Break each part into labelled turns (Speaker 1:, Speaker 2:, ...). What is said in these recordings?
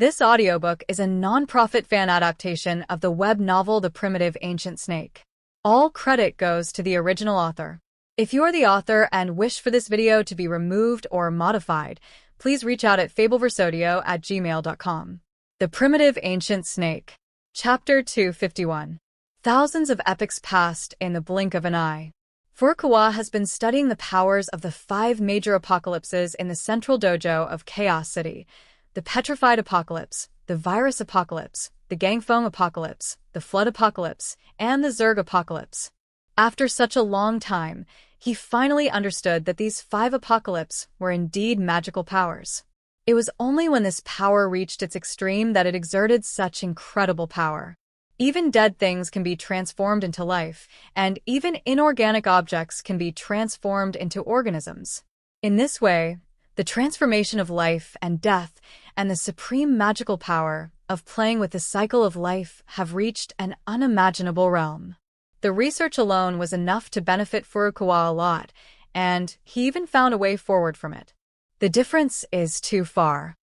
Speaker 1: This audiobook is a non-profit fan adaptation of the web novel The Primitive Ancient Snake. All credit goes to the original author. If you are the author and wish for this video to be removed or modified, please reach out at fabelversodio@gmail.com. The Primitive Ancient Snake. Chapter 251. Thousands of epochs passed in the blink of an eye. Furukawa has been studying the powers of the 5 major apocalypses in the central dojo of Chaos City: the Petrified Apocalypse, the Virus Apocalypse, the Gangfeng Apocalypse, the Flood Apocalypse, and the Zerg Apocalypse. After such a long time, he finally understood that these 5 apocalypses were indeed magical powers. It was only when this power reached its extreme that it exerted such incredible power. Even dead things can be transformed into life, and even inorganic objects can be transformed into organisms. In this way, the transformation of life and death and the supreme magical power of playing with the cycle of life have reached an unimaginable realm. The research alone was enough to benefit Furukawa a lot, and he even found a way forward from it. The difference is too far.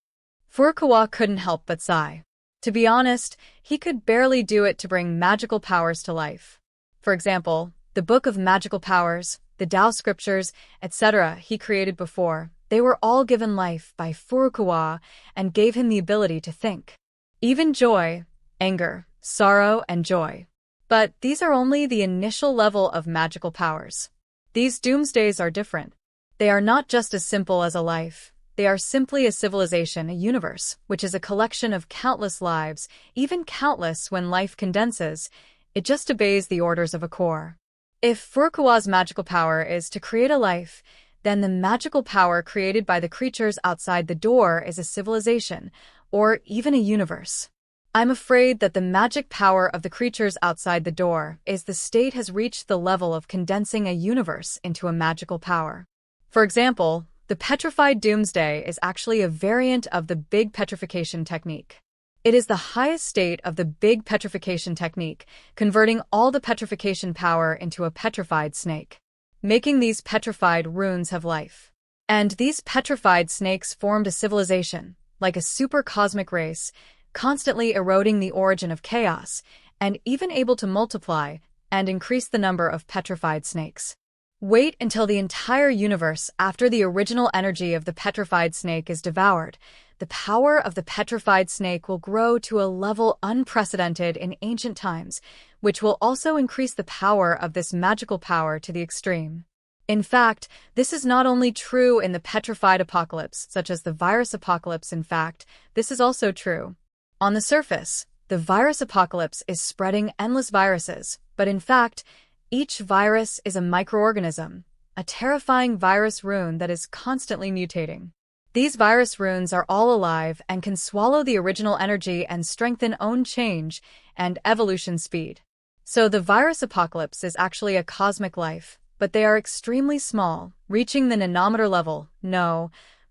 Speaker 1: Furukawa couldn't help but sigh. To be honest, he could barely do it to bring magical powers to life. For example, the Book of Magical Powers, the Tao Scriptures, etc. he created before, they were all given life by Furukawa and gave him the ability to think. Even joy, anger, sorrow, and joy. But these are only the initial level of magical powers. These doomsdays are different. They are not just as simple as a life. They are simply a civilization, a universe, which is a collection of countless lives, even countless when life condenses. It just obeys the orders of a core. If Furukawa's magical power is to create a life, then the magical power created by the creatures outside the door is a civilization, or even a universe. I'm afraid that the magic power of the creatures outside the door is the state has reached the level of condensing a universe into a magical power. For example, the Petrified Doomsday is actually a variant of the Big Petrification technique. It is the highest state of the Big Petrification technique, converting all the petrification power into a petrified snake, making these petrified runes have life. And these petrified snakes formed a civilization, like a super cosmic race, constantly eroding the origin of chaos, and even able to multiply and increase the number of petrified snakes. Wait until the entire universe after the original energy of the petrified snake is devoured. The power of the petrified snake will grow to a level unprecedented in ancient times, which will also increase the power of this magical power to the extreme. In fact, this is not only true in the petrified apocalypse, such as the virus apocalypse. In fact, this is also true. On the surface, the virus apocalypse is spreading endless viruses, but in fact, each virus is a microorganism, a terrifying virus rune that is constantly mutating. These virus runes are all alive and can swallow the original energy and strengthen own change and evolution speed. So the virus apocalypse is actually a cosmic life, but they are extremely small, reaching the nanometer level,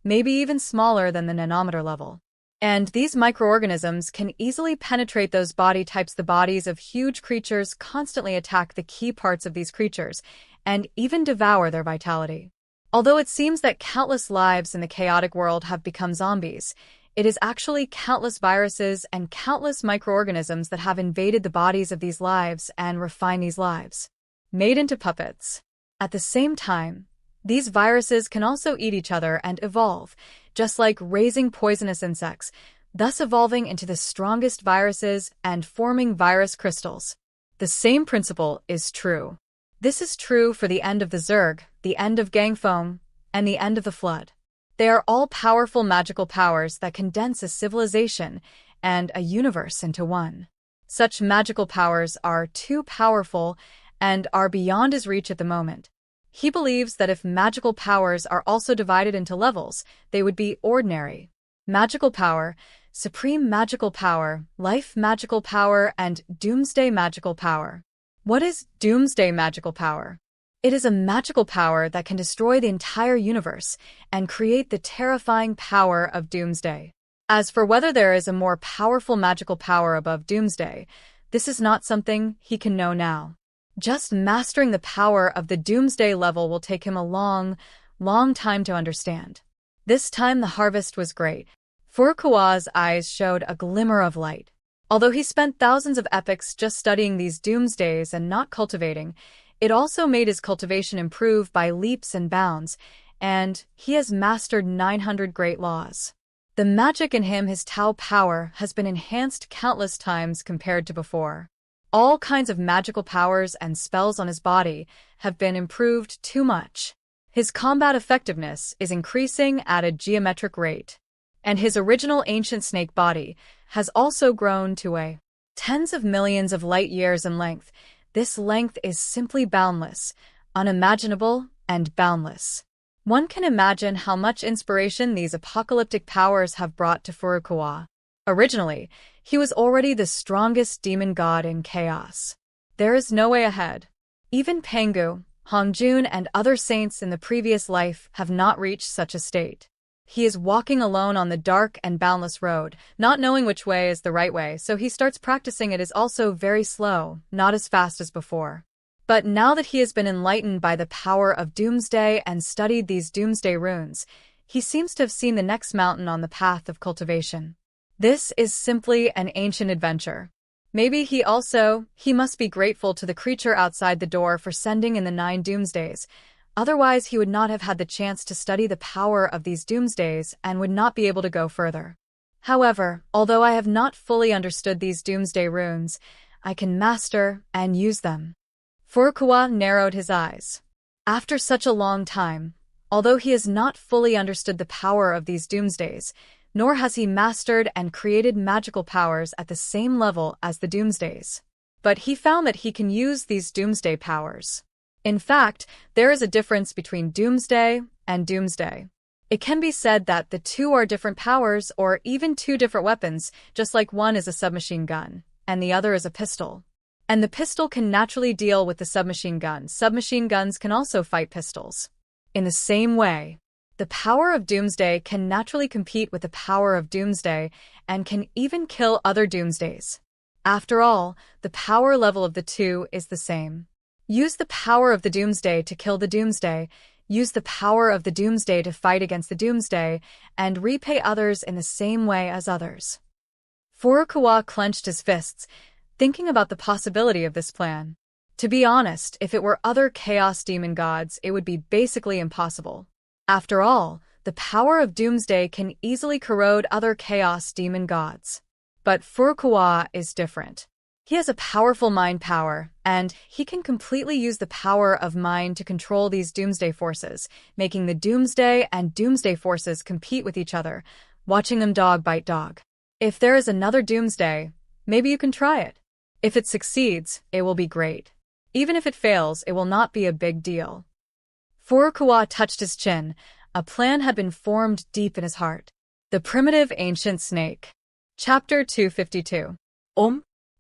Speaker 1: maybe even smaller than the nanometer level. And these microorganisms can easily penetrate those body types. The bodies of huge creatures constantly attack the key parts of these creatures and even devour their vitality. Although it seems that countless lives in the chaotic world have become zombies, it is actually countless viruses and countless microorganisms that have invaded the bodies of these lives and refined these lives, made into puppets. At the same time, these viruses can also eat each other and evolve, just like raising poisonous insects, thus evolving into the strongest viruses and forming virus crystals. The same principle is true. This is true for the end of the Zerg, the end of Gangfeng, and the end of the Flood. They are all powerful magical powers that condense a civilization and a universe into one. Such magical powers are too powerful and are beyond his reach at the moment. He believes that if magical powers are also divided into levels, they would be ordinary magical power, supreme magical power, life magical power, and doomsday magical power. What is doomsday magical power? It is a magical power that can destroy the entire universe and create the terrifying power of doomsday. As for whether there is a more powerful magical power above doomsday, this is not something he can know now. Just mastering the power of the doomsday level will take him a long time to understand. This time the harvest was great. Furukawa's eyes showed a glimmer of light. Although he spent thousands of epochs just studying these doomsdays and not cultivating, it also made his cultivation improve by leaps and bounds, and he has mastered 900 great laws. The magic in him, his Tao power, has been enhanced countless times compared to before. All kinds of magical powers and spells on his body have been improved too much. His combat effectiveness is increasing at a geometric rate, and his original ancient snake body has also grown to a tens of millions of light years in length. This length is simply boundless, unimaginable, and boundless. One can imagine how much inspiration these apocalyptic powers have brought to Furukawa. Originally, he was already the strongest demon god in chaos. There is no way ahead. Even Pengu, Hongjun, and other saints in the previous life have not reached such a state. He is walking alone on the dark and boundless road, not knowing which way is the right way, so he starts practicing it is also very slow, not as fast as before. But now that he has been enlightened by the power of Doomsday and studied these Doomsday runes, he seems to have seen the next mountain on the path of cultivation. This is simply an ancient adventure. Maybe he must be grateful to the creature outside the door for sending in the 9 Doomsdays. Otherwise, he would not have had the chance to study the power of these Doomsdays and would not be able to go further. However, although I have not fully understood these Doomsday runes, I can master and use them. Furukawa narrowed his eyes. After such a long time, although he has not fully understood the power of these Doomsdays, nor has he mastered and created magical powers at the same level as the Doomsdays, but he found that he can use these Doomsday powers. In fact, there is a difference between Doomsday and Doomsday. It can be said that the two are different powers or even two different weapons, just like one is a submachine gun and the other is a pistol. And the pistol can naturally deal with the submachine gun. Submachine guns can also fight pistols. In the same way, the power of Doomsday can naturally compete with the power of Doomsday and can even kill other Doomsdays. After all, the power level of the two is the same. Use the power of the Doomsday to kill the Doomsday, use the power of the Doomsday to fight against the Doomsday, and repay others in the same way as others. Furukawa clenched his fists, thinking about the possibility of this plan. To be honest, if it were other Chaos Demon gods, it would be basically impossible. After all, the power of Doomsday can easily corrode other Chaos Demon gods. But Furukawa is different. He has a powerful mind power, and he can completely use the power of mind to control these Doomsday forces, making the Doomsday and Doomsday forces compete with each other, watching them dog bite dog. If there is another Doomsday, maybe you can try it. If it succeeds, it will be great. Even if it fails, it will not be a big deal. Furukawa touched his chin. A plan had been formed deep in his heart. The Primitive Ancient Snake. Chapter 252.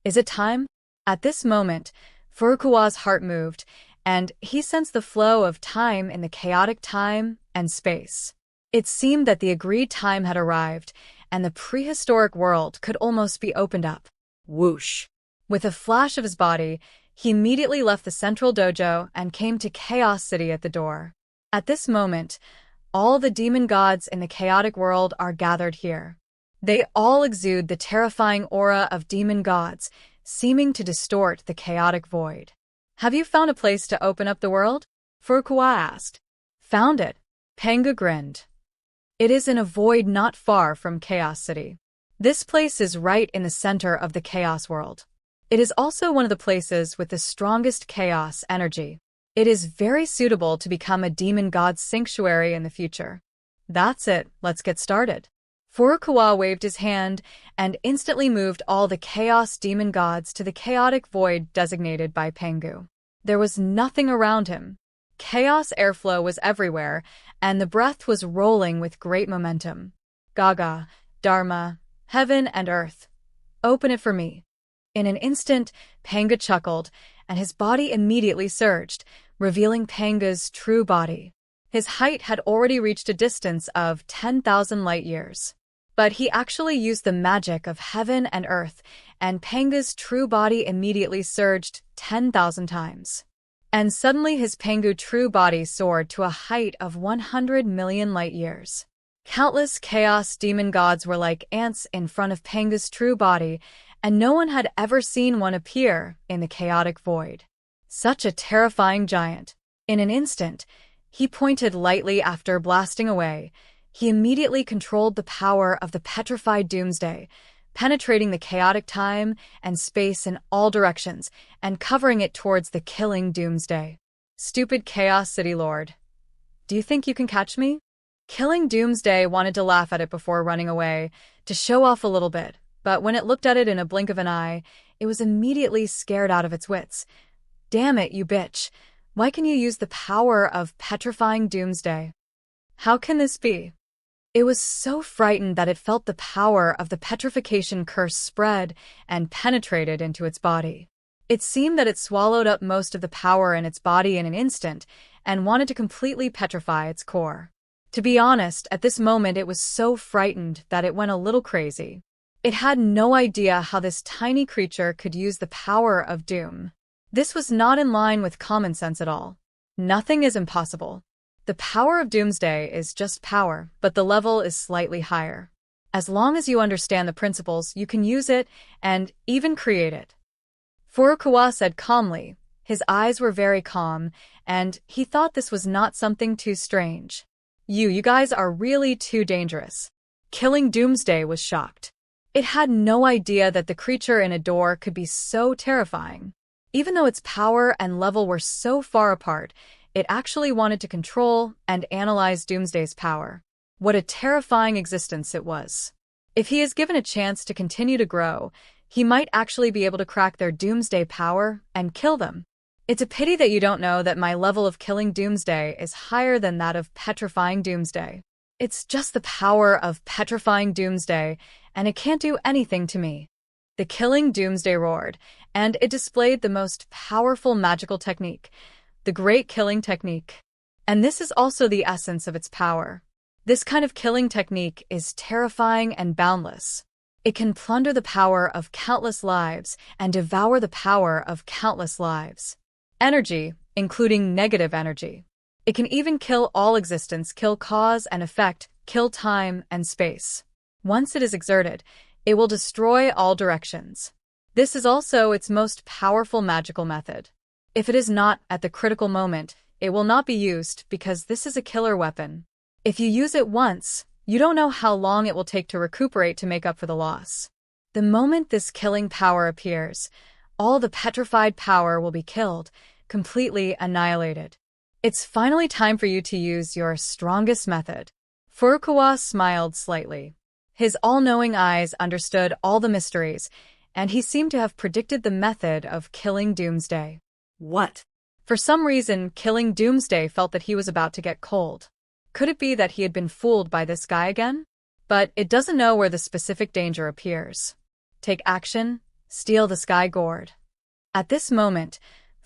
Speaker 1: Is it time? At this moment, Furukawa's heart moved, and he sensed the flow of time in the chaotic time and space. It seemed that the agreed time had arrived, and the prehistoric world could almost be opened up. Whoosh! With a flash of his body, he immediately left the central dojo and came to Chaos City at the door. At this moment, all the demon gods in the chaotic world are gathered here. They all exude the terrifying aura of demon gods, seeming to distort the chaotic void. Have you found a place to open up the world? Furukawa asked. Found it. Pengu grinned. It is in a void not far from Chaos City. This place is right in the center of the chaos world. It is also one of the places with the strongest chaos energy. It is very suitable to become a demon god's sanctuary in the future. That's it, let's get started. Furukawa waved his hand and instantly moved all the chaos demon gods to the chaotic void designated by Pengu. There was nothing around him. Chaos airflow was everywhere, and the breath was rolling with great momentum. Gaga, Dharma, heaven and earth. Open it for me. In an instant, Pengu chuckled, and his body immediately surged, revealing Pengu's true body. His height had already reached a distance of 10,000 light years. But he actually used the magic of heaven and earth, and Pengu's true body immediately surged 10,000 times. And suddenly his Pengu true body soared to a height of 100 million light years. Countless chaos demon gods were like ants in front of Panga's true body, and no one had ever seen one appear in the chaotic void. Such a terrifying giant. In an instant, he pointed lightly after blasting away. He immediately controlled the power of the petrified doomsday, penetrating the chaotic time and space in all directions and covering it towards the killing doomsday. Stupid Chaos City Lord. Do you think you can catch me? Killing Doomsday wanted to laugh at it before running away, to show off a little bit, but when it looked at it in a blink of an eye, it was immediately scared out of its wits. Damn it, you bitch. Why can you use the power of petrifying Doomsday? How can this be? It was so frightened that it felt the power of the petrification curse spread and penetrated into its body. It seemed that it swallowed up most of the power in its body in an instant and wanted to completely petrify its core. To be honest, at this moment it was so frightened that it went a little crazy. It had no idea how this tiny creature could use the power of doom. This was not in line with common sense at all. Nothing is impossible. The power of Doomsday is just power, but the level is slightly higher. As long as you understand the principles, you can use it and even create it. Furukawa said calmly. His eyes were very calm, and he thought this was not something too strange. You guys are really too dangerous. Killing Doomsday was shocked. It had no idea that the creature in a door could be so terrifying. Even though its power and level were so far apart, it actually wanted to control and analyze Doomsday's power. What a terrifying existence it was. If he is given a chance to continue to grow, he might actually be able to crack their Doomsday power and kill them. It's a pity that you don't know that my level of killing Doomsday is higher than that of petrifying Doomsday. It's just the power of petrifying Doomsday, and it can't do anything to me. The killing Doomsday roared, and it displayed the most powerful magical technique, the Great Killing Technique. And this is also the essence of its power. This kind of killing technique is terrifying and boundless. It can plunder the power of countless lives and devour the power of countless lives. Energy, including negative energy. It can even kill all existence, kill cause and effect, kill time and space. Once it is exerted, it will destroy all directions. This is also its most powerful magical method. If it is not at the critical moment, it will not be used because this is a killer weapon. If you use it once, you don't know how long it will take to recuperate to make up for the loss. The moment this killing power appears, all the petrified power will be killed, completely annihilated. It's finally time for you to use your strongest method. Furukawa smiled slightly. His all-knowing eyes understood all the mysteries, and he seemed to have predicted the method of killing Doomsday. What? For some reason, killing Doomsday felt that he was about to get cold. Could it be that he had been fooled by this guy again? But it doesn't know where the specific danger appears. Take action, steal the sky gourd. At this moment,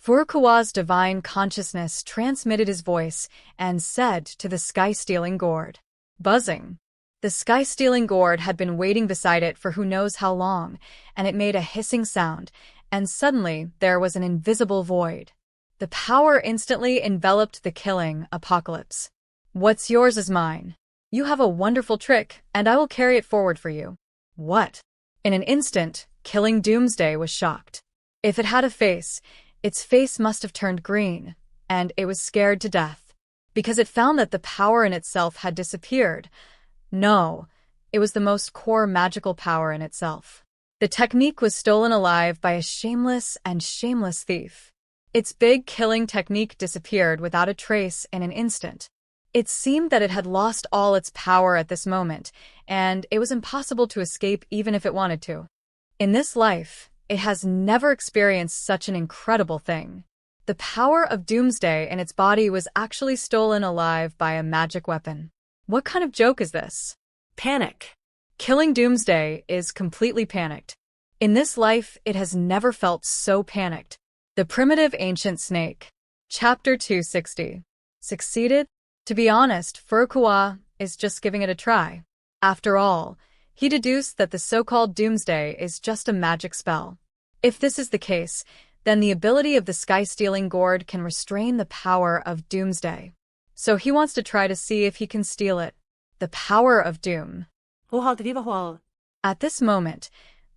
Speaker 1: Furukawa's divine consciousness transmitted his voice and said to the sky-stealing gourd. Buzzing. The sky-stealing gourd had been waiting beside it for who knows how long, and it made a hissing sound, and suddenly there was an invisible void. The power instantly enveloped the killing apocalypse. What's yours is mine. You have a wonderful trick, and I will carry it forward for you. What? In an instant, killing Doomsday was shocked. If it had a face, its face must have turned green, and it was scared to death. Because it found that the power in itself had disappeared. No, it was the most core magical power in itself. The technique was stolen alive by a shameless and shameless thief. Its big killing technique disappeared without a trace in an instant. It seemed that it had lost all its power at this moment, and it was impossible to escape even if it wanted to. In this life, it has never experienced such an incredible thing. The power of Doomsday in its body was actually stolen alive by a magic weapon. What kind of joke is this? Panic. Killing Doomsday is completely panicked. In this life, it has never felt so panicked. The Primitive Ancient Snake. Chapter 260. Succeeded? To be honest, Furukawa is just giving it a try. After all, he deduced that the so-called Doomsday is just a magic spell. If this is the case, then the ability of the sky-stealing gourd can restrain the power of Doomsday. So he wants to try to see if he can steal it. the power of doom.
Speaker 2: 我好的地方慌了。
Speaker 1: At this moment,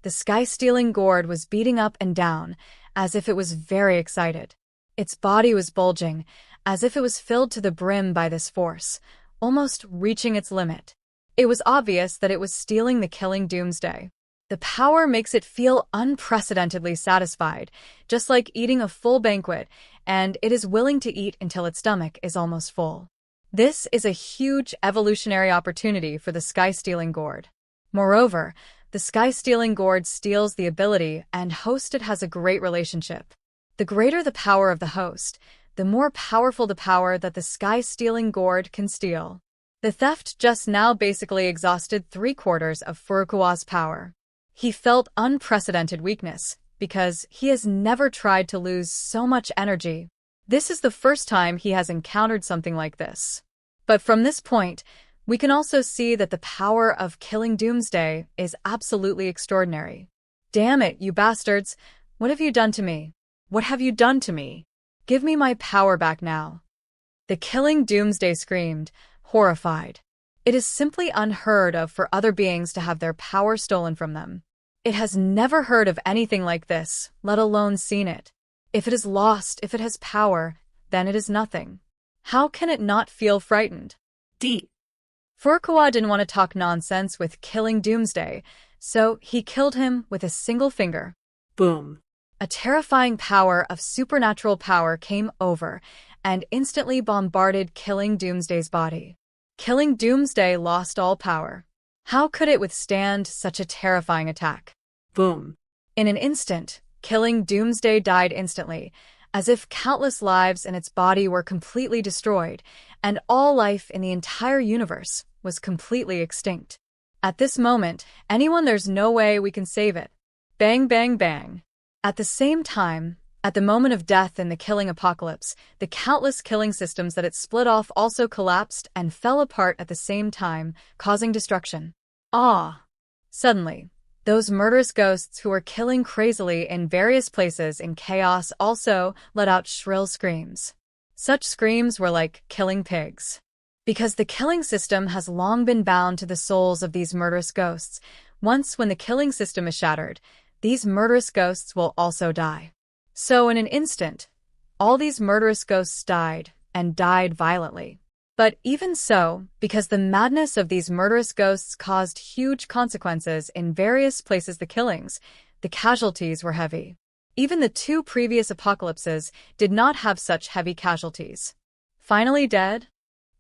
Speaker 1: the sky-stealing gourd was beating up and down, as if it was very excited. Its body was bulging, as if it was filled to the brim by this force, almost reaching its limit. It was obvious that it was stealing the killing doomsday. The power makes it feel unprecedentedly satisfied, just like eating a full banquet, and it is willing to eat until its stomach is almost full. This is a huge evolutionary opportunity for the sky-stealing gourd. Moreover, the sky-stealing gourd steals the ability and host it has a great relationship. The greater the power of the host, the more powerful the power that the sky-stealing gourd can steal. The theft just now basically exhausted 3/4 of Furukawa's power. He felt unprecedented weakness, because he has never tried to lose so much energy. This is the first time he has encountered something like this. But from this point, we can also see that the power of killing Doomsday is absolutely extraordinary. Damn it, you bastards! What have you done to me? What have you done to me? Give me my power back now. The killing Doomsday screamed, horrified. It is simply unheard of for other beings to have their power stolen from them. It has never heard of anything like this, let alone seen it. If it is lost, if it has power, then it is nothing. How can it not feel frightened? Furukawa didn't want to talk nonsense with killing Doomsday, so he killed him with a single finger.
Speaker 2: Boom.
Speaker 1: A terrifying power of supernatural power came over and instantly bombarded killing Doomsday's body. Killing Doomsday lost all power. How could it withstand such a terrifying attack?
Speaker 2: Boom.
Speaker 1: In an instant, killing Doomsday died instantly, as if countless lives in its body were completely destroyed, and all life in the entire universe was completely extinct. At this moment, there's no way we can save it. Bang, bang, bang. At the same time, at the moment of death in the killing apocalypse, the countless killing systems that it split off also collapsed and fell apart at the same time, causing destruction. Suddenly, those murderous ghosts who were killing crazily in various places in chaos also let out shrill screams. Such screams were like killing pigs. Because the killing system has long been bound to the souls of these murderous ghosts, once when the killing system is shattered, these murderous ghosts will also die. So in an instant, all these murderous ghosts died, and died violently. But even so, because the madness of these murderous ghosts caused huge consequences in various places the killings, the casualties were heavy. Even the 2 previous apocalypses did not have such heavy casualties. Finally dead?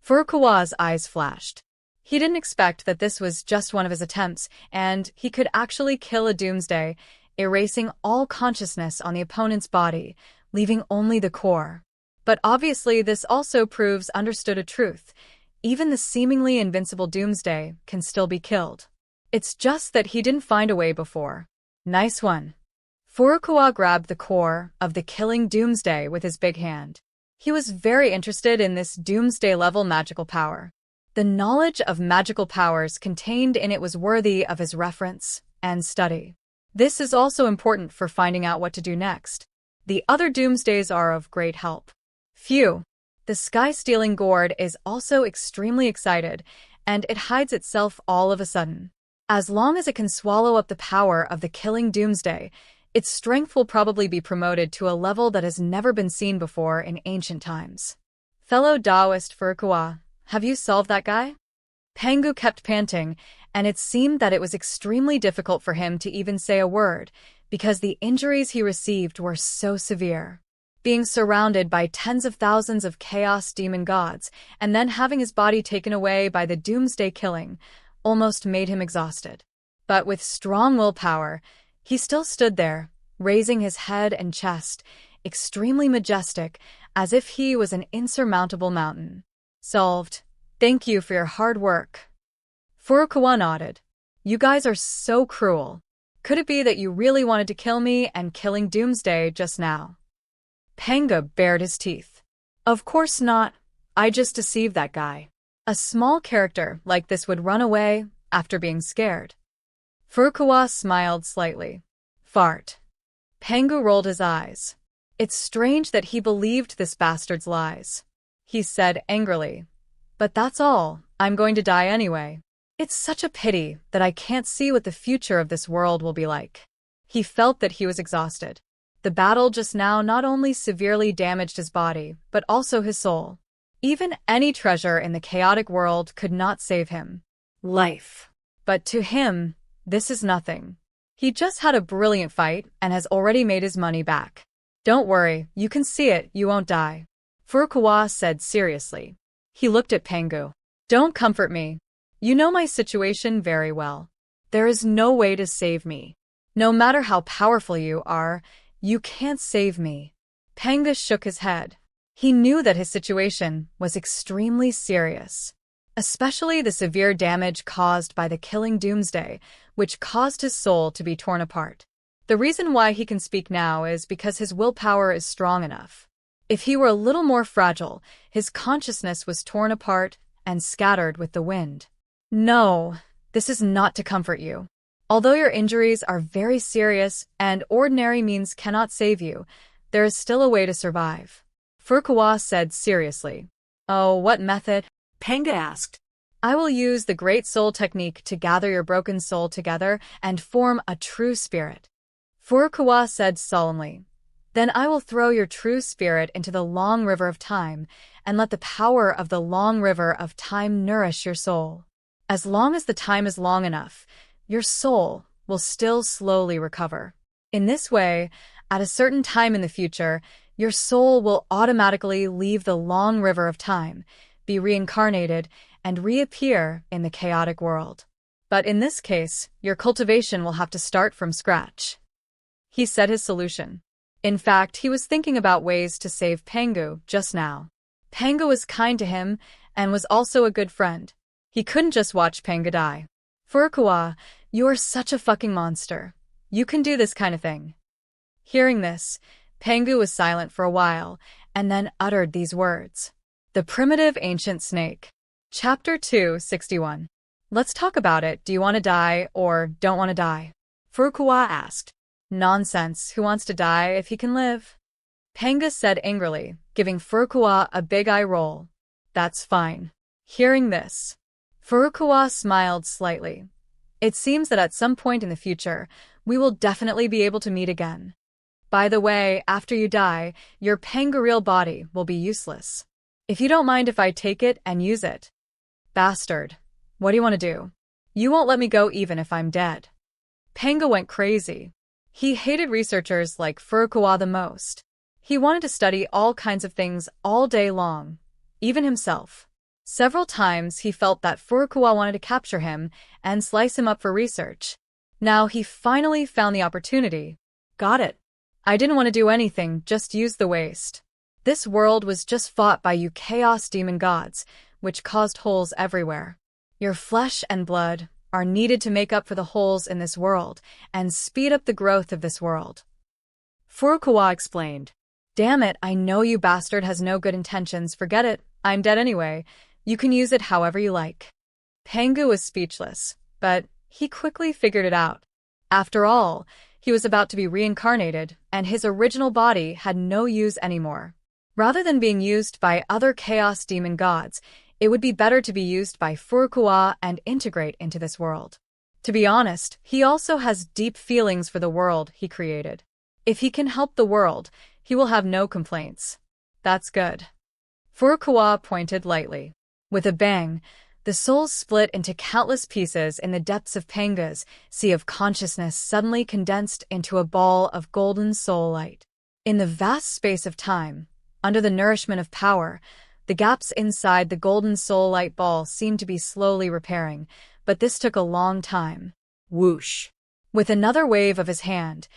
Speaker 1: Furukawa's eyes flashed. He didn't expect that this was just one of his attempts, and he could actually kill a Doomsday, erasing all consciousness on the opponent's body, leaving only the core. But obviously this also proves understood a truth. Even the seemingly invincible Doomsday can still be killed. It's just that he didn't find a way before. Nice one. Furukawa grabbed the core of the killing Doomsday with his big hand. He was very interested in this Doomsday-level magical power. The knowledge of magical powers contained in it was worthy of his reference and study. This is also important for finding out what to do next. The other Doomsdays are of great help. Phew! The sky-stealing gourd is also extremely excited, and it hides itself all of a sudden. As long as it can swallow up the power of the killing Doomsday, its strength will probably be promoted to a level that has never been seen before in ancient times. Fellow Taoist Furukawa, have you solved that guy? Pengu kept panting, and it seemed that it was extremely difficult for him to even say a word, because the injuries he received were so severe. Being surrounded by tens of thousands of chaos demon gods, and then having his body taken away by the Doomsday killing, almost made him exhausted. But with strong willpower, he still stood there, raising his head and chest, extremely majestic, as if he was an insurmountable mountain. Solved. Thank you for your hard work. Furukawa nodded. You guys are so cruel. Could it be that you really wanted to kill me and killing Doomsday just now? Pengu bared his teeth. Of course not. I just deceived that guy. A small character like this would run away after being scared. Furukawa smiled slightly. Fart. Pengu rolled his eyes. It's strange that he believed this bastard's lies. He said angrily. But that's all, I'm going to die anyway. It's such a pity that I can't see what the future of this world will be like. He felt that he was exhausted. The battle just now not only severely damaged his body, but also his soul. Even any treasure in the chaotic world could not save him.
Speaker 2: Life.
Speaker 1: But to him, this is nothing. He just had a brilliant fight and has already made his money back. Don't worry, you can see it, you won't die. Furukawa said seriously. He looked at Pengu. Don't comfort me. You know my situation very well. There is no way to save me. No matter how powerful you are, you can't save me. Pengu shook his head. He knew that his situation was extremely serious, especially the severe damage caused by the killing Doomsday, which caused his soul to be torn apart. The reason why he can speak now is because his willpower is strong enough. If he were a little more fragile, his consciousness was torn apart and scattered with the wind. No, this is not to comfort you. Although your injuries are very serious and ordinary means cannot save you, there is still a way to survive. Furukawa said seriously. Oh, what method?
Speaker 2: Pengu asked.
Speaker 1: I will use the Great Soul technique to gather your broken soul together and form a true spirit. Furukawa said solemnly. Then I will throw your true spirit into the long river of time and let the power of the long river of time nourish your soul. As long as the time is long enough, your soul will still slowly recover. In this way, at a certain time in the future, your soul will automatically leave the long river of time, be reincarnated, and reappear in the chaotic world. But in this case, your cultivation will have to start from scratch. He said his solution. In fact, he was thinking about ways to save Pengu just now. Pengu was kind to him and was also a good friend. He couldn't just watch Pengu die. Furukawa, you're such a fucking monster. You can do this kind of thing. Hearing this, Pengu was silent for a while and then uttered these words. The Primitive Ancient Snake. Chapter 261. Let's talk about it. Do you want to die or don't want to die? Furukawa asked. Nonsense. Who wants to die if he can live? Pengu said angrily, giving Furukawa a big eye roll. That's fine. Hearing this, Furukawa smiled slightly. It seems that at some point in the future, we will definitely be able to meet again. By the way, after you die, your Pengu body will be useless. If you don't mind if I take it and use it. Bastard. What do you want to do? You won't let me go even if I'm dead. Pengu went crazy. He hated researchers like Furukawa the most. He wanted to study all kinds of things all day long, even himself. Several times he felt that Furukawa wanted to capture him and slice him up for research. Now he finally found the opportunity. Got it. I didn't want to do anything, just use the waste. This world was just fought by you chaos demon gods, which caused holes everywhere. Your flesh and blood are needed to make up for the holes in this world and speed up the growth of this world. Furukawa explained. Damn it, I know you bastard has no good intentions, forget it, I'm dead anyway. You can use it however you like. Pengu was speechless, but he quickly figured it out. After all, he was about to be reincarnated, and his original body had no use anymore. Rather than being used by other chaos demon gods, it would be better to be used by Furukawa and integrate into this world. To be honest, he also has deep feelings for the world he created. If he can help the world, he will have no complaints. That's good. Furukawa pointed lightly. With a bang, the soul split into countless pieces in the depths of Pengu's sea of consciousness, suddenly condensed into a ball of golden soul light. In the vast space of time, under the nourishment of power, the gaps inside the golden soul light ball seemed to be slowly repairing, but this took a long time. Whoosh! With another wave of his hand,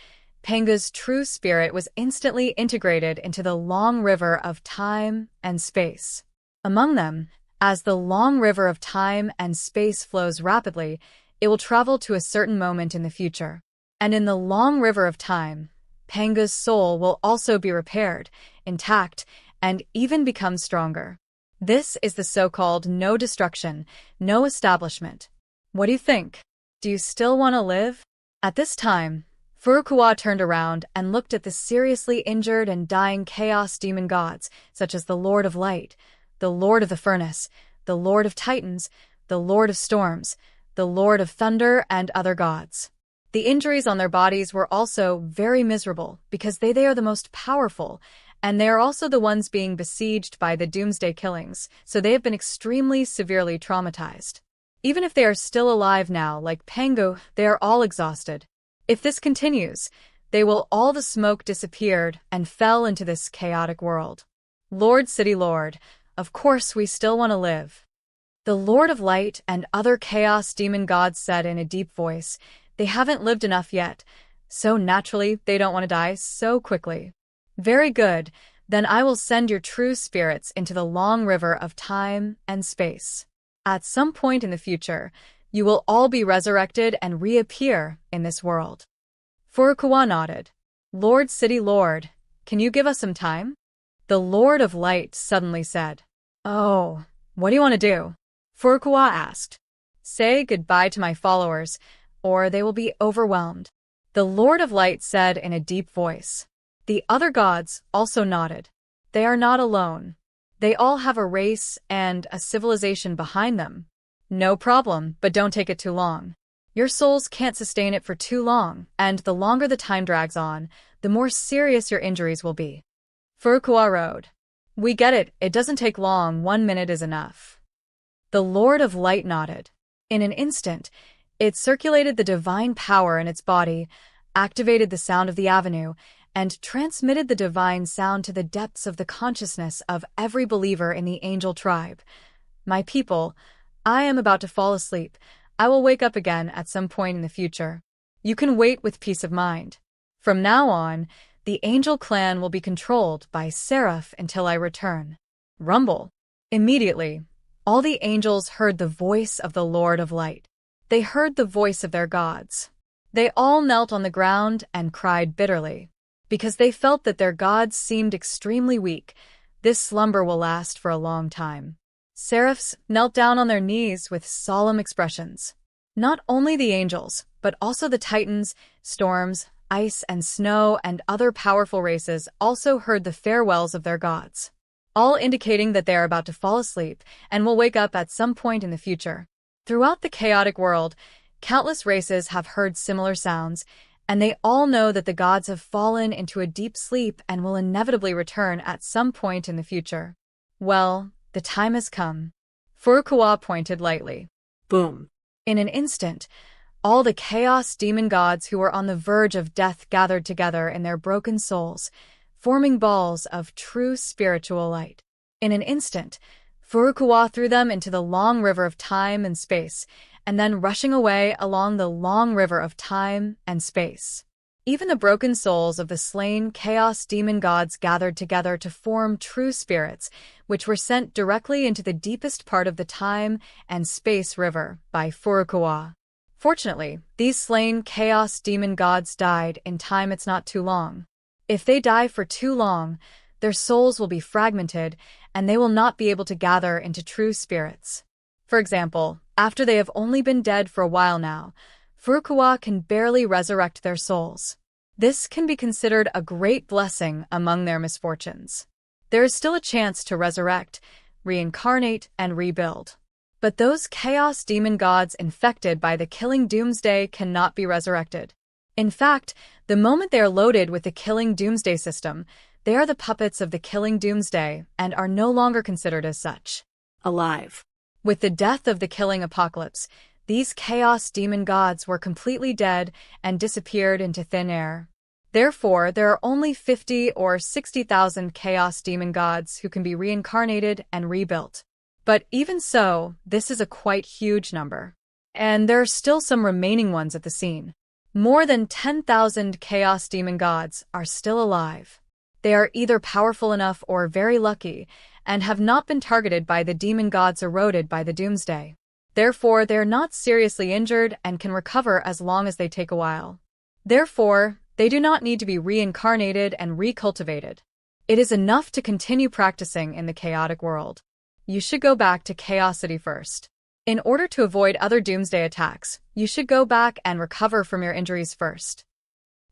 Speaker 1: Pengu's true spirit was instantly integrated into the long river of time and space. Among them, as the long river of time and space flows rapidly, it will travel to a certain moment in the future. And in the long river of time, Pengu's soul will also be repaired, intact, and even become stronger. This is the so-called no destruction, no establishment. What do you think? Do you still want to live? At this time, Furukawa turned around and looked at the seriously injured and dying chaos demon gods, such as the Lord of Light, the Lord of the Furnace, the Lord of Titans, the Lord of Storms, the Lord of Thunder, and other gods. The injuries on their bodies were also very miserable because they are the most powerful, and they are also the ones being besieged by the doomsday killings, so they have been extremely severely traumatized. Even if they are still alive now, like Pangu, they are all exhausted. If this continues, they will all the smoke disappeared and fell into this chaotic world. Lord City Lord, of course we still want to live. The Lord of Light and other chaos demon gods said in a deep voice, they haven't lived enough yet, so naturally they don't want to die so quickly. Very good, then I will send your true spirits into the long river of time and space. At some point in the future, you will all be resurrected and reappear in this world. Furukawa nodded. Lord City Lord, can you give us some time? The Lord of Light suddenly said. Oh, what do you want to do? Furukawa asked. Say goodbye to my followers, or they will be overwhelmed. The Lord of Light said in a deep voice. The other gods also nodded. They are not alone. They all have a race and a civilization behind them. No problem, but don't take it too long. Your souls can't sustain it for too long, and the longer the time drags on, the more serious your injuries will be. Furukawa rode. We get it, it doesn't take long, 1 minute is enough. The Lord of Light nodded. In an instant, it circulated the divine power in its body, activated the sound of the avenue, and transmitted the divine sound to the depths of the consciousness of every believer in the angel tribe. My people, I am about to fall asleep. I will wake up again at some point in the future. You can wait with peace of mind. From now on, the angel clan will be controlled by Seraph until I return. Rumble. Immediately, all the angels heard the voice of the Lord of Light. They heard the voice of their gods. They all knelt on the ground and cried bitterly. Because they felt that their gods seemed extremely weak, this slumber will last for a long time. Seraphs knelt down on their knees with solemn expressions. Not only the angels, but also the Titans, storms, ice and snow, and other powerful races also heard the farewells of their gods, all indicating that they are about to fall asleep and will wake up at some point in the future. Throughout the chaotic world, countless races have heard similar sounds, and they all know that the gods have fallen into a deep sleep and will inevitably return at some point in the future. Well, the time has come. Furukawa pointed lightly.
Speaker 2: Boom.
Speaker 1: In an instant, all the chaos demon gods who were on the verge of death gathered together in their broken souls, forming balls of true spiritual light. In an instant, Furukawa threw them into the long river of time and space, and then rushing away along the long river of time and space. Even the broken souls of the slain chaos demon gods gathered together to form true spirits, which were sent directly into the deepest part of the time and space river by Furukawa. Fortunately, these slain chaos demon gods died in time it's not too long. If they die for too long, their souls will be fragmented, and they will not be able to gather into true spirits. For example, after they have only been dead for a while now, Furukawa can barely resurrect their souls. This can be considered a great blessing among their misfortunes. There is still a chance to resurrect, reincarnate, and rebuild. But those chaos demon gods infected by the killing doomsday cannot be resurrected. In fact, the moment they are loaded with the killing doomsday system, they are the puppets of the killing doomsday and are no longer considered as such.
Speaker 2: Alive.
Speaker 1: With the death of the killing apocalypse, these chaos demon gods were completely dead and disappeared into thin air. Therefore, there are only 50 or 60,000 chaos demon gods who can be reincarnated and rebuilt. But even so, this is a quite huge number. And there are still some remaining ones at the scene. More than 10,000 chaos demon gods are still alive. They are either powerful enough or very lucky, and have not been targeted by the demon gods eroded by the doomsday. Therefore, they are not seriously injured and can recover as long as they take a while. Therefore, they do not need to be reincarnated and recultivated. It is enough to continue practicing in the chaotic world. You should go back to Chaos City first. In order to avoid other doomsday attacks, you should go back and recover from your injuries first.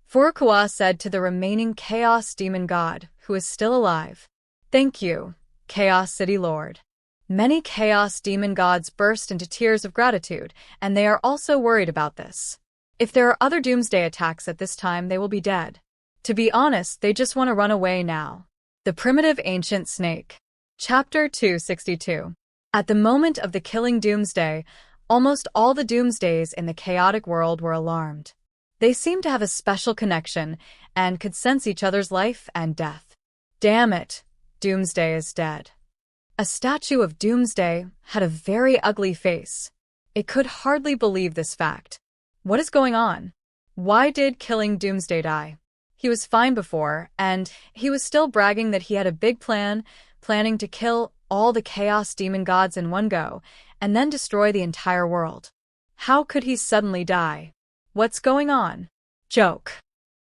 Speaker 1: Furukawa said to the remaining Chaos Demon God, who is still alive. Thank you, Chaos City Lord. Many chaos demon gods burst into tears of gratitude, and they are also worried about this. If there are other doomsday attacks at this time, they will be dead. To be honest, they just want to run away now. The Primitive Ancient Snake. Chapter 262. At the moment of the killing doomsday, almost all the doomsdays in the chaotic world were alarmed. They seemed to have a special connection and could sense each other's life and death. Damn it, Doomsday is dead. A statue of Doomsday had a very ugly face. It could hardly believe this fact. What is going on? Why did killing Doomsday die? He was fine before, and he was still bragging that he had a big plan, planning to kill all the chaos demon gods in one go, and then destroy the entire world. How could he suddenly die? What's going on? Joke.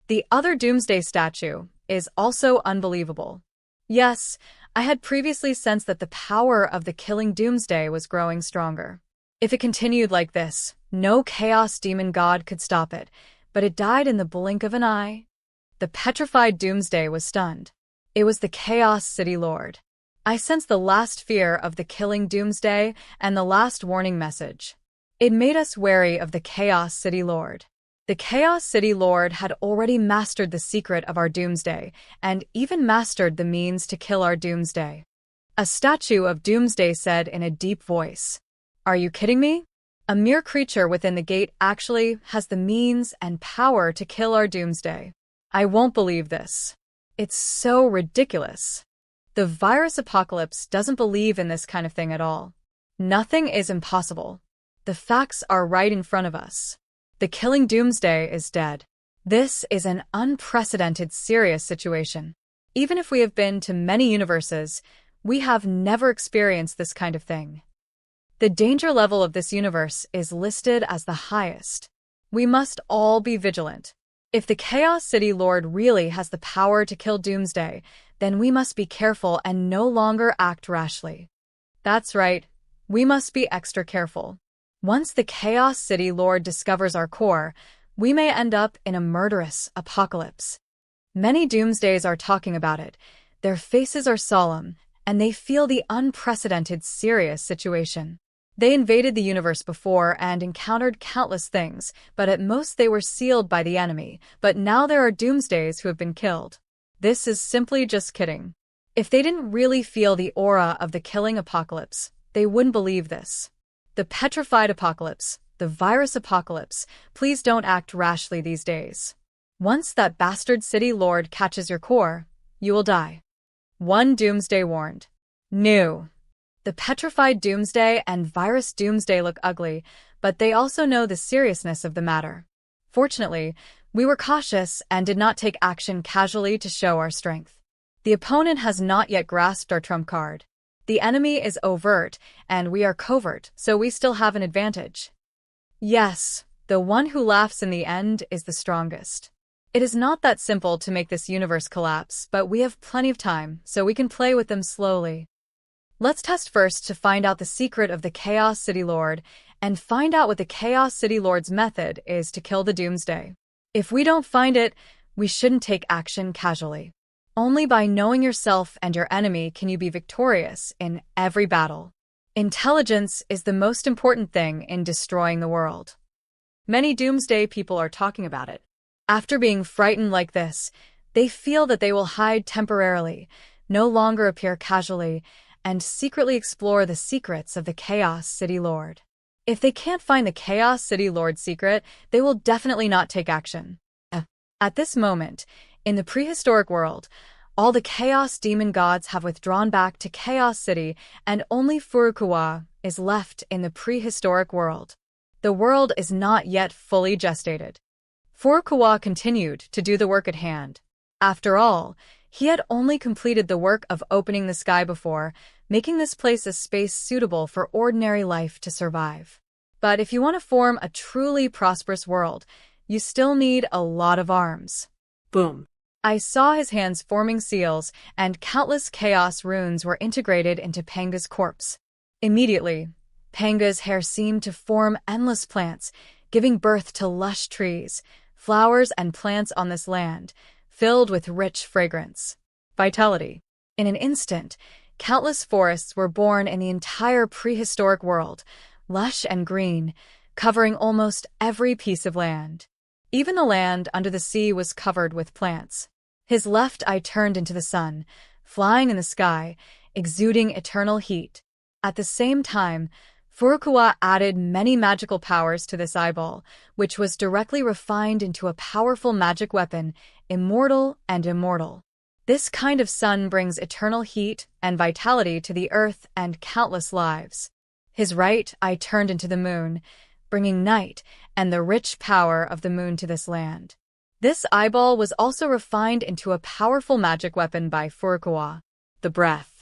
Speaker 1: The other Doomsday statue is also unbelievable. Yes, I had previously sensed that the power of the killing Doomsday was growing stronger. If it continued like this, no chaos demon god could stop it, but it died in the blink of an eye. The petrified Doomsday was stunned. It was the Chaos City Lord. I sensed the last fear of the killing Doomsday and the last warning message. It made us wary of the Chaos City Lord. The Chaos City Lord had already mastered the secret of our Doomsday, and even mastered the means to kill our Doomsday. A statue of Doomsday said in a deep voice, "Are you kidding me? A mere creature within the gate actually has the means and power to kill our Doomsday. I won't believe this. It's so ridiculous." The virus apocalypse doesn't believe in this kind of thing at all. Nothing is impossible. The facts are right in front of us. The killing Doomsday is dead. This is an unprecedented, serious situation. Even if we have been to many universes, we have never experienced this kind of thing. The danger level of this universe is listed as the highest. We must all be vigilant. If the Chaos City Lord really has the power to kill Doomsday, then we must be careful and no longer act rashly. That's right, we must be extra careful. Once the Chaos City Lord discovers our core, we may end up in a murderous apocalypse. Many Doomsdays are talking about it. Their faces are solemn, and they feel the unprecedented, serious situation. They invaded the universe before and encountered countless things, but at most they were sealed by the enemy, but now there are Doomsdays who have been killed. This is simply just kidding. If they didn't really feel the aura of the killing apocalypse, they wouldn't believe this. The petrified apocalypse, the virus apocalypse, please don't act rashly these days. Once that bastard city lord catches your core, you will die. One Doomsday warned. New. The petrified Doomsday and virus Doomsday look ugly, but they also know the seriousness of the matter. Fortunately, we were cautious and did not take action casually to show our strength. The opponent has not yet grasped our trump card. The enemy is overt, and we are covert, so we still have an advantage. Yes, the one who laughs in the end is the strongest. It is not that simple to make this universe collapse, but we have plenty of time, so we can play with them slowly. Let's test first to find out the secret of the Chaos City Lord, and find out what the Chaos City Lord's method is to kill the Doomsday. If we don't find it, we shouldn't take action casually. Only by knowing yourself and your enemy can you be victorious in every battle. Intelligence is the most important thing in destroying the world. Many Doomsday people are talking about it. After being frightened like this, they feel that they will hide temporarily, no longer appear casually, and secretly explore the secrets of the Chaos City Lord. If they can't find the Chaos City Lord's secret, they will definitely not take action. At this moment, in the prehistoric world, all the Chaos Demon gods have withdrawn back to Chaos City, and only Furukawa is left in the prehistoric world. The world is not yet fully gestated. Furukawa continued to do the work at hand. After all, he had only completed the work of opening the sky before, making this place a space suitable for ordinary life to survive. But if you want to form a truly prosperous world, you still need a lot of arms.
Speaker 2: Boom.
Speaker 1: I saw his hands forming seals, and countless chaos runes were integrated into Panga's corpse. Immediately, Panga's hair seemed to form endless plants, giving birth to lush trees, flowers and plants on this land, filled with rich fragrance. Vitality. In an instant, Countless forests were born in the entire prehistoric world, lush and green, covering almost every piece of land. Even the land under the sea was covered with plants. His left eye turned into the sun, flying in the sky, exuding eternal heat. At the same time, Furukawa added many magical powers to this eyeball, which was directly refined into a powerful magic weapon, Immortal and Immortal. This kind of sun brings eternal heat and vitality to the earth and countless lives. His right eye turned into the moon, bringing night and the rich power of the moon to this land. This eyeball was also refined into a powerful magic weapon by Furukawa, the breath.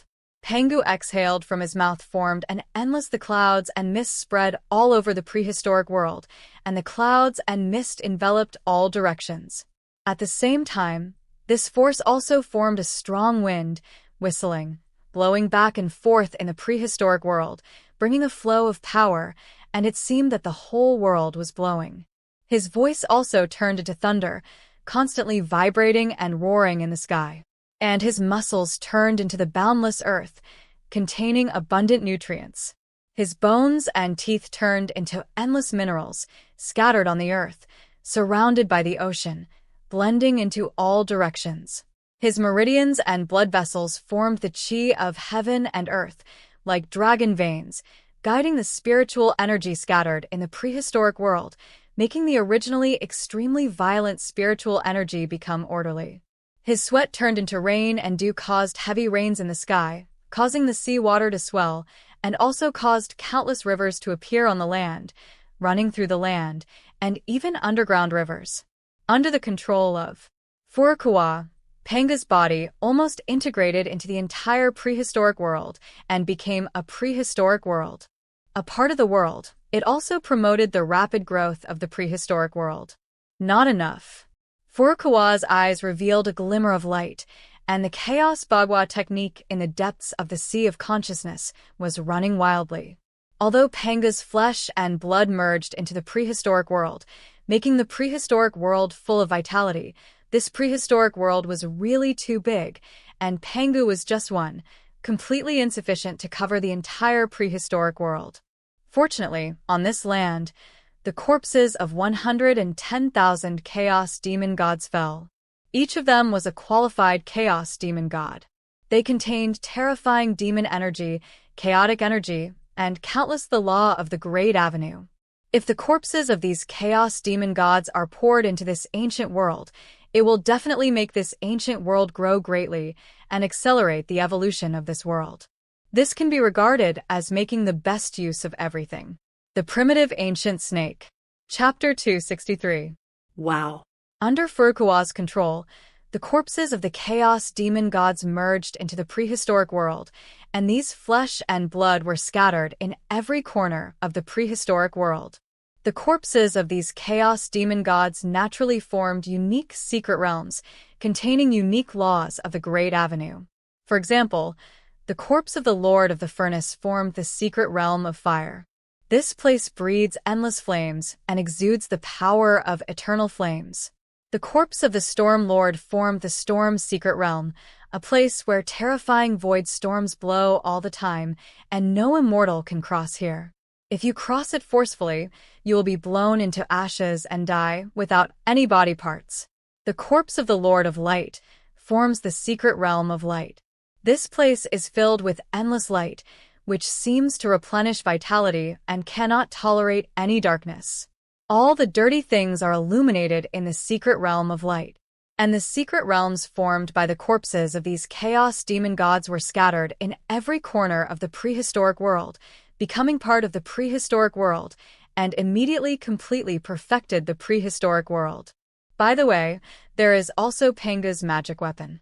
Speaker 1: Pengu exhaled from his mouth, formed an endless the clouds and mist spread all over the prehistoric world, and the clouds and mist enveloped all directions. At the same time, this force also formed a strong wind, whistling, blowing back and forth in the prehistoric world, bringing a flow of power, and it seemed that the whole world was blowing. His voice also turned into thunder, constantly vibrating and roaring in the sky. And his muscles turned into the boundless earth, containing abundant nutrients. His bones and teeth turned into endless minerals, scattered on the earth, surrounded by the ocean, blending into all directions. His meridians and blood vessels formed the chi of heaven and earth, like dragon veins, guiding the spiritual energy scattered in the prehistoric world, making the originally extremely violent spiritual energy become orderly. His sweat turned into rain, and dew caused heavy rains in the sky, causing the sea water to swell, and also caused countless rivers to appear on the land, running through the land, and even underground rivers. Under the control of Furukawa, Pengu's body almost integrated into the entire prehistoric world and became a prehistoric world. A part of the world, it also promoted the rapid growth of the prehistoric world. Not enough. Furukawa's eyes revealed a glimmer of light, and the Chaos Bagua technique in the depths of the sea of consciousness was running wildly. Although Pengu's flesh and blood merged into the prehistoric world, making the prehistoric world full of vitality, this prehistoric world was really too big, and Pengu was just one, completely insufficient to cover the entire prehistoric world. Fortunately, on this land, the corpses of 110,000 Chaos Demon Gods fell. Each of them was a qualified Chaos Demon God. They contained terrifying demon energy, chaotic energy, and countless the law of the Great Avenue. If the corpses of these Chaos Demon Gods are poured into this ancient world, it will definitely make this ancient world grow greatly and accelerate the evolution of this world. This can be regarded as making the best use of everything. The Primitive Ancient Snake. Chapter 263.
Speaker 2: Wow.
Speaker 1: Under Furukawa's control, the corpses of the Chaos Demon Gods merged into the prehistoric world, and these flesh and blood were scattered in every corner of the prehistoric world. The corpses of these Chaos Demon Gods naturally formed unique secret realms, containing unique laws of the Great Avenue. For example, the corpse of the Lord of the Furnace formed the secret realm of fire. This place breathes endless flames and exudes the power of eternal flames. The corpse of the Storm Lord formed the Storm Secret Realm, a place where terrifying void storms blow all the time, and no immortal can cross here. If you cross it forcefully, you will be blown into ashes and die without any body parts. The corpse of the Lord of Light forms the Secret Realm of Light. This place is filled with endless light, which seems to replenish vitality and cannot tolerate any darkness. All the dirty things are illuminated in the secret realm of light, and the secret realms formed by the corpses of these Chaos Demon Gods were scattered in every corner of the prehistoric world, becoming part of the prehistoric world, and immediately completely perfected the prehistoric world. By the way, there is also Pengu's magic weapon.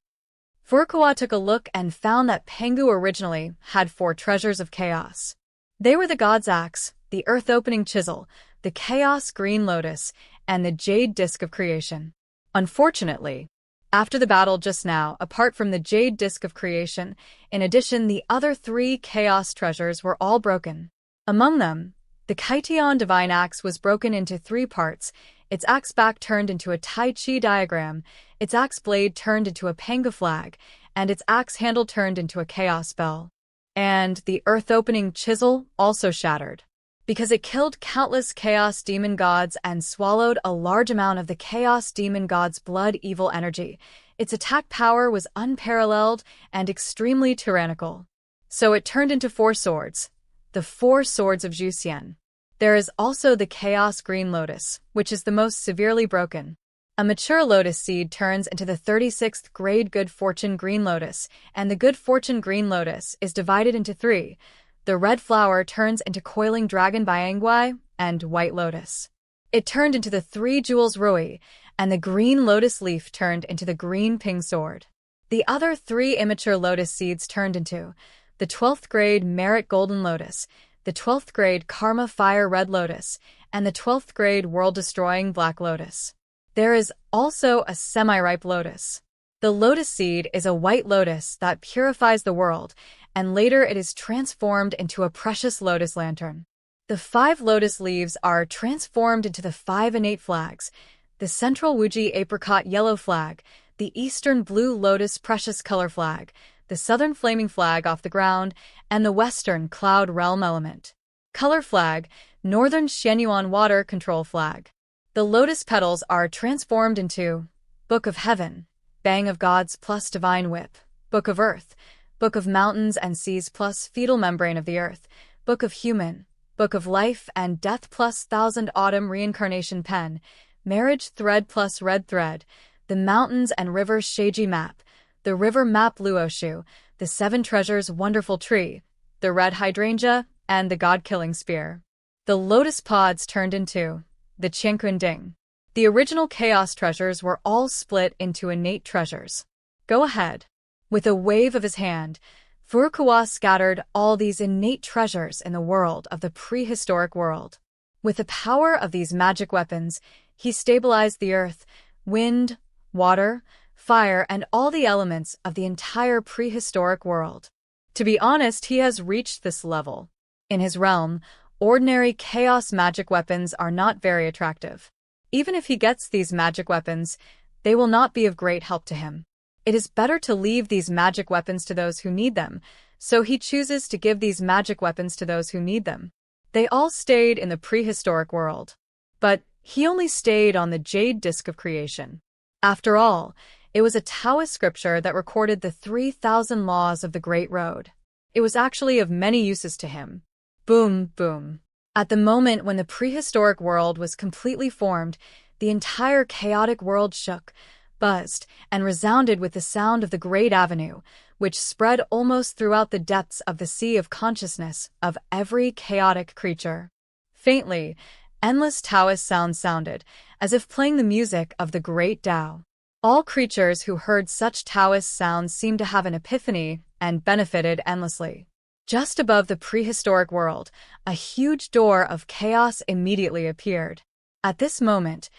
Speaker 1: Furukawa took a look and found that Pengu originally had 4 treasures of chaos. They were the God's Axe, the Earth-Opening Chisel, the Chaos Green Lotus, and the Jade Disc of Creation. Unfortunately, after the battle just now, apart from the Jade Disc of Creation, in addition the other 3 Chaos treasures were all broken. Among them, the Kaition Divine Axe was broken into 3 parts, its axe back turned into a Tai Chi diagram, its axe blade turned into a Pengu flag, and its axe handle turned into a chaos spell. And the earth-opening chisel also shattered. Because it killed countless chaos demon gods and swallowed a large amount of the chaos demon god's blood evil energy, its attack power was unparalleled and extremely tyrannical. So it turned into 4 swords, the 4 swords of Wuxia. There is also the Chaos Green Lotus, which is the most severely broken. A mature lotus seed turns into the 36th grade Good Fortune Green Lotus, and the Good Fortune Green Lotus is divided into 3. The red flower turns into Coiling Dragon Byangui and White Lotus. It turned into the 3 Jewels Rui, and the green lotus leaf turned into the green ping sword. The other 3 immature lotus seeds turned into the 12th grade Merit Golden Lotus, the 12th grade Karma Fire Red Lotus, and the 12th grade World Destroying Black Lotus. There is also a semi-ripe lotus. The lotus seed is a white lotus that purifies the world, and later it is transformed into a precious lotus lantern. The 5 lotus leaves are transformed into the 5 innate flags: the central Wuji apricot yellow flag, the eastern blue lotus precious color flag, the southern flaming flag off the ground, and the western cloud realm element color flag, northern Xianyuan water control flag. The lotus petals are transformed into Book of Heaven, Bang of Gods plus Divine Whip, Book of Earth, Book of Mountains and Seas plus Fetal Membrane of the Earth, Book of Human, Book of Life and Death plus Thousand Autumn Reincarnation Pen, Marriage Thread plus Red Thread, the Mountains and Rivers Sheiji Map, the River Map Luoshu, the 7 Treasures Wonderful Tree, the Red Hydrangea, and the God-Killing Spear. The lotus pods turned into the Qiankunding. The original chaos treasures were all split into innate treasures. Go ahead. With a wave of his hand, Furukawa scattered all these innate treasures in the world of the prehistoric world. With the power of these magic weapons, he stabilized the earth, wind, water, fire, and all the elements of the entire prehistoric world. To be honest, he has reached this level. In his realm, ordinary chaos magic weapons are not very attractive. Even if he gets these magic weapons, they will not be of great help to him. It is better to leave these magic weapons to those who need them, so he chooses to give these magic weapons to those who need them. They all stayed in the prehistoric world. But he only stayed on the Jade Disc of Creation. After all, it was a Taoist scripture that recorded the 3,000 laws of the Great Road. It was actually of many uses to him. Boom, boom. At the moment when the prehistoric world was completely formed, the entire chaotic world shook, buzzed, and resounded with the sound of the Great Avenue, which spread almost throughout the depths of the sea of consciousness of every chaotic creature. Faintly, endless Taoist sounds sounded, as if playing the music of the great Tao. All creatures who heard such Taoist sounds seemed to have an epiphany and benefited endlessly. Just above the prehistoric world, a huge door of chaos immediately appeared. At this moment,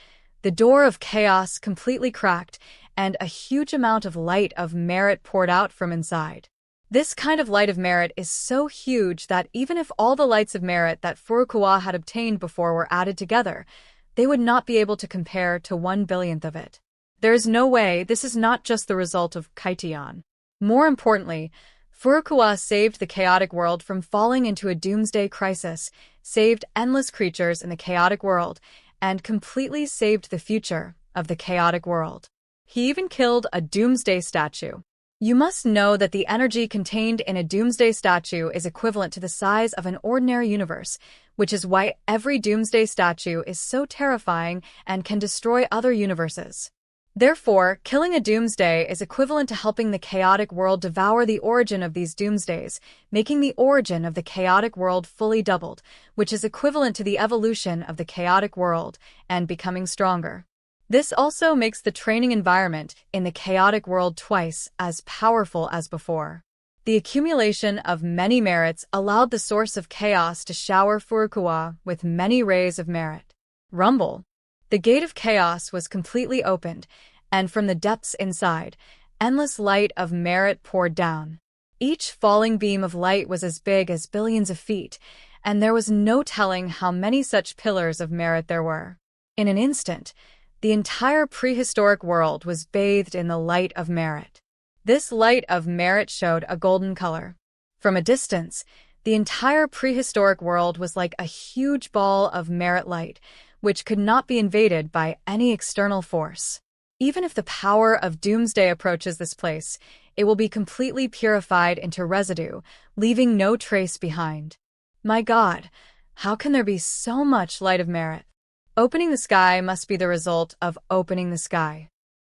Speaker 1: the door of chaos completely cracked, and a huge amount of light of merit poured out from inside. This kind of light of merit is so huge that even if all the lights of merit that Furukawa had obtained before were added together, they would not be able to compare to 1/1000th of it. There is no way this is not just the result of Kaitian. More importantly, Furukawa saved the chaotic world from falling into a doomsday crisis, saved endless creatures in the chaotic world, and completely saved the future of the chaotic world. He even killed a doomsday statue. You must know that the energy contained in a doomsday statue is equivalent to the size of an ordinary universe, which is why every doomsday statue is so terrifying and can destroy other universes. Therefore, killing a doomsday is equivalent to helping the chaotic world devour the origin of these doomsdays, making the origin of the chaotic world fully doubled, which is equivalent to the evolution of the chaotic world, and becoming stronger. This also makes the training environment in the chaotic world twice as powerful as before. The accumulation of many merits allowed the source of chaos to shower Furukawa with many rays of merit. Rumble. The gate of chaos was completely opened, and from the depths inside, endless light of merit poured down. Each falling beam of light was as big as billions of feet, and there was no telling how many such pillars of merit there were. In an instant, the entire prehistoric world was bathed in the light of merit. This light of merit showed a golden color. From a distance, the entire prehistoric world was like a huge ball of merit light, which could not be invaded by any external force. Even if the power of doomsday approaches this place, it will be completely purified into residue, leaving no trace behind. My God, how can there be so much light of merit? Opening the sky must be the result of opening the sky.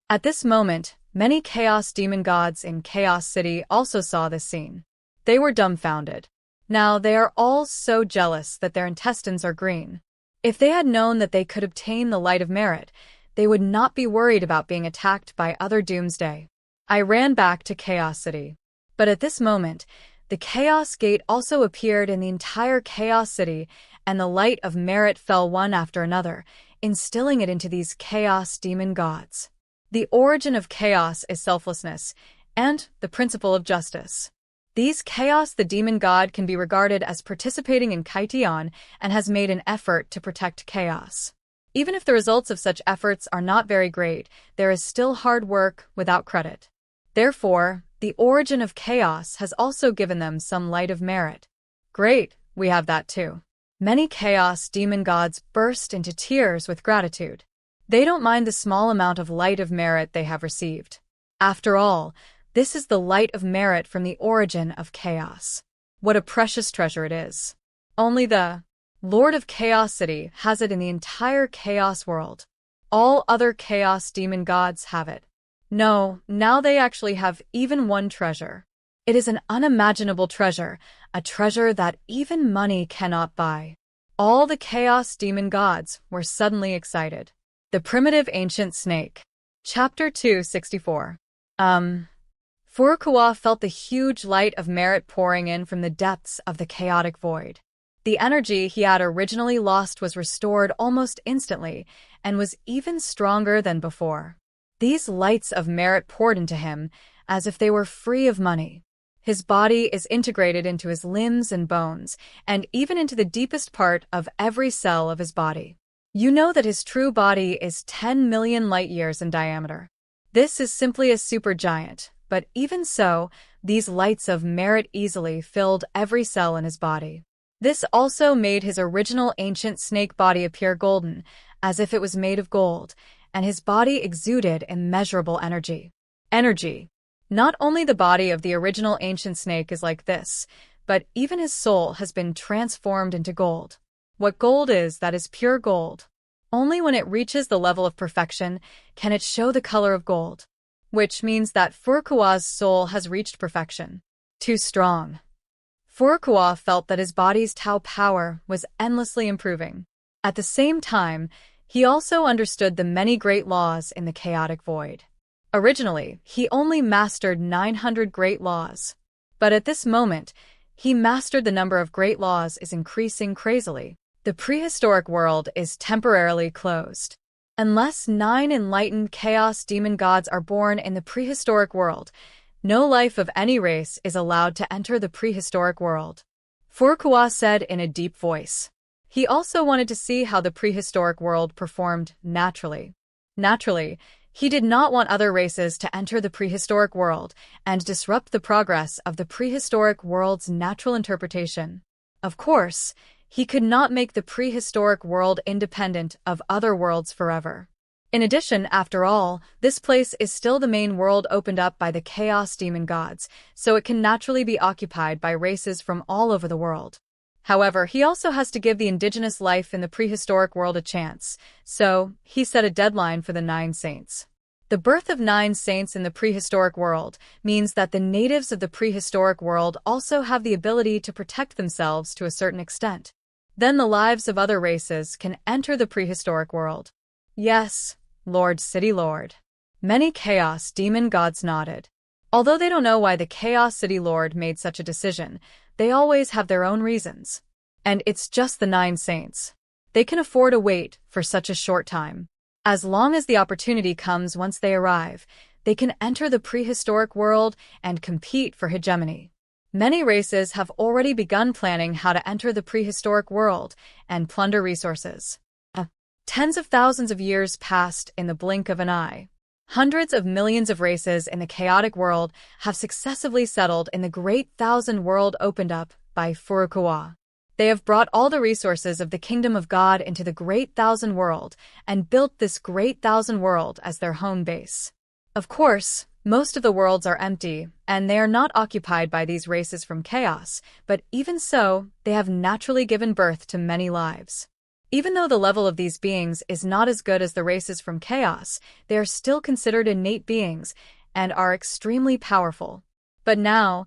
Speaker 1: At this moment, many Chaos demon gods in Chaos City also saw this scene. They were dumbfounded. Now they are all so jealous that their intestines are green. If they had known that they could obtain the light of merit, they would not be worried about being attacked by other doomsday. I ran back to Chaos City. But at this moment, the Chaos Gate also appeared in the entire Chaos City, and the light of merit fell one after another, instilling it into these Chaos demon gods. The origin of chaos is selflessness, and the principle of justice. These Chaos the demon god can be regarded as participating in Typhon and has made an effort to protect chaos. Even if the results of such efforts are not very great, there is still hard work without credit. Therefore, the origin of chaos has also given them some light of merit. Great, we have that too. Many Chaos demon gods burst into tears with gratitude. They don't mind the small amount of light of merit they have received. After all, this is the light of merit from the origin of chaos. What a precious treasure it is. Only the Lord of Chaos City has it in the entire chaos world. All other Chaos demon gods have it. No, now they actually have even one treasure. It is an unimaginable treasure, a treasure that even money cannot buy. All the Chaos demon gods were suddenly excited. The Primitive Ancient Snake. Chapter 264. Furukawa felt the huge light of merit pouring in from the depths of the chaotic void. The energy he had originally lost was restored almost instantly, and was even stronger than before. These lights of merit poured into him, as if they were free of money. His body is integrated into his limbs and bones, and even into the deepest part of every cell of his body. You know that his true body is 10 million light-years in diameter. This is simply a supergiant, but even so, these lights of merit easily filled every cell in his body. This also made his original ancient snake body appear golden, as if it was made of gold, and his body exuded immeasurable energy. Energy. Not only the body of the original ancient snake is like this, but even his soul has been transformed into gold. What gold is, that is pure gold. Only when it reaches the level of perfection can it show the color of gold, which means that Furukawa's soul has reached perfection. Too strong. Furukawa felt that his body's Tao power was endlessly improving. At the same time, he also understood the many great laws in the chaotic void. Originally, he only mastered 900 great laws. But at this moment, he mastered the number of great laws is increasing crazily. The prehistoric world is temporarily closed. Unless 9 enlightened chaos demon gods are born in the prehistoric world, no life of any race is allowed to enter the prehistoric world. Furukawa said in a deep voice. He also wanted to see how the prehistoric world performed naturally. Naturally, he did not want other races to enter the prehistoric world and disrupt the progress of the prehistoric world's natural interpretation. Of course, he could not make the prehistoric world independent of other worlds forever. In addition, after all, this place is still the main world opened up by the Chaos Demon Gods, so it can naturally be occupied by races from all over the world. However, he also has to give the indigenous life in the prehistoric world a chance, so he set a deadline for the 9 saints. The birth of 9 saints in the prehistoric world means that the natives of the prehistoric world also have the ability to protect themselves to a certain extent. Then the lives of other races can enter the prehistoric world. Yes, Lord City Lord. Many Chaos Demon Gods nodded. Although they don't know why the Chaos City Lord made such a decision, they always have their own reasons. And it's just the 9 saints. They can afford to wait for such a short time. As long as the opportunity comes once they arrive, they can enter the prehistoric world and compete for hegemony. Many races have already begun planning how to enter the prehistoric world and plunder resources. Tens of thousands of years passed in the blink of an eye. Hundreds of millions of races in the chaotic world have successively settled in the Great Thousand World opened up by Furukawa. They have brought all the resources of the Kingdom of God into the Great Thousand World and built this Great Thousand World as their home base. Of course, most of the worlds are empty, and they are not occupied by these races from chaos, but even so, they have naturally given birth to many lives. Even though the level of these beings is not as good as the races from chaos, they are still considered innate beings and are extremely powerful. But now,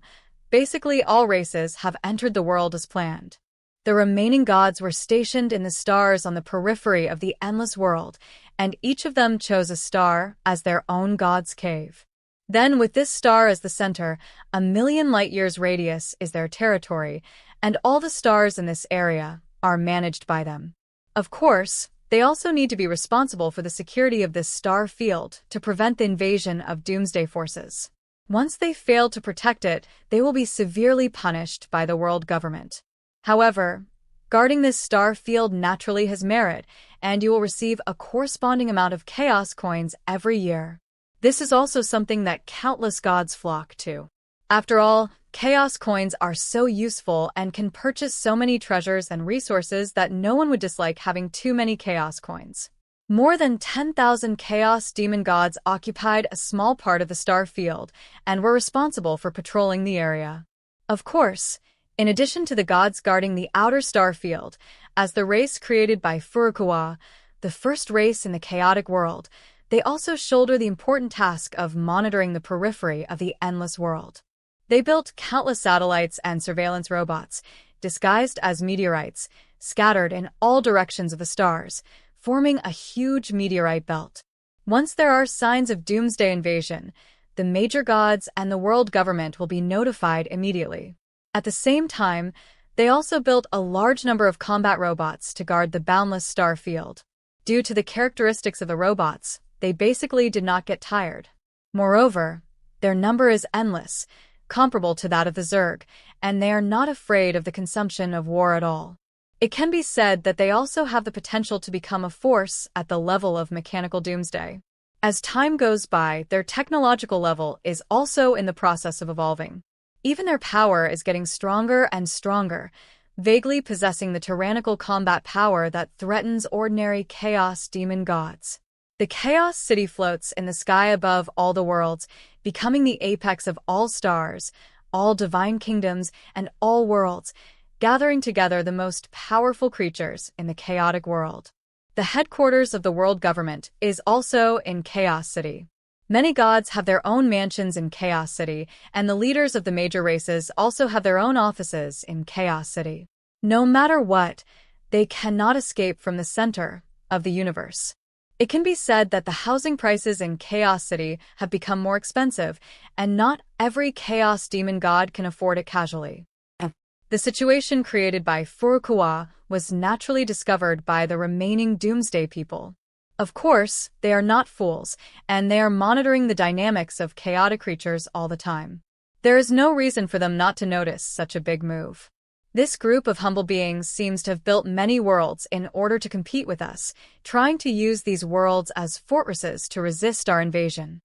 Speaker 1: basically all races have entered the world as planned. The remaining gods were stationed in the stars on the periphery of the endless world, and each of them chose a star as their own god's cave. Then, with this star as the center, 1,000,000 light-years radius is their territory, and all the stars in this area are managed by them. Of course, they also need to be responsible for the security of this star field to prevent the invasion of doomsday forces. Once they fail to protect it, they will be severely punished by the world government. However, guarding this star field naturally has merit, and you will receive a corresponding amount of chaos coins every year. This is also something that countless gods flock to. After all, chaos coins are so useful and can purchase so many treasures and resources that no one would dislike having too many chaos coins. More than 10,000 chaos demon gods occupied a small part of the star field and were responsible for patrolling the area. Of course, in addition to the gods guarding the outer star field, as the race created by Furukawa, the first race in the chaotic world, they also shoulder the important task of monitoring the periphery of the endless world. They built countless satellites and surveillance robots, disguised as meteorites, scattered in all directions of the stars, forming a huge meteorite belt. Once there are signs of doomsday invasion, the major gods and the world government will be notified immediately. At the same time, they also built a large number of combat robots to guard the boundless star field. Due to the characteristics of the robots, they basically did not get tired. Moreover, their number is endless, comparable to that of the Zerg, and they are not afraid of the consumption of war at all. It can be said that they also have the potential to become a force at the level of mechanical doomsday. As time goes by, their technological level is also in the process of evolving. Even their power is getting stronger and stronger, vaguely possessing the tyrannical combat power that threatens ordinary chaos demon gods. The Chaos City floats in the sky above all the worlds, becoming the apex of all stars, all divine kingdoms, and all worlds, gathering together the most powerful creatures in the chaotic world. The headquarters of the world government is also in Chaos City. Many gods have their own mansions in Chaos City, and the leaders of the major races also have their own offices in Chaos City. No matter what, they cannot escape from the center of the universe. It can be said that the housing prices in Chaos City have become more expensive, and not every chaos demon god can afford it casually. The situation created by Furukawa was naturally discovered by the remaining doomsday people. Of course, they are not fools, and they are monitoring the dynamics of chaotic creatures all the time. There is no reason for them not to notice such a big move. This group of humble beings seems to have built many worlds in order to compete with us, trying to use these worlds as fortresses to resist our invasion.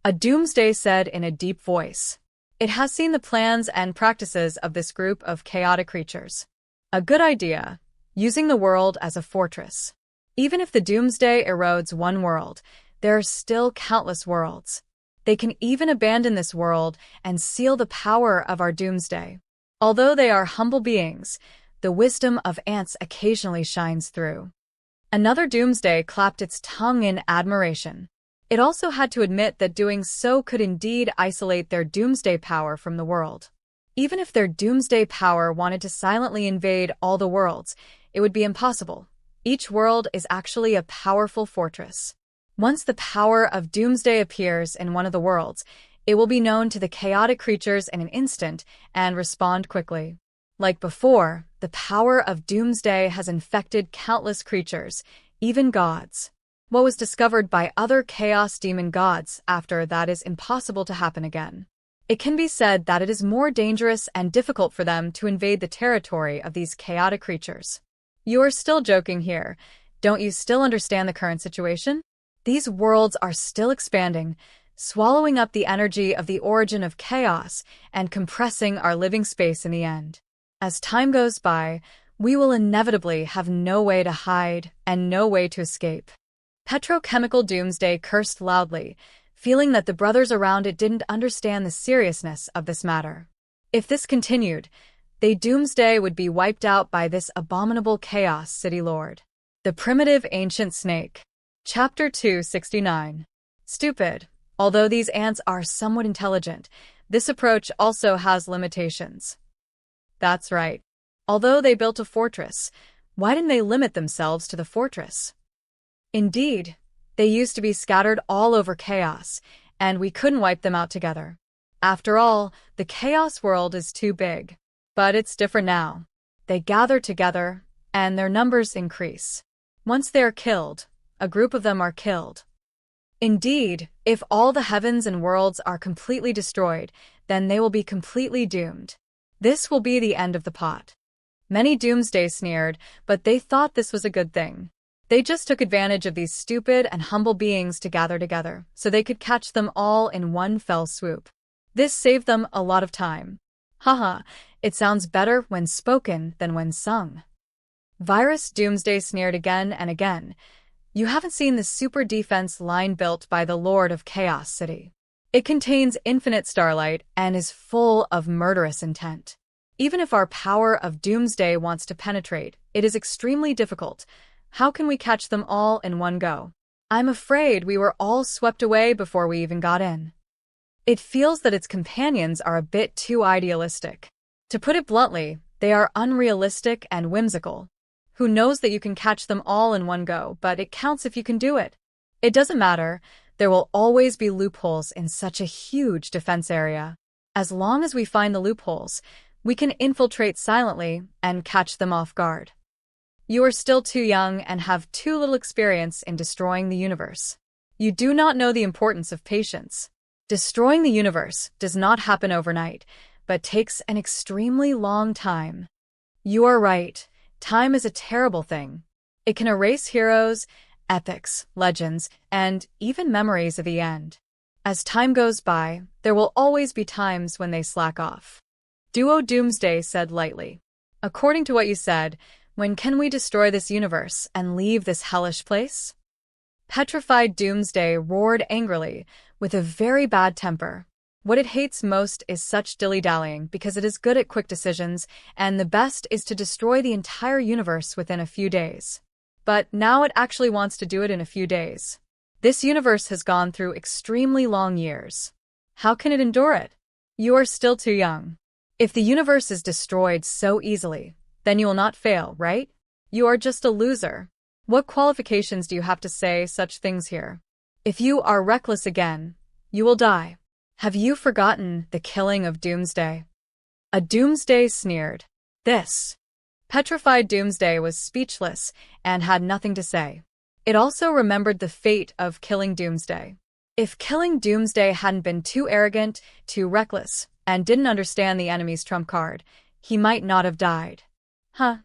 Speaker 1: A doomsday said in a deep voice. It has seen the plans and practices of this group of chaotic creatures. A good idea, using the world as a fortress. Even if the doomsday erodes one world, there are still countless worlds. They can even abandon this world and seal the power of our doomsday. Although they are humble beings, the wisdom of ants occasionally shines through. Another doomsday clapped its tongue in admiration. It also had to admit that doing so could indeed isolate their doomsday power from the world. Even if their doomsday power wanted to silently invade all the worlds, it would be impossible. Each world is actually a powerful fortress. Once the power of doomsday appears in one of the worlds, it will be known to the chaotic creatures in an instant and respond quickly. Like before, the power of doomsday has infected countless creatures, even gods. What was discovered by other chaos demon gods after that is impossible to happen again. It can be said that it is more dangerous and difficult for them to invade the territory of these chaotic creatures. You are still joking here. Don't you still understand the current situation? These worlds are still expanding, swallowing up the energy of the origin of chaos and compressing our living space in the end. As time goes by, we will inevitably have no way to hide and no way to escape. Petrochemical Doomsday cursed loudly, feeling that the brothers around it didn't understand the seriousness of this matter. If this continued, they Doomsday would be wiped out by this abominable Chaos City Lord. The Primitive Ancient Snake. Chapter 269. Stupid. Although these ants are somewhat intelligent, this approach also has limitations. That's right. Although they built a fortress, why didn't they limit themselves to the fortress? Indeed, they used to be scattered all over chaos, and we couldn't wipe them out together. After all, the chaos world is too big. But it's different now. They gather together, and their numbers increase. Once they are killed, a group of them are killed. Indeed, if all the heavens and worlds are completely destroyed, then they will be completely doomed. This will be the end of the pot. Many Doomsday sneered, but they thought this was a good thing. They just took advantage of these stupid and humble beings to gather together, so they could catch them all in one fell swoop. This saved them a lot of time. Haha, it sounds better when spoken than when sung. Virus Doomsday sneered again and again. You haven't seen the super defense line built by the Lord of Chaos City. It contains infinite starlight and is full of murderous intent. Even if our power of Doomsday wants to penetrate, it is extremely difficult. How can we catch them all in one go? I'm afraid we were all swept away before we even got in. It feels that its companions are a bit too idealistic. To put it bluntly, they are unrealistic and whimsical. Who knows that you can catch them all in one go, but it counts if you can do it. It doesn't matter, there will always be loopholes in such a huge defense area. As long as we find the loopholes, we can infiltrate silently and catch them off guard. You are still too young and have too little experience in destroying the universe. You do not know the importance of patience. Destroying the universe does not happen overnight, but takes an extremely long time. You are right. Time is a terrible thing. It can erase heroes, epics, legends, and even memories of the end. As time goes by, there will always be times when they slack off. Duo Doomsday said lightly. According to what you said, when can we destroy this universe and leave this hellish place? Petrified Doomsday roared angrily, with a very bad temper. What it hates most is such dilly-dallying because it is good at quick decisions, and the best is to destroy the entire universe within a few days. But now it actually wants to do it in a few days. This universe has gone through extremely long years. How can it endure it? You are still too young. If the universe is destroyed so easily, then you will not fail, right? You are just a loser. What qualifications do you have to say such things here? If you are reckless again, you will die. Have you forgotten the killing of Doomsday? A Doomsday sneered. This. Petrified Doomsday was speechless and had nothing to say. It also remembered the fate of killing Doomsday. If killing Doomsday hadn't been too arrogant, too reckless, and didn't understand the enemy's trump card, he might not have died. Huh.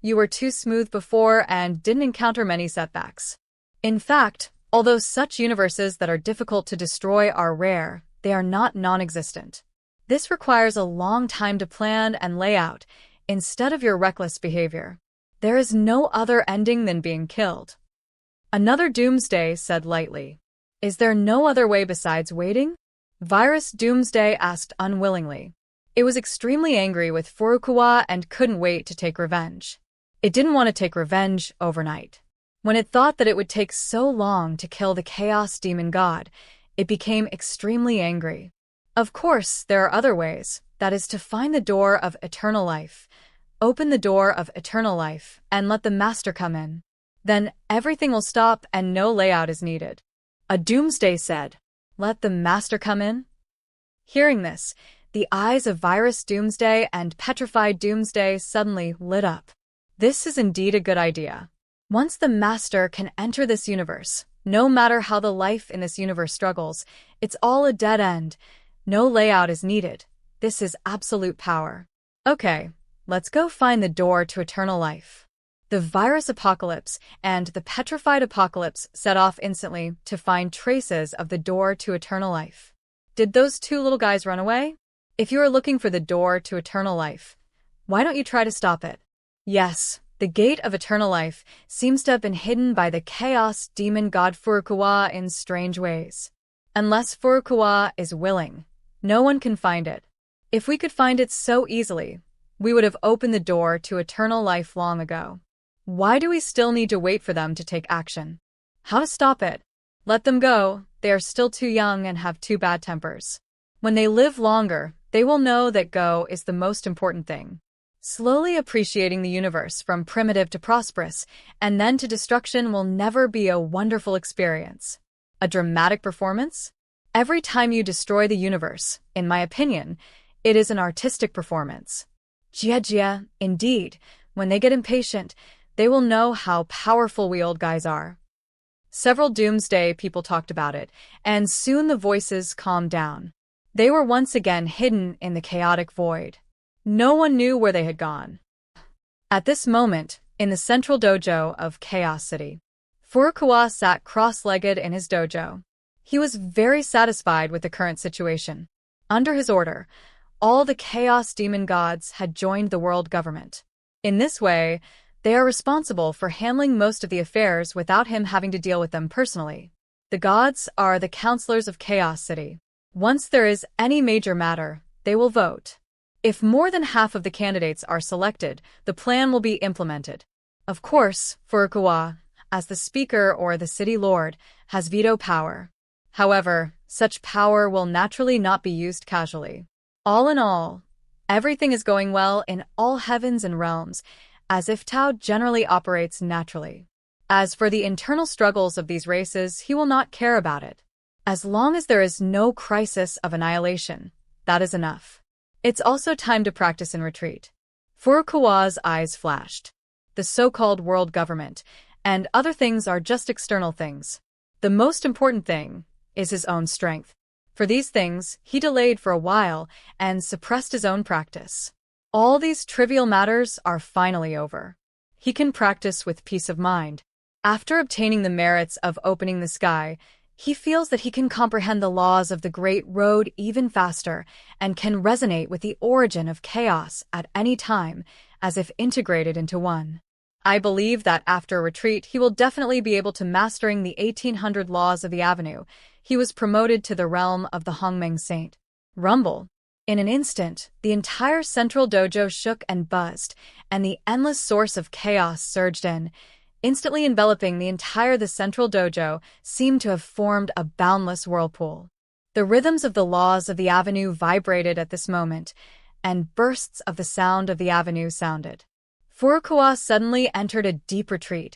Speaker 1: You were too smooth before and didn't encounter many setbacks. In fact, although such universes that are difficult to destroy are rare, they are not non-existent. This requires a long time to plan and lay out, instead of your reckless behavior. There is no other ending than being killed. Another Doomsday said lightly. Is there no other way besides waiting? Virus Doomsday asked unwillingly. It was extremely angry with Furukawa and couldn't wait to take revenge. It didn't want to take revenge overnight. When it thought that it would take so long to kill the Chaos Demon God, it became extremely angry. Of course, there are other ways, that is to find the door of eternal life. Open the door of eternal life and let the Master come in. Then everything will stop and no layout is needed. A Doomsday said, Let the Master come in? Hearing this, the eyes of Virus Doomsday and Petrified Doomsday suddenly lit up. This is indeed a good idea. Once the Master can enter this universe, no matter how the life in this universe struggles, it's all a dead end. No layout is needed. This is absolute power. Okay, let's go find the door to eternal life. The virus apocalypse and the petrified apocalypse set off instantly to find traces of the door to eternal life. Did those two little guys run away? If you are looking for the door to eternal life, why don't you try to stop it? Yes, the gate of eternal life seems to have been hidden by the chaos demon god Furukawa in strange ways. Unless Furukawa is willing, no one can find it. If we could find it so easily, we would have opened the door to eternal life long ago. Why do we still need to wait for them to take action? How to stop it? Let them go. They are still too young and have too bad tempers. When they live longer, they will know that go is the most important thing. Slowly appreciating the universe from primitive to prosperous and then to destruction will never be a wonderful experience. A dramatic performance? Every time you destroy the universe, in my opinion, it is an artistic performance. Jia, indeed, when they get impatient, they will know how powerful we old guys are. Several doomsday people talked about it, and soon the voices calmed down. They were once again hidden in the chaotic void. No one knew where they had gone. At this moment, in the central dojo of Chaos City, Furukawa sat cross-legged in his dojo. He was very satisfied with the current situation. Under his order, all the chaos demon gods had joined the world government. In this way, they are responsible for handling most of the affairs without him having to deal with them personally. The gods are the counselors of Chaos City. Once there is any major matter, they will vote. If more than half of the candidates are selected, the plan will be implemented. Of course, Furukawa, as the speaker or the city lord, has veto power. However, such power will naturally not be used casually. All in all, everything is going well in all heavens and realms, as if Tao generally operates naturally. As for the internal struggles of these races, he will not care about it. As long as there is no crisis of annihilation, that is enough. It's also time to practice in retreat. Furukawa's eyes flashed. The so-called world government and other things are just external things. The most important thing is his own strength. For these things, he delayed for a while and suppressed his own practice. All these trivial matters are finally over. He can practice with peace of mind. After obtaining the merits of opening the sky, he feels that he can comprehend the laws of the Great Road even faster and can resonate with the origin of chaos at any time, as if integrated into one. I believe that after a retreat, he will definitely be able to mastering the 1800 laws of the Avenue. He was promoted to the realm of the Hongmeng Saint. Rumble. In an instant, the entire central dojo shook and buzzed, and the endless source of chaos surged in. Instantly enveloping the central dojo seemed to have formed a boundless whirlpool. The rhythms of the laws of the Avenue vibrated at this moment, and bursts of the sound of the Avenue sounded. Furukawa suddenly entered a deep retreat,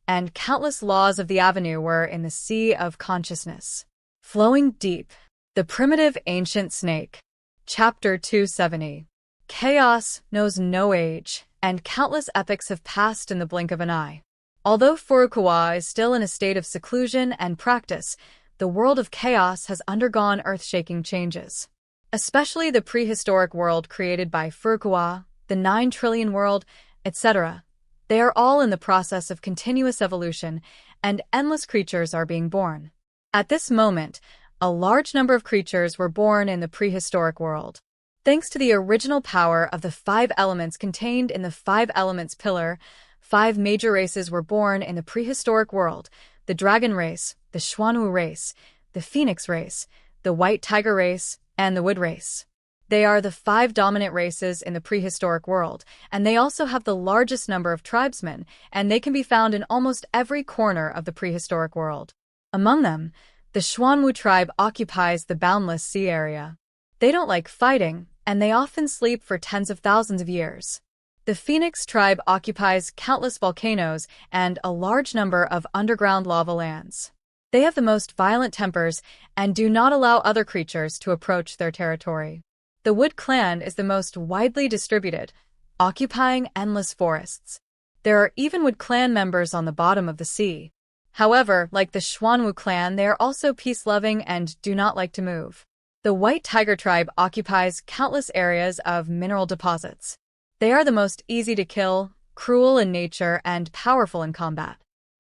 Speaker 1: and countless laws of the Avenue were in the sea of consciousness. Flowing deep, the primitive ancient snake. Chapter 270. Chaos knows no age, and countless epochs have passed in the blink of an eye. Although Furukawa is still in a state of seclusion and practice, the world of chaos has undergone earth-shaking changes. Especially the prehistoric world created by Furukawa, the 9 trillion world, etc. They are all in the process of continuous evolution, and endless creatures are being born. At this moment, a large number of creatures were born in the prehistoric world. Thanks to the original power of the 5 elements contained in the 5 elements pillar, 5 major races were born in the prehistoric world: the dragon race, the Xuanwu race, the phoenix race, the white tiger race, and the wood race. They are the 5 dominant races in the prehistoric world, and they also have the largest number of tribesmen, and they can be found in almost every corner of the prehistoric world. Among them, the Xuanwu tribe occupies the boundless sea area. They don't like fighting, and they often sleep for tens of thousands of years. The Phoenix tribe occupies countless volcanoes and a large number of underground lava lands. They have the most violent tempers and do not allow other creatures to approach their territory. The Wood clan is the most widely distributed, occupying endless forests. There are even Wood clan members on the bottom of the sea. However, like the Xuanwu clan, they are also peace-loving and do not like to move. The White Tiger tribe occupies countless areas of mineral deposits. They are the most easy to kill, cruel in nature and powerful in combat.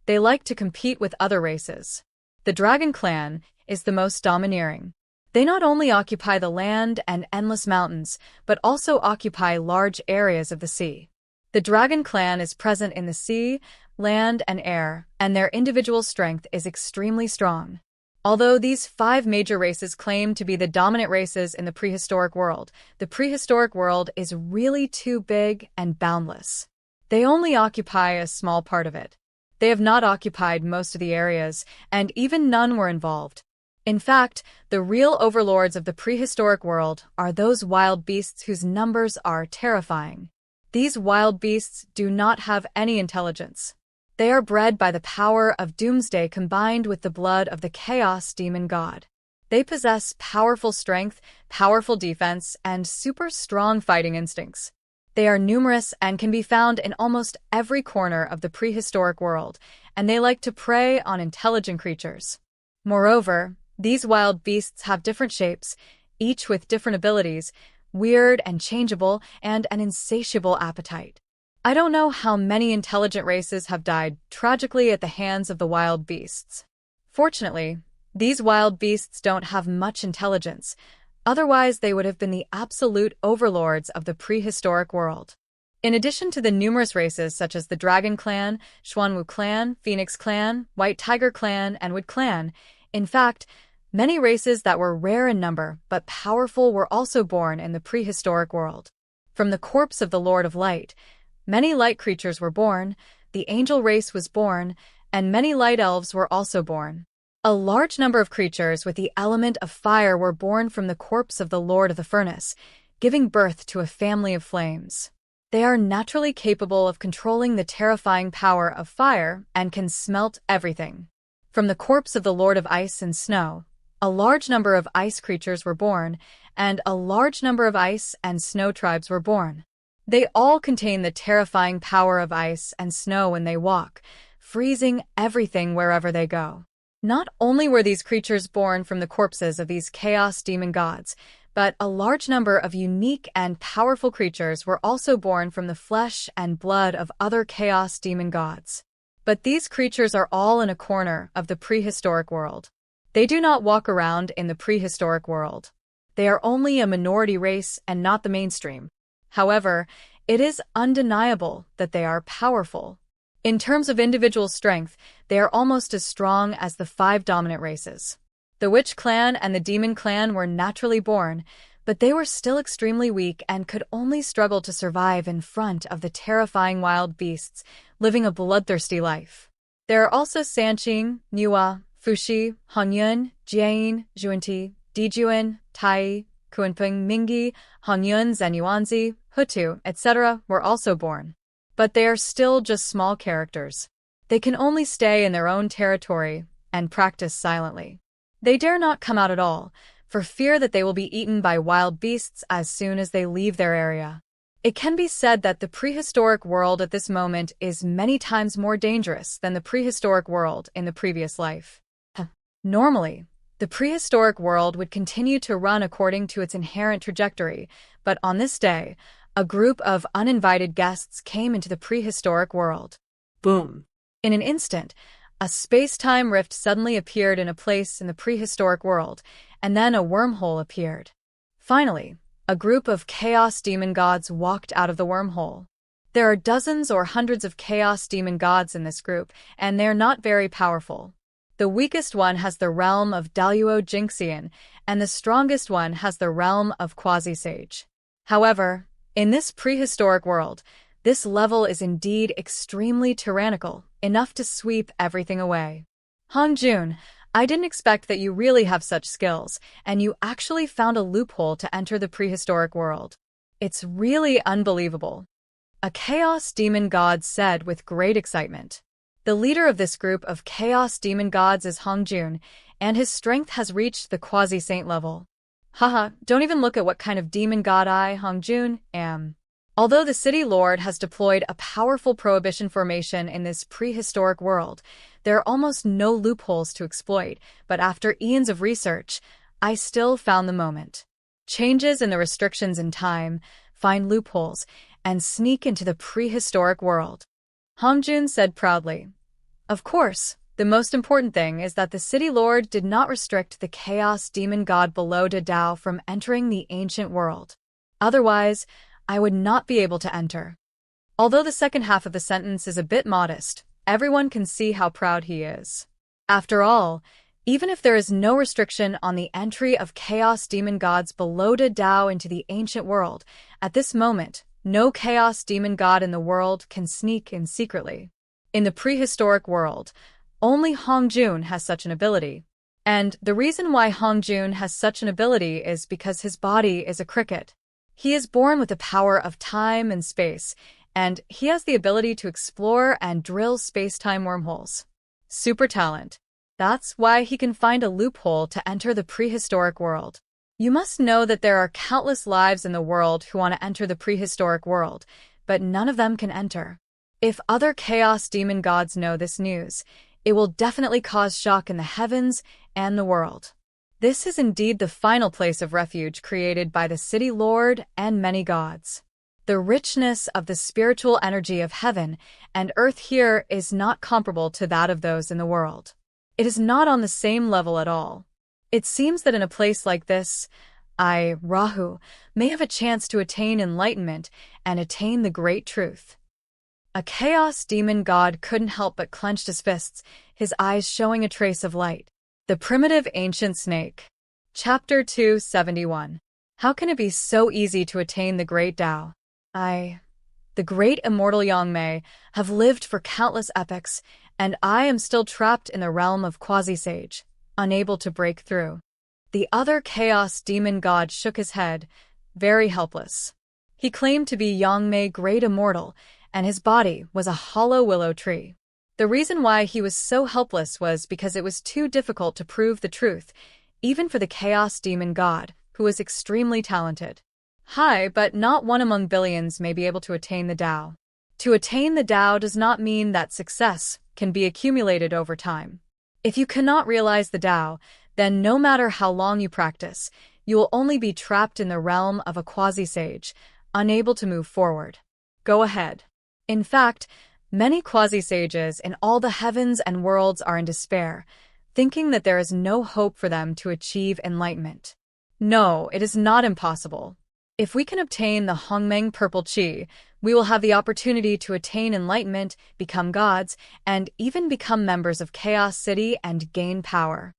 Speaker 1: They like to compete with other races. The Dragon Clan is the most domineering. They not only occupy the land and endless mountains, but also occupy large areas of the sea. The Dragon Clan is present in the sea, land, and air, and their individual strength is extremely strong. Although these 5 major races claim to be the dominant races in the prehistoric world, the prehistoric world is really too big and boundless. They only occupy a small part of it. They have not occupied most of the areas, and even none were involved. In fact, the real overlords of the prehistoric world are those wild beasts whose numbers are terrifying. These wild beasts do not have any intelligence. They are bred by the power of doomsday combined with the blood of the chaos demon god. They possess powerful strength, powerful defense, and super strong fighting instincts. They are numerous and can be found in almost every corner of the prehistoric world, and they like to prey on intelligent creatures. Moreover, these wild beasts have different shapes, each with different abilities, weird and changeable, and an insatiable appetite. I don't know how many intelligent races have died tragically at the hands of the wild beasts. Fortunately, these wild beasts don't have much intelligence, otherwise they would have been the absolute overlords of the prehistoric world. In addition to the numerous races such as the Dragon Clan, Xuanwu Clan, Phoenix Clan, White Tiger Clan, and Wood Clan, in fact, many races that were rare in number but powerful were also born in the prehistoric world. From the corpse of the Lord of Light, many light creatures were born, the angel race was born, and many light elves were also born. A large number of creatures with the element of fire were born from the corpse of the Lord of the Furnace, giving birth to a family of flames. They are naturally capable of controlling the terrifying power of fire and can smelt everything. From the corpse of the Lord of Ice and Snow, a large number of ice creatures were born, and a large number of ice and snow tribes were born. They all contain the terrifying power of ice and snow when they walk, freezing everything wherever they go. Not only were these creatures born from the corpses of these chaos demon gods, but a large number of unique and powerful creatures were also born from the flesh and blood of other chaos demon gods. But these creatures are all in a corner of the prehistoric world. They do not walk around in the prehistoric world. They are only a minority race and not the mainstream. However, it is undeniable that they are powerful. In terms of individual strength, they are almost as strong as the 5 dominant races. The Witch Clan and the Demon Clan were naturally born, but they were still extremely weak and could only struggle to survive in front of the terrifying wild beasts, living a bloodthirsty life. There are also Sanqing, Niwa, Fuxi, Hongyun, Jiayin, Zhuanti, Dijuan, Tai, Kuanping, Mingi, Hongyun, Zenyuanzi, Hutu, etc. were also born. But they are still just small characters. They can only stay in their own territory and practice silently. They dare not come out at all, for fear that they will be eaten by wild beasts as soon as they leave their area. It can be said that the prehistoric world at this moment is many times more dangerous than the prehistoric world in the previous life. Normally, the prehistoric world would continue to run according to its inherent trajectory, but on this day, a group of uninvited guests came into the prehistoric world.
Speaker 2: Boom.
Speaker 1: In an instant, a space-time rift suddenly appeared in a place in the prehistoric world, and then a wormhole appeared. Finally, a group of chaos demon gods walked out of the wormhole. There are dozens or hundreds of chaos demon gods in this group, and they're not very powerful. The weakest one has the realm of Daluo Jinxian, and the strongest one has the realm of Quasi-Sage. However, in this prehistoric world, this level is indeed extremely tyrannical, enough to sweep everything away. Hongjun, I didn't expect that you really have such skills, and you actually found a loophole to enter the prehistoric world. It's really unbelievable. A chaos demon god said with great excitement. The leader of this group of chaos demon gods is Hongjun, and his strength has reached the quasi-saint level. Haha, don't even look at what kind of demon god I, Hongjun, am. Although the city lord has deployed a powerful prohibition formation in this prehistoric world, there are almost no loopholes to exploit, but after eons of research, I still found the moment. Changes in the restrictions in time, find loopholes, and sneak into the prehistoric world. Hongjun said proudly. Of course, the most important thing is that the city lord did not restrict the chaos demon god below Dao from entering the ancient world. Otherwise, I would not be able to enter. Although the second half of the sentence is a bit modest, everyone can see how proud he is. After all, even if there is no restriction on the entry of chaos demon gods below Dao into the ancient world, at this moment, no chaos demon god in the world can sneak in secretly. In the prehistoric world, only Hongjun has such an ability. And the reason why Hongjun has such an ability is because his body is a cricket. He is born with the power of time and space, and he has the ability to explore and drill space-time wormholes. Super talent. That's why he can find a loophole to enter the prehistoric world. You must know that there are countless lives in the world who want to enter the prehistoric world, but none of them can enter. If other chaos demon gods know this news, it will definitely cause shock in the heavens and the world. This is indeed the final place of refuge created by the city lord and many gods. The richness of the spiritual energy of heaven and earth here is not comparable to that of those in the world. It is not on the same level at all. It seems that in a place like this, I, Rahu, may have a chance to attain enlightenment and attain the great truth. A chaos demon god couldn't help but clenched his fists, his eyes showing a trace of light. The primitive ancient snake. Chapter 271. How can it be so easy to attain the great Tao? The great immortal Yangmei, have lived for countless epochs, and I am still trapped in the realm of quasi-sage, unable to break through. The other chaos demon god shook his head, very helpless. He claimed to be Yangmei Great Immortal, and his body was a hollow willow tree. The reason why he was so helpless was because it was too difficult to prove the truth, even for the chaos demon god, who was extremely talented. But not one among billions may be able to attain the Tao. To attain the Tao does not mean that success can be accumulated over time. If you cannot realize the Tao, then no matter how long you practice, you will only be trapped in the realm of a quasi-sage, unable to move forward. Go ahead. In fact, many quasi-sages in all the heavens and worlds are in despair, thinking that there is no hope for them to achieve enlightenment. No, it is not impossible. If we can obtain the Hongmeng Purple Qi, we will have the opportunity to attain enlightenment, become gods, and even become members of Chaos City and gain power.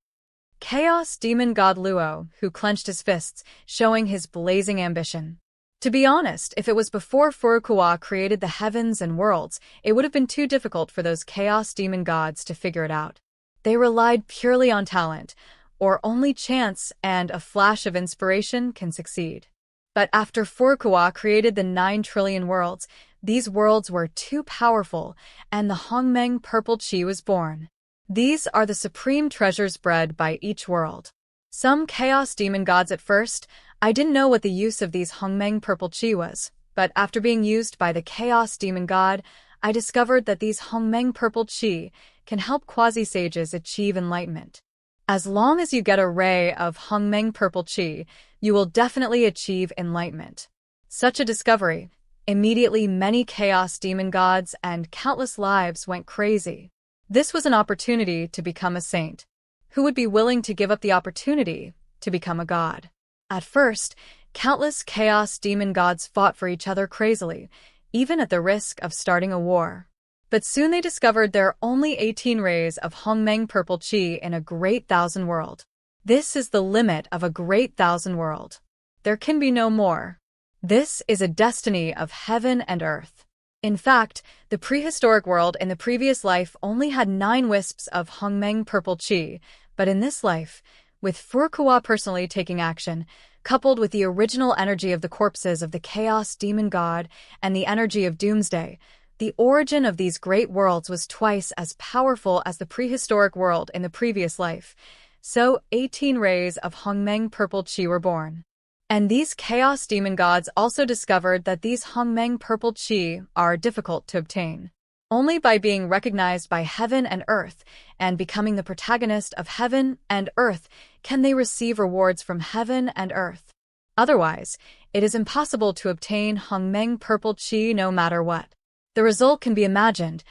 Speaker 1: Chaos Demon God Luo, who clenched his fists, showing his blazing ambition. To be honest, if it was before Furukawa created the heavens and worlds, it would have been too difficult for those Chaos Demon gods to figure it out. They relied purely on talent, or only chance and a flash of inspiration can succeed. But after Furukawa created the 9 trillion worlds, these worlds were too powerful, and the Hongmeng Purple Qi was born. These are the supreme treasures bred by each world. Some chaos demon gods at first, I didn't know what the use of these Hongmeng Purple Qi was, but after being used by the chaos demon god, I discovered that these Hongmeng Purple Qi can help quasi-sages achieve enlightenment. As long as you get a ray of Hongmeng Purple Qi, you will definitely achieve enlightenment. Such a discovery, immediately many chaos demon gods and countless lives went crazy. This was an opportunity to become a saint. Who would be willing to give up the opportunity to become a god? At first, countless chaos demon gods fought for each other crazily, even at the risk of starting a war. But soon they discovered there are only 18 rays of Hongmeng Purple Qi in a great thousand world. This is the limit of a great thousand world. There can be no more. This is a destiny of heaven and earth. In fact, the prehistoric world in the previous life only had 9 wisps of Hongmeng Purple Qi, but in this life, with Furukawa personally taking action, coupled with the original energy of the corpses of the Chaos Demon God and the energy of Doomsday, the origin of these great worlds was twice as powerful as the prehistoric world in the previous life. So 18 rays of Hongmeng Purple Qi were born. And these chaos demon gods also discovered that these Hongmeng Purple Qi are difficult to obtain. Only by being recognized by heaven and earth and becoming the protagonist of heaven and earth can they receive rewards from heaven and earth. Otherwise, It is impossible to obtain Hongmeng purple qi no matter what. The result can be imagined.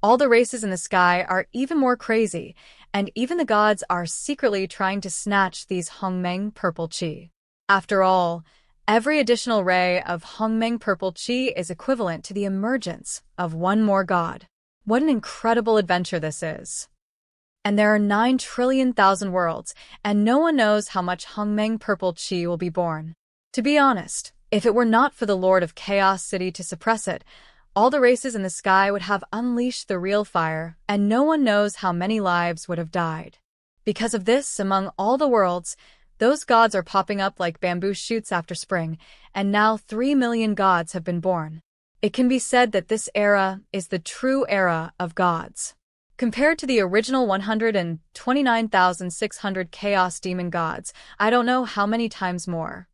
Speaker 1: All the races in the sky are even more crazy, and even the gods are secretly trying to snatch these Hongmeng purple qi. After all, every additional ray of Hongmeng purple qi is equivalent to the emergence of one more god. What an incredible adventure this is. And there are 9 trillion thousand worlds, and no one knows how much Hongmeng purple qi will be born. To be honest, if it were not for the Lord of Chaos City to suppress it, all the races in the sky would have unleashed the real fire, and no one knows how many lives would have died. Because of this, among all the worlds, those gods are popping up like bamboo shoots after spring, and now 3 million gods have been born. It can be said that this era is the true era of gods. Compared to the original 129,600 Chaos Demon gods, I don't know how many times more.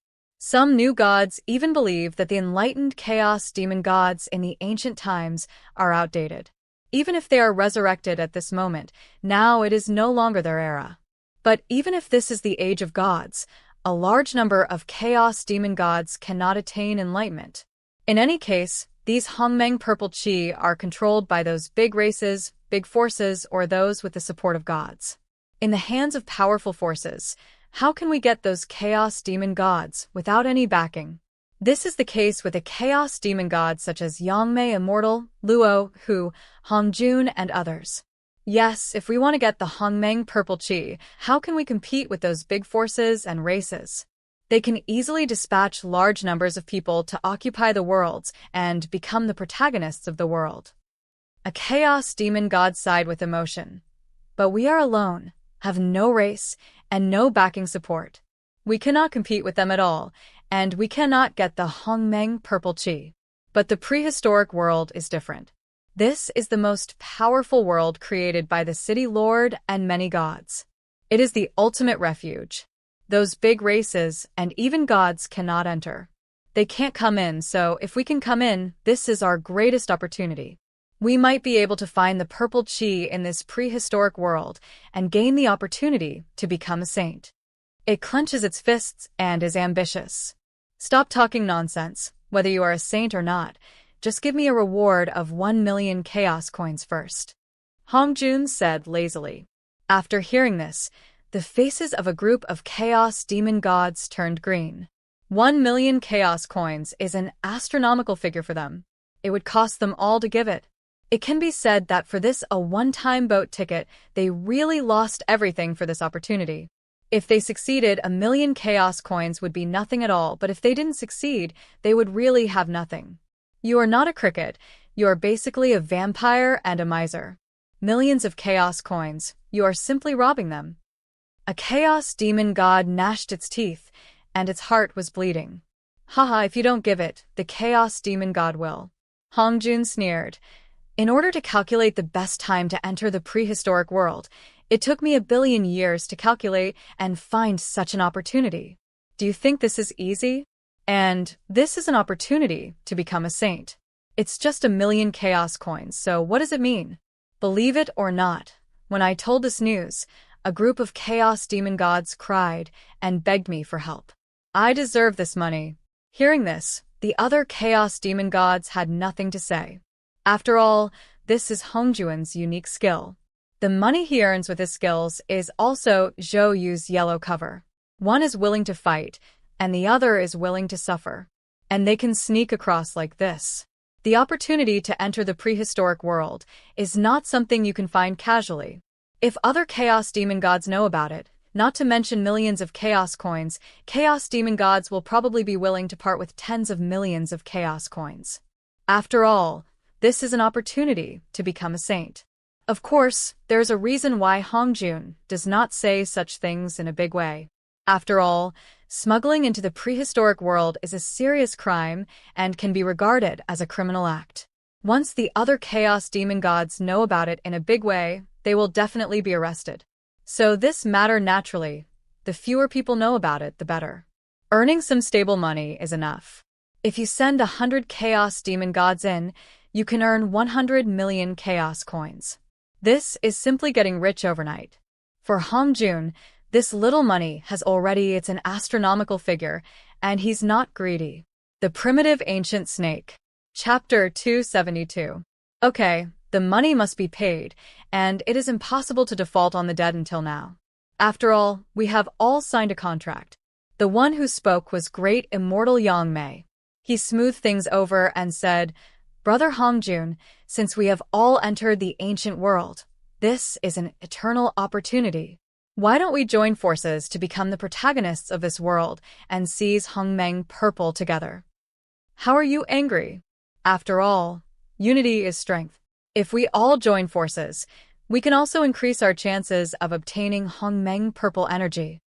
Speaker 1: Some new gods even believe that the enlightened Chaos Demon gods in the ancient times are outdated. Even if they are resurrected at this moment, now it is no longer their era. But even if this is the age of gods, a large number of Chaos Demon gods cannot attain enlightenment. In any case, these Hongmeng purple qi are controlled by those big races, big forces, or those with the support of gods. In the hands of powerful forces, how can we get those Chaos Demon gods without any backing? This is the case with the Chaos Demon gods such as Yangmei Immortal, Luo, Hu, Hongjun, and others. Yes, if we want to get the Hongmeng purple qi, how can we compete with those big forces and races? They can easily dispatch large numbers of people to occupy the worlds and become the protagonists of the world. A Chaos Demon god side with emotion. But we are alone, have no race, and no backing support. We cannot compete with them at all, and we cannot get the Hongmeng purple qi. But the prehistoric world is different. This is the most powerful world created by the City Lord and many gods. It is the ultimate refuge. Those big races and even gods cannot enter. They can't come in, so if we can come in, this is our greatest opportunity. We might be able to find the purple qi in this prehistoric world and gain the opportunity to become a saint. It clenches its fists and is ambitious. Stop talking nonsense, whether you are a saint or not. Just give me a reward of 1 million chaos coins first. Hongjun said lazily. After hearing this, the faces of a group of Chaos Demon gods turned green. 1 million chaos coins is an astronomical figure for them. It would cost them all to give it. It can be said that for this a one-time boat ticket, they really lost everything for this opportunity. If they succeeded, 1 million chaos coins would be nothing at all, but if they didn't succeed, they would really have nothing. You are not a cricket, you are basically a vampire and a miser. Millions of chaos coins, you are simply robbing them. A Chaos Demon god gnashed its teeth, and its heart was bleeding. Haha, if you don't give it, the Chaos Demon god will. Hongjun sneered. In order to calculate the best time to enter the prehistoric world, it took me 1 billion years to calculate and find such an opportunity. Do you think this is easy? And this is an opportunity to become a saint. It's just 1 million chaos coins, so what does it mean? Believe it or not, when I told this news, a group of Chaos Demon gods cried and begged me for help. I deserve this money. Hearing this, the other Chaos Demon gods had nothing to say. After all, this is Hongjun's unique skill. The money he earns with his skills is also Zhou Yu's yellow cover. One is willing to fight, and the other is willing to suffer. And they can sneak across like this. The opportunity to enter the prehistoric world is not something you can find casually. If other Chaos Demon gods know about it, not to mention millions of chaos coins, Chaos Demon gods will probably be willing to part with tens of millions of chaos coins. After all, this is an opportunity to become a saint. Of course, there's a reason why Hongjun does not say such things in a big way. After all, smuggling into the prehistoric world is a serious crime and can be regarded as a criminal act. Once the other Chaos Demon gods know about it in a big way, they will definitely be arrested. So this matter naturally, the fewer people know about it, the better. Earning some stable money is enough. If you send 100 Chaos Demon gods in, you can earn 100 million chaos coins. This is simply getting rich overnight. For Hongjun, This little money it's an astronomical figure, and he's not greedy. The Primitive Ancient Snake. Chapter 272. Okay, the money must be paid, and it is impossible to default on the debt until now. After all, we have all signed a contract. The one who spoke was great Immortal Yang Mei. He smoothed things over and said, Brother Hongjun, since we have all entered the ancient world, this is an eternal opportunity. Why don't we join forces to become the protagonists of this world and seize Hongmeng Purple together? How are you angry? After all, unity is strength. If we all join forces, we can also increase our chances of obtaining Hongmeng Purple energy.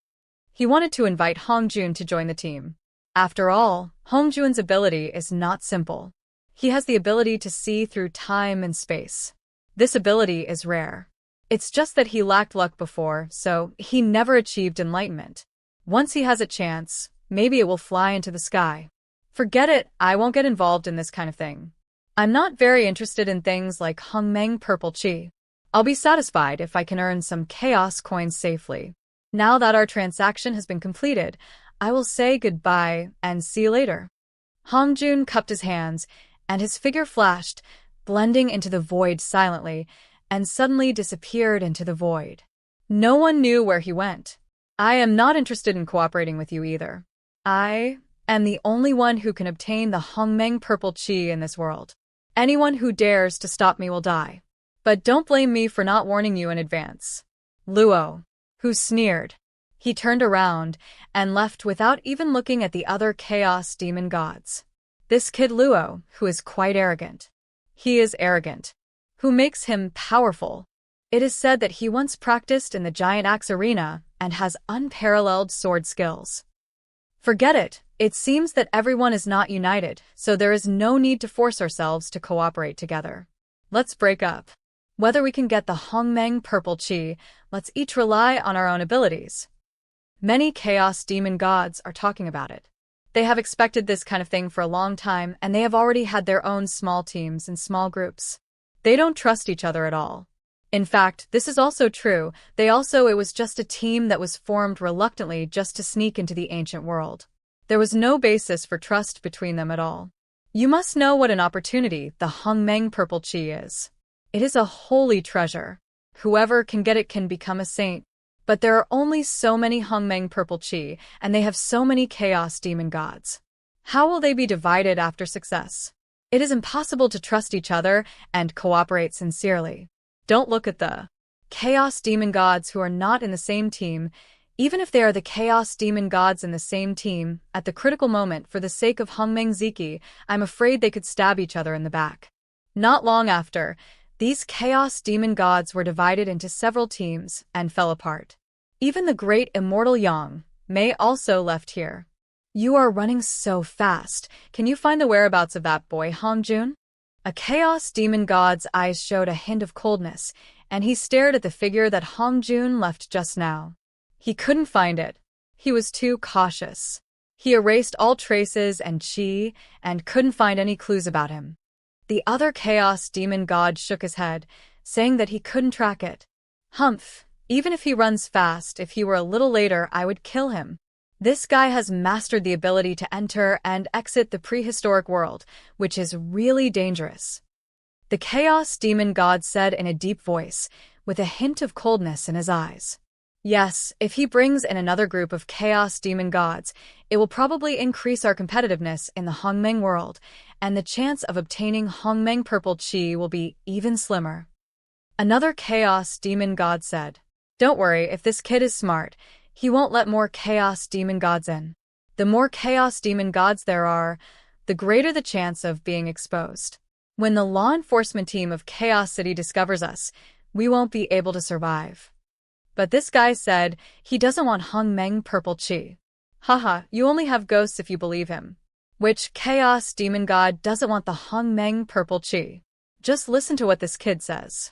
Speaker 1: He wanted to invite Hongjun to join the team. After all, Hongjun's ability is not simple. He has the ability to see through time and space. This ability is rare. It's just that he lacked luck before, so he never achieved enlightenment. Once he has a chance, maybe it will fly into the sky. Forget it, I won't get involved in this kind of thing. I'm not very interested in things like Hongmeng Purple Chi. I'll be satisfied if I can earn some chaos coins safely. Now that our transaction has been completed, I will say goodbye and see you later. Hongjun cupped his hands, and his figure flashed, blending into the void silently, and suddenly disappeared into the void. No one knew where he went. I am not interested in cooperating with you either. I am the only one who can obtain the Hongmeng Purple Chi in this world. Anyone who dares to stop me will die. But don't blame me for not warning you in advance. Luo, who sneered. He turned around and left without even looking at the other Chaos Demon gods. This kid Luo, who is quite arrogant. He is arrogant. Who makes him powerful? It is said that he once practiced in the Giant Axe Arena and has unparalleled sword skills. Forget it. It seems that everyone is not united, so there is no need to force ourselves to cooperate together. Let's break up. Whether we can get the Hongmeng Purple Chi, let's each rely on our own abilities. Many Chaos Demon gods are talking about it. They have expected this kind of thing for a long time, and they have already had their own small teams and small groups. They don't trust each other at all. In fact, this is also true. It was just a team that was formed reluctantly just to sneak into the ancient world. There was no basis for trust between them at all. You must know what an opportunity the Hongmeng Purple Chi is. It is a holy treasure. Whoever can get it can become a saint. But there are only so many Hongmeng Purple Chi, and they have so many Chaos Demon gods. How will they be divided after success? It is impossible to trust each other and cooperate sincerely. Don't look at the Chaos Demon gods who are not in the same team. Even if they are the Chaos Demon gods in the same team, at the critical moment for the sake of Hongmeng Ziki, I'm afraid they could stab each other in the back. Not long after, these Chaos Demon gods were divided into several teams and fell apart. Even the great Immortal Yang Mei also left here. You are running so fast. Can you find the whereabouts of that boy, Hongjun? A Chaos Demon god's eyes showed a hint of coldness, and he stared at the figure that Hongjun left just now. He couldn't find it. He was too cautious. He erased all traces and chi, and couldn't find any clues about him. The other Chaos Demon god shook his head, saying that he couldn't track it. Humph, even if he runs fast, if he were a little later, I would kill him. This guy has mastered the ability to enter and exit the prehistoric world, which is really dangerous. The Chaos Demon god said in a deep voice, with a hint of coldness in his eyes. Yes, if he brings in another group of Chaos Demon gods, it will probably increase our competitiveness in the Hongmeng world, and the chance of obtaining Hongmeng Purple Chi will be even slimmer. Another Chaos Demon god said, Don't worry, if this kid is smart, he won't let more Chaos Demon gods in. The more Chaos Demon gods there are, the greater the chance of being exposed. When the law enforcement team of Chaos City discovers us, we won't be able to survive. But this guy said he doesn't want Hongmeng Purple Chi. Haha, you only have ghosts if you believe him. Which Chaos Demon god doesn't want the Hongmeng Purple Chi? Just listen to what this kid says.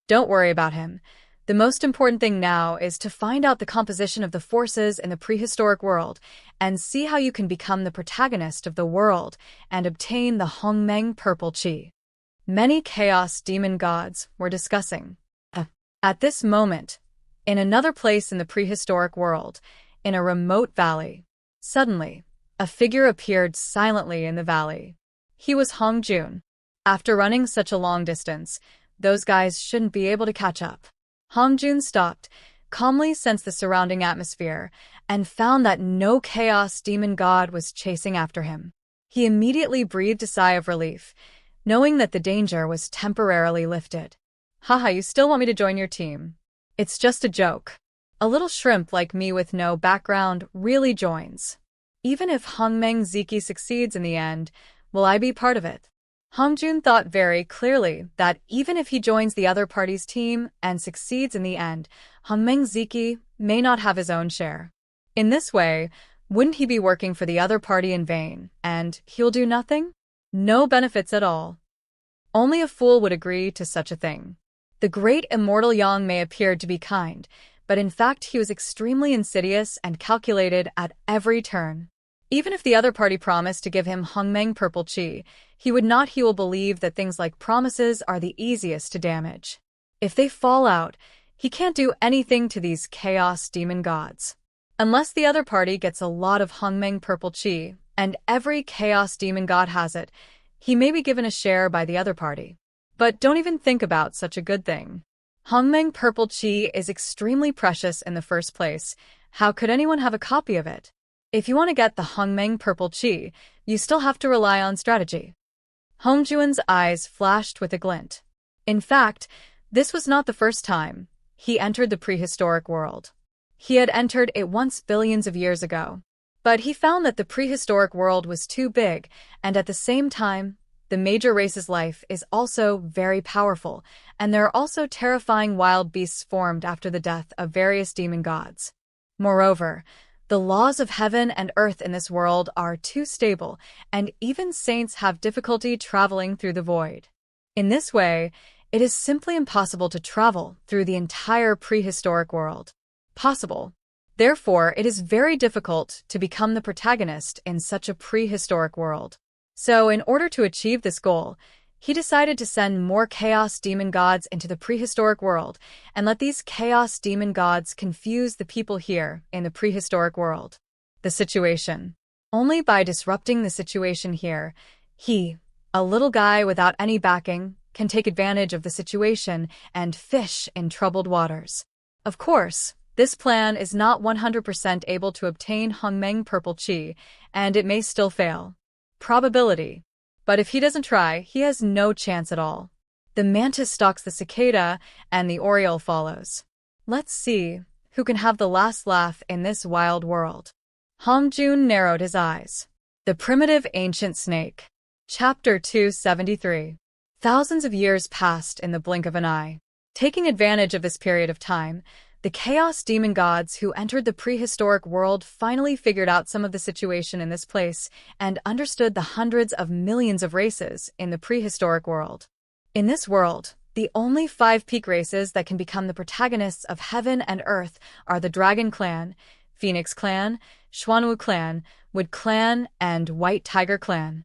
Speaker 1: Don't worry about him. The most important thing now is to find out the composition of the forces in the prehistoric world and see how you can become the protagonist of the world and obtain the Hongmeng Purple Chi. Many Chaos Demon gods were discussing. At this moment, In another place in the prehistoric world, in a remote valley, suddenly, a figure appeared silently in the valley. He was Hong Jun. After running such a long distance, those guys shouldn't be able to catch up. Hong Jun stopped, calmly sensed the surrounding atmosphere, and found that no chaos demon god was chasing after him. He immediately breathed a sigh of relief, knowing that the danger was temporarily lifted. Haha, you still want me to join your team? It's just a joke. A little shrimp like me with no background really joins. Even if Hongmeng Ziki succeeds in the end, will I be part of it? Hongjun thought very clearly that even if he joins the other party's team and succeeds in the end, Hongmeng Ziki may not have his own share. In this way, wouldn't he be working for the other party in vain, and he'll do nothing? No benefits at all. Only a fool would agree to such a thing. The great Immortal Yang may appear to be kind, but in fact he was extremely insidious and calculated at every turn. Even if the other party promised to give him Hongmeng Purple Chi, he will believe that things like promises are the easiest to damage. If they fall out, he can't do anything to these chaos demon gods. Unless the other party gets a lot of Hongmeng Purple Chi, and every chaos demon god has it, he may be given a share by the other party. But don't even think about such a good thing. Hongmeng Purple Chi is extremely precious in the first place. How could anyone have a copy of it? If you want to get the Hongmeng Purple Chi, you still have to rely on strategy. Hongjuan's eyes flashed with a glint. In fact, this was not the first time he entered the prehistoric world. He had entered it once billions of years ago. But he found that the prehistoric world was too big, and at the same time, the major race's life is also very powerful, and there are also terrifying wild beasts formed after the death of various demon gods. Moreover, the laws of heaven and earth in this world are too stable, and even saints have difficulty traveling through the void. In this way, it is simply impossible to travel through the entire prehistoric world. Possible. Therefore, it is very difficult to become the protagonist in such a prehistoric world. So, in order to achieve this goal, he decided to send more chaos demon gods into the prehistoric world and let these chaos demon gods confuse the people here in the prehistoric world. The situation. Only by disrupting the situation here, he, a little guy without any backing, can take advantage of the situation and fish in troubled waters. Of course, this plan is not 100% able to obtain Hongmeng Purple Chi, and it may still fail. Probability. But if he doesn't try, he has no chance at all. The mantis stalks the cicada, and the oriole follows. Let's see who can have the last laugh in this wild world. Hongjun narrowed his eyes. The Primitive Ancient Snake. Chapter 273. Thousands of years passed in the blink of an eye. Taking advantage of this period of time, the chaos demon gods who entered the prehistoric world finally figured out some of the situation in this place and understood the hundreds of millions of races in the prehistoric world. In this world, the only 5 peak races that can become the protagonists of heaven and earth are the Dragon Clan, Phoenix Clan, Xuanwu Clan, Wood Clan, and White Tiger Clan.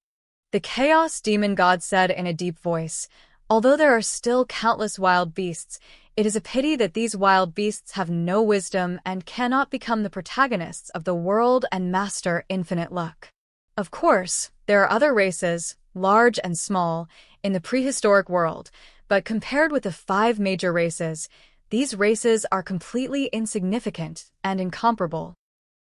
Speaker 1: The chaos demon god said in a deep voice, "Although there are still countless wild beasts, it is a pity that these wild beasts have no wisdom and cannot become the protagonists of the world and master infinite luck." Of course, there are other races, large and small, in the prehistoric world, but compared with the 5 major races, these races are completely insignificant and incomparable.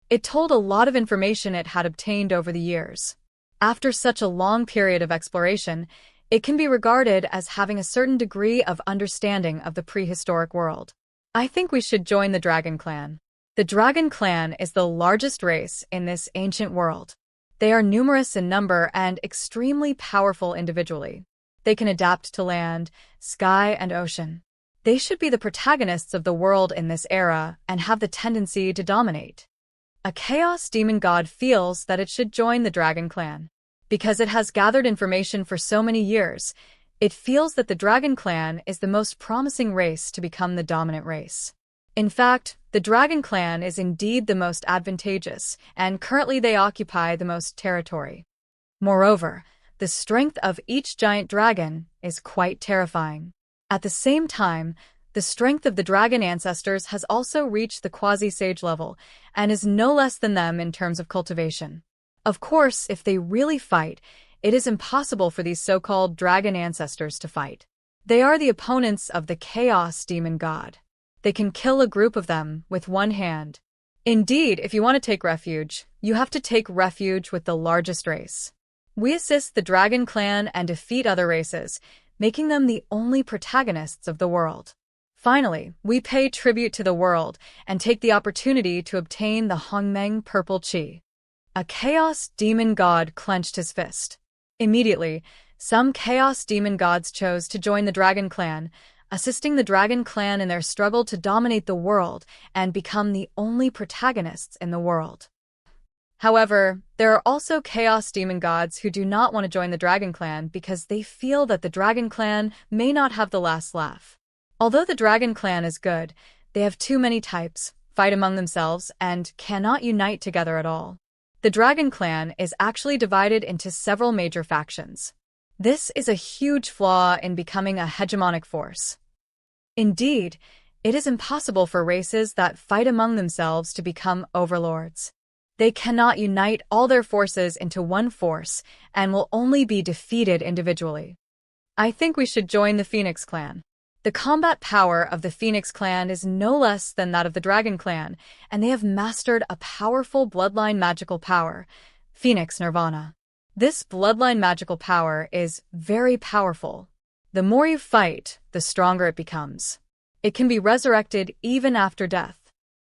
Speaker 1: It told a lot of information it had obtained over the years. After such a long period of exploration, it can be regarded as having a certain degree of understanding of the prehistoric world. I think we should join the Dragon Clan. The Dragon Clan is the largest race in this ancient world. They are numerous in number and extremely powerful individually. They can adapt to land, sky, and ocean. They should be the protagonists of the world in this era and have the tendency to dominate. A chaos demon god feels that it should join the Dragon Clan. Because it has gathered information for so many years, it feels that the Dragon Clan is the most promising race to become the dominant race. In fact, the Dragon Clan is indeed the most advantageous, and currently they occupy the most territory. Moreover, the strength of each giant dragon is quite terrifying. At the same time, the The strength of the dragon ancestors has also reached the quasi-sage level, and is no less than them in terms of cultivation. Of course, if they really fight, it is impossible for these so-called dragon ancestors to fight. They are the opponents of the Chaos Demon God. They can kill a group of them with one hand. Indeed, if you want to take refuge, you have to take refuge with the largest race. We assist the Dragon Clan and defeat other races, making them the only protagonists of the world. Finally, we pay tribute to the world and take the opportunity to obtain the Hongmeng Purple Chi. A Chaos Demon God clenched his fist. Immediately, some Chaos Demon Gods chose to join the Dragon Clan, assisting the Dragon Clan in their struggle to dominate the world and become the only protagonists in the world. However, there are also Chaos Demon Gods who do not want to join the Dragon Clan because they feel that the Dragon Clan may not have the last laugh. Although the Dragon Clan is good, they have too many types, fight among themselves, and cannot unite together at all. The Dragon Clan is actually divided into several major factions. This is a huge flaw in becoming a hegemonic force. Indeed, it is impossible for races that fight among themselves to become overlords. They cannot unite all their forces into one force and will only be defeated individually. I think we should join the Phoenix Clan. The combat power of the Phoenix Clan is no less than that of the Dragon Clan, and they have mastered a powerful bloodline magical power, Phoenix Nirvana. This bloodline magical power is very powerful. The more you fight, the stronger it becomes. It can be resurrected even after death.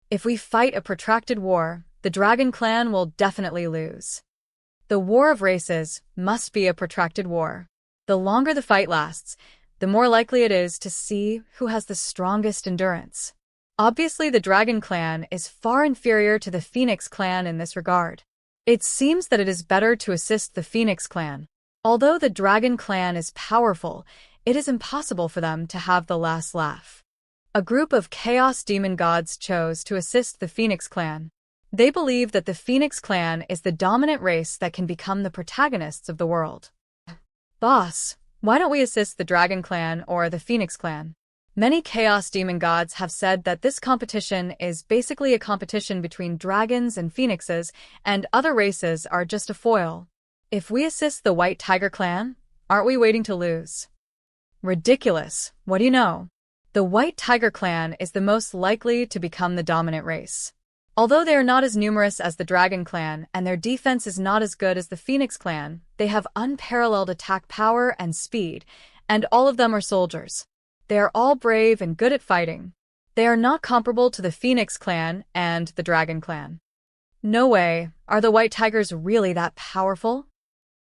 Speaker 1: If we fight a protracted war, the Dragon Clan will definitely lose. The war of races must be a protracted war. The longer the fight lasts, the more likely it is to see who has the strongest endurance. Obviously, the Dragon Clan is far inferior to the Phoenix Clan in this regard. It seems that it is better to assist the Phoenix Clan. Although the Dragon Clan is powerful, it is impossible for them to have the last laugh. A group of Chaos Demon Gods chose to assist the Phoenix Clan. They believe that the Phoenix Clan is the dominant race that can become the protagonists of the world. Boss, why don't we assist the Dragon Clan or the Phoenix Clan? Many Chaos Demon Gods have said that this competition is basically a competition between dragons and phoenixes, and other races are just a foil. If we assist the White Tiger Clan, aren't we waiting to lose? Ridiculous, what do you know? The White Tiger Clan is the most likely to become the dominant race. Although they are not as numerous as the Dragon Clan and their defense is not as good as the Phoenix Clan, they have unparalleled attack power and speed, and all of them are soldiers. They are all brave and good at fighting. They are not comparable to the Phoenix Clan and the Dragon Clan. No way, are the White Tigers really that powerful?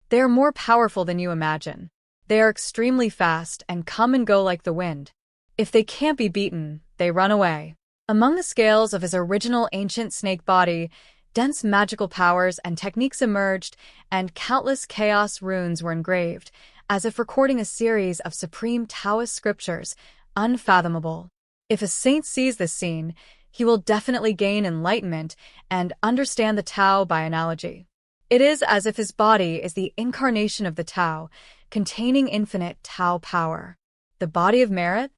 Speaker 1: They are more powerful than you imagine. They are extremely fast and come and go like the wind. If they can't be beaten, they run away. Among the scales of his original ancient snake body, dense magical powers and techniques emerged, and countless chaos runes were engraved, as if recording a series of supreme Taoist scriptures, unfathomable. If a saint sees this scene, he will definitely gain enlightenment and understand the Tao by analogy. It is as if his body is the incarnation of the Tao, containing infinite Tao power. The body of merit?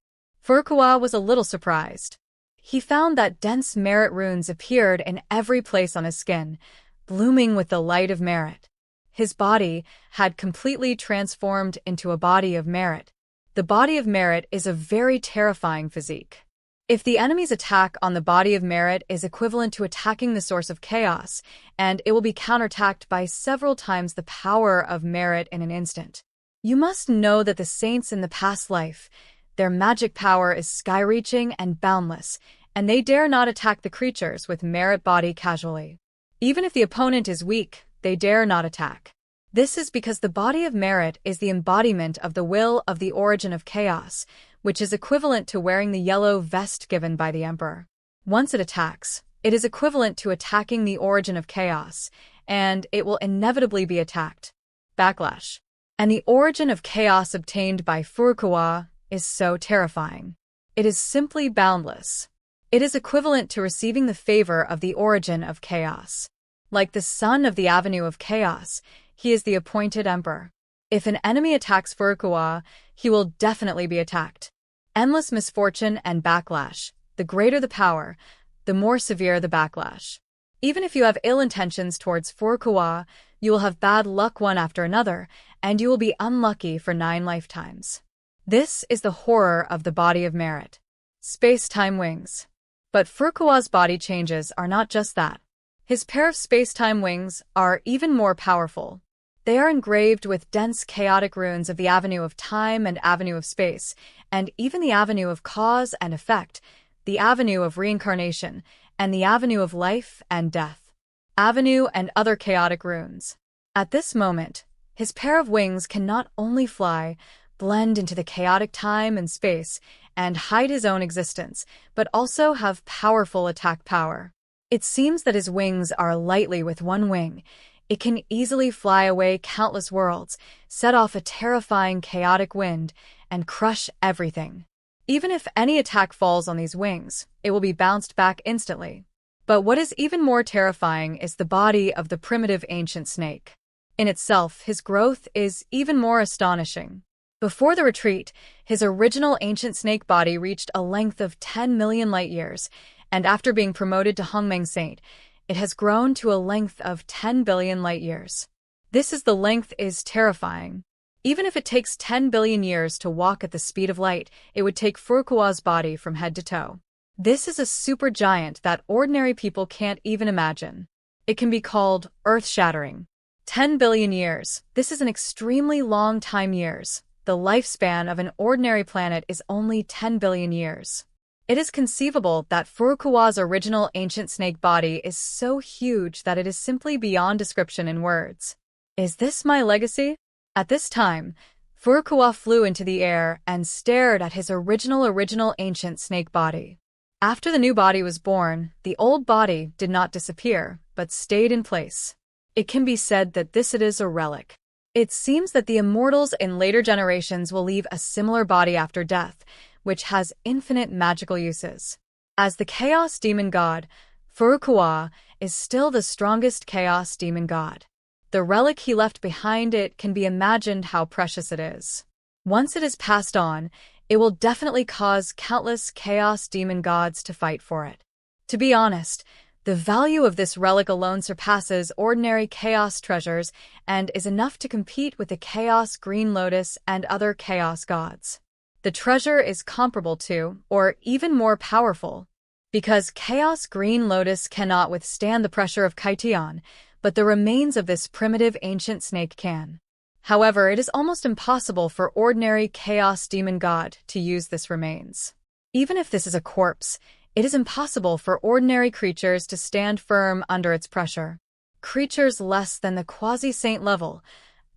Speaker 1: Furukawa was a little surprised. He found that dense merit runes appeared in every place on his skin, blooming with the light of merit. His body had completely transformed into a body of merit. The body of merit is a very terrifying physique. If the enemy's attack on the body of merit is equivalent to attacking the source of chaos, and it will be counterattacked by several times the power of merit in an instant. You must know that the saints in the past life, their magic power is sky-reaching and boundless, and they dare not attack the creatures with merit body casually. Even if the opponent is weak, they dare not attack. This is because the body of merit is the embodiment of the will of the origin of chaos, which is equivalent to wearing the yellow vest given by the emperor. Once it attacks, it is equivalent to attacking the origin of chaos, and it will inevitably be attacked. Backlash. And the origin of chaos obtained by Furukawa is so terrifying. It is simply boundless. It is equivalent to receiving the favor of the origin of chaos. Like the son of the avenue of chaos, he is the appointed emperor. If an enemy attacks Furukawa, he will definitely be attacked. Endless misfortune and backlash. The greater the power, the more severe the backlash. Even if you have ill intentions towards Furukawa, you will have bad luck one after another, and you will be unlucky for 9 lifetimes. This is the horror of the body of merit. Space-time wings. But Furukawa's body changes are not just that. His pair of space-time wings are even more powerful. They are engraved with dense chaotic runes of the avenue of time and avenue of space, and even the avenue of cause and effect, the avenue of reincarnation, and the avenue of life and death. Avenue and other chaotic runes. At this moment, his pair of wings can not only fly, blend into the chaotic time and space, and hide his own existence, but also have powerful attack power. It seems that his wings are lightly with one wing. It can easily fly away countless worlds, set off a terrifying chaotic wind, and crush everything. Even if any attack falls on these wings, it will be bounced back instantly. But what is even more terrifying is the body of the primitive ancient snake. In itself, his growth is even more astonishing. Before the retreat, his original ancient snake body reached a length of 10 million light-years, and after being promoted to Hongmeng Saint, it has grown to a length of 10 billion light-years. The length is terrifying. Even if it takes 10 billion years to walk at the speed of light, it would take Furukawa's body from head to toe. This is a supergiant that ordinary people can't even imagine. It can be called earth-shattering. 10 billion years. This is an extremely long time years. The lifespan of an ordinary planet is only 10 billion years. It is conceivable that Furukawa's original ancient snake body is so huge that it is simply beyond description in words. Is this my legacy? At this time, Furukawa flew into the air and stared at his original ancient snake body. After the new body was born, the old body did not disappear, but stayed in place. It can be said that this is a relic. It seems that the immortals in later generations will leave a similar body after death, which has infinite magical uses. As the Chaos Demon God, Furukawa is still the strongest Chaos Demon God. The relic he left behind, it can be imagined how precious it is. Once it is passed on, it will definitely cause countless Chaos Demon Gods to fight for it. To be honest, the value of this relic alone surpasses ordinary Chaos treasures and is enough to compete with the Chaos Green Lotus and other Chaos Gods. The treasure is comparable to, or even more powerful, because Chaos Green Lotus cannot withstand the pressure of Kaition, but the remains of this primitive ancient snake can. However, it is almost impossible for ordinary Chaos Demon God to use this remains. Even if this is a corpse, it is impossible for ordinary creatures to stand firm under its pressure. Creatures less than the quasi-saint level,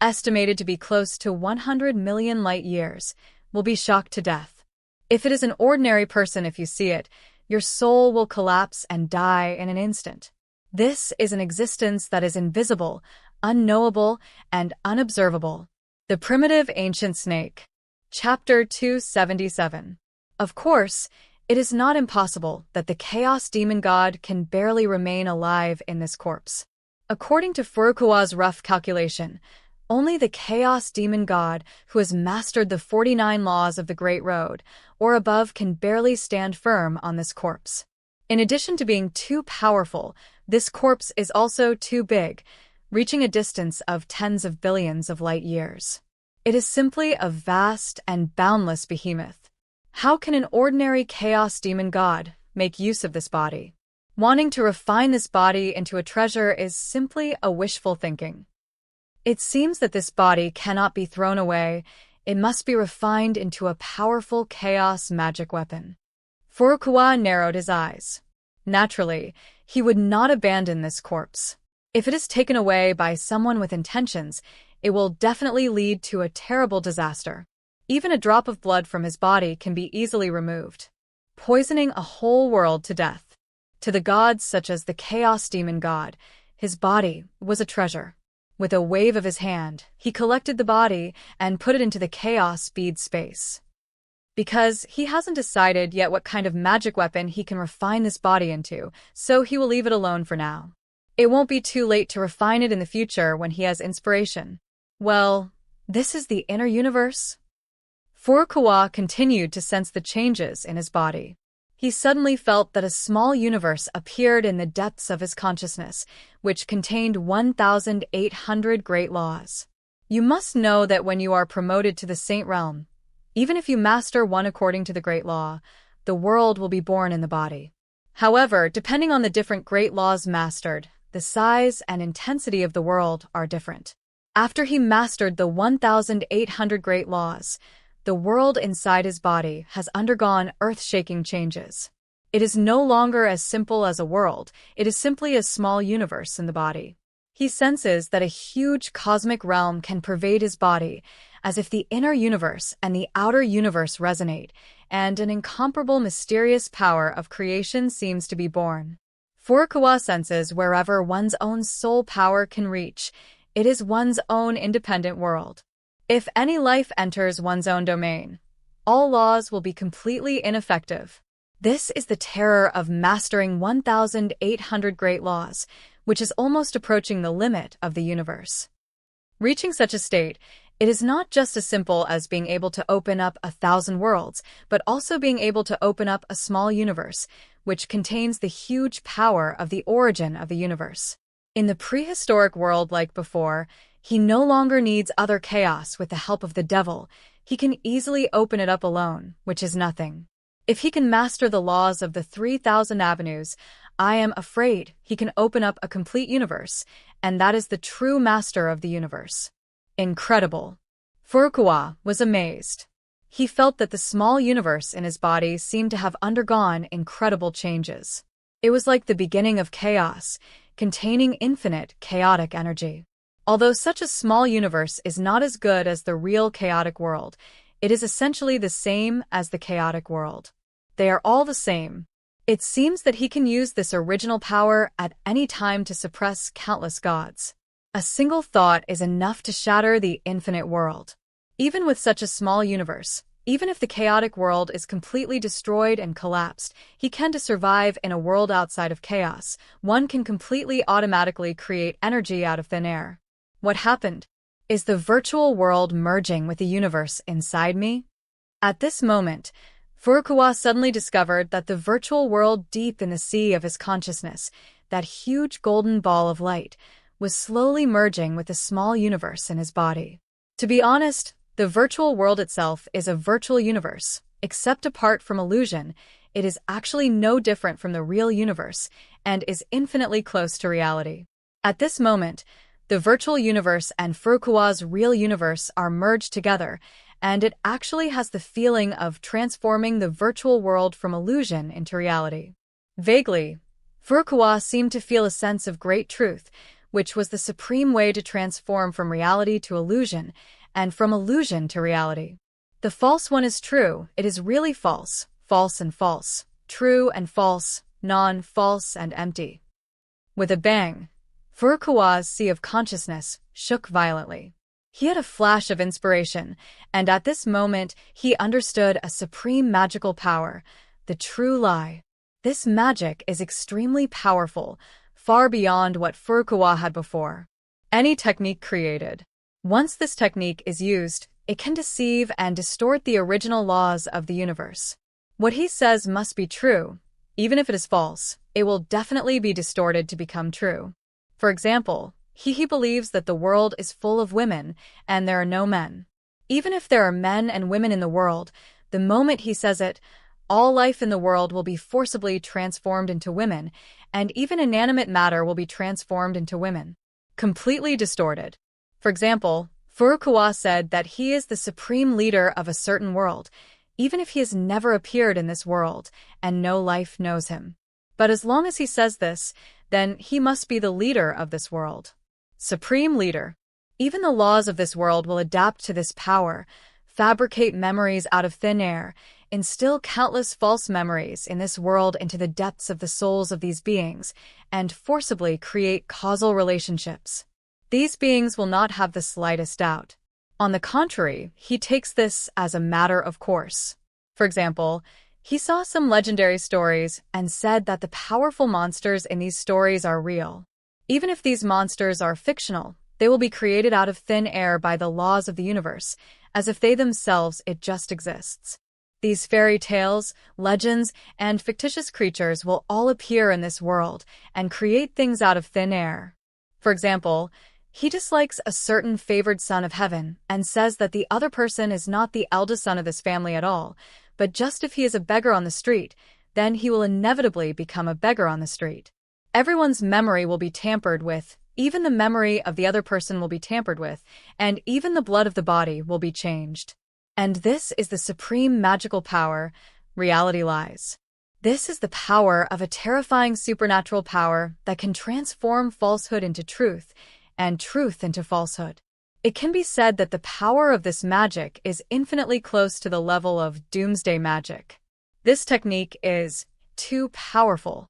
Speaker 1: estimated to be close to 100 million light-years, will be shocked to death. If it is an ordinary person, if you see it, your soul will collapse and die in an instant. This is an existence that is invisible, unknowable, and unobservable. The Primitive Ancient Snake. Chapter 277. Of course, it is not impossible that the Chaos Demon God can barely remain alive in this corpse. According to Furukawa's rough calculation, only the Chaos Demon God who has mastered the 49 laws of the Great Road or above can barely stand firm on this corpse. In addition to being too powerful, this corpse is also too big, reaching a distance of tens of billions of light years. It is simply a vast and boundless behemoth. How can an ordinary Chaos Demon God make use of this body? Wanting to refine this body into a treasure is simply a wishful thinking. It seems that this body cannot be thrown away. It must be refined into a powerful chaos magic weapon. Furukawa narrowed his eyes. Naturally, he would not abandon this corpse. If it is taken away by someone with intentions, it will definitely lead to a terrible disaster. Even a drop of blood from his body can be easily removed, poisoning a whole world to death. To the gods such as the Chaos Demon God, his body was a treasure. With a wave of his hand, he collected the body and put it into the chaos bead space. Because he hasn't decided yet what kind of magic weapon he can refine this body into, so he will leave it alone for now. It won't be too late to refine it in the future when he has inspiration. Well, this is the inner universe? Furukawa continued to sense the changes in his body. He suddenly felt that a small universe appeared in the depths of his consciousness, which contained 1,800 great laws. You must know that when you are promoted to the Saint Realm, even if you master one according to the Great Law, the world will be born in the body. However, depending on the different great laws mastered, the size and intensity of the world are different. After he mastered the 1,800 great laws, the world inside his body has undergone earth-shaking changes. It is no longer as simple as a world, it is simply a small universe in the body. He senses that a huge cosmic realm can pervade his body, as if the inner universe and the outer universe resonate, and an incomparable mysterious power of creation seems to be born. Furukawa senses wherever one's own soul power can reach, it is one's own independent world. If any life enters one's own domain, all laws will be completely ineffective. This is the terror of mastering 1,800 great laws, which is almost approaching the limit of the universe. Reaching such a state, it is not just as simple as being able to open up 1,000 worlds, but also being able to open up a small universe, which contains the huge power of the origin of the universe. In the prehistoric world like before, he no longer needs other chaos with the help of the devil. He can easily open it up alone, which is nothing. If he can master the laws of the 3,000 avenues, I am afraid he can open up a complete universe, and that is the true master of the universe. Incredible. Furukawa was amazed. He felt that the small universe in his body seemed to have undergone incredible changes. It was like the beginning of chaos, containing infinite chaotic energy. Although such a small universe is not as good as the real chaotic world, it is essentially the same as the chaotic world. They are all the same. It seems that he can use this original power at any time to suppress countless gods. A single thought is enough to shatter the infinite world. Even with such a small universe, even if the chaotic world is completely destroyed and collapsed, he can to survive in a world outside of chaos. One can completely automatically create energy out of thin air. What happened? Is the virtual world merging with the universe inside me? At this moment, Furukawa suddenly discovered that the virtual world deep in the sea of his consciousness, that huge golden ball of light, was slowly merging with the small universe in his body. To be honest, the virtual world itself is a virtual universe. Except apart from illusion, it is actually no different from the real universe and is infinitely close to reality. At this moment, the virtual universe and Furukawa's real universe are merged together, and it actually has the feeling of transforming the virtual world from illusion into reality. Vaguely, Furukawa seemed to feel a sense of great truth, which was the supreme way to transform from reality to illusion, and from illusion to reality. The false one is true, it is really false, false and false, true and false, non-false and empty. With a bang, Furukawa's sea of consciousness shook violently. He had a flash of inspiration, and at this moment he understood a supreme magical power, the true lie. This magic is extremely powerful, far beyond what Furukawa had before. Any technique created. Once this technique is used, it can deceive and distort the original laws of the universe. What he says must be true. Even if it is false, it will definitely be distorted to become true. For example, he believes that the world is full of women and there are no men. Even if there are men and women in the world, the moment he says it, all life in the world will be forcibly transformed into women, and even inanimate matter will be transformed into women. Completely distorted. For example, Furukawa said that he is the supreme leader of a certain world, even if he has never appeared in this world and no life knows him. But as long as he says this, then he must be the leader of this world. Supreme leader. Even the laws of this world will adapt to this power, fabricate memories out of thin air, instill countless false memories in this world into the depths of the souls of these beings, and forcibly create causal relationships. These beings will not have the slightest doubt. On the contrary, he takes this as a matter of course. For example, he saw some legendary stories and said that the powerful monsters in these stories are real. Even if these monsters are fictional, they will be created out of thin air by the laws of the universe, as if they themselves it just exists. These fairy tales, legends, and fictitious creatures will all appear in this world and create things out of thin air. For example, he dislikes a certain favored son of heaven and says that the other person is not the eldest son of this family at all, but just if he is a beggar on the street, then he will inevitably become a beggar on the street. Everyone's memory will be tampered with, even the memory of the other person will be tampered with, and even the blood of the body will be changed. And this is the supreme magical power, reality lies. This is the power of a terrifying supernatural power that can transform falsehood into truth, and truth into falsehood. It can be said that the power of this magic is infinitely close to the level of doomsday magic. This technique is too powerful.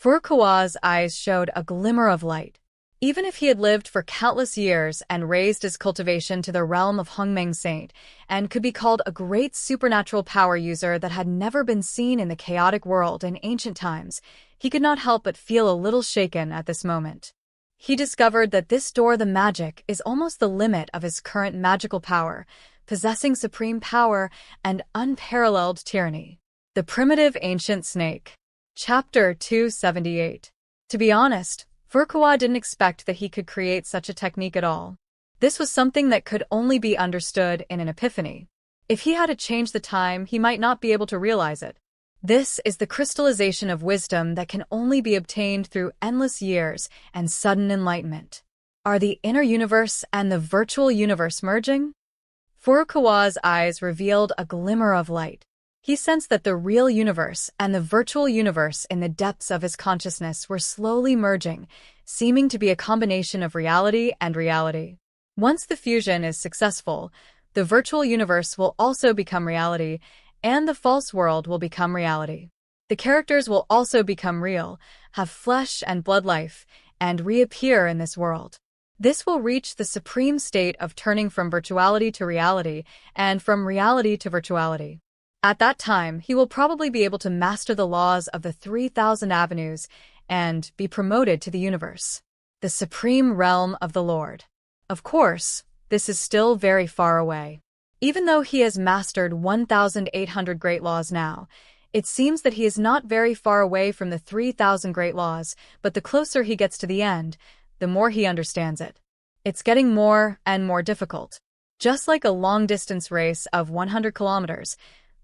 Speaker 1: Furukawa's eyes showed a glimmer of light. Even if he had lived for countless years and raised his cultivation to the realm of Hongmeng Saint, and could be called a great supernatural power user that had never been seen in the chaotic world in ancient times, he could not help but feel a little shaken at this moment. He discovered that this door the magic is almost the limit of his current magical power, possessing supreme power and unparalleled tyranny. The Primitive Ancient Snake. Chapter 278. To be honest, Furukawa didn't expect that he could create such a technique at all. This was something that could only be understood in an epiphany. If he had to change the time, he might not be able to realize it. This is the crystallization of wisdom that can only be obtained through endless years and sudden enlightenment. Are the inner universe and the virtual universe merging? Furukawa's eyes revealed a glimmer of light. He sensed that the real universe and the virtual universe in the depths of his consciousness were slowly merging, seeming to be a combination of reality and reality. Once the fusion is successful, the virtual universe will also become reality, and the false world will become reality. The characters will also become real, have flesh and blood life, and reappear in this world. This will reach the supreme state of turning from virtuality to reality, and from reality to virtuality. At that time, he will probably be able to master the laws of the 3,000 avenues and be promoted to the universe, the supreme realm of the Lord. Of course, this is still very far away. Even though he has mastered 1,800 great laws now, it seems that he is not very far away from the 3,000 great laws, but the closer he gets to the end, the more he understands it. It's getting more and more difficult. Just like a long-distance race of 100 kilometers,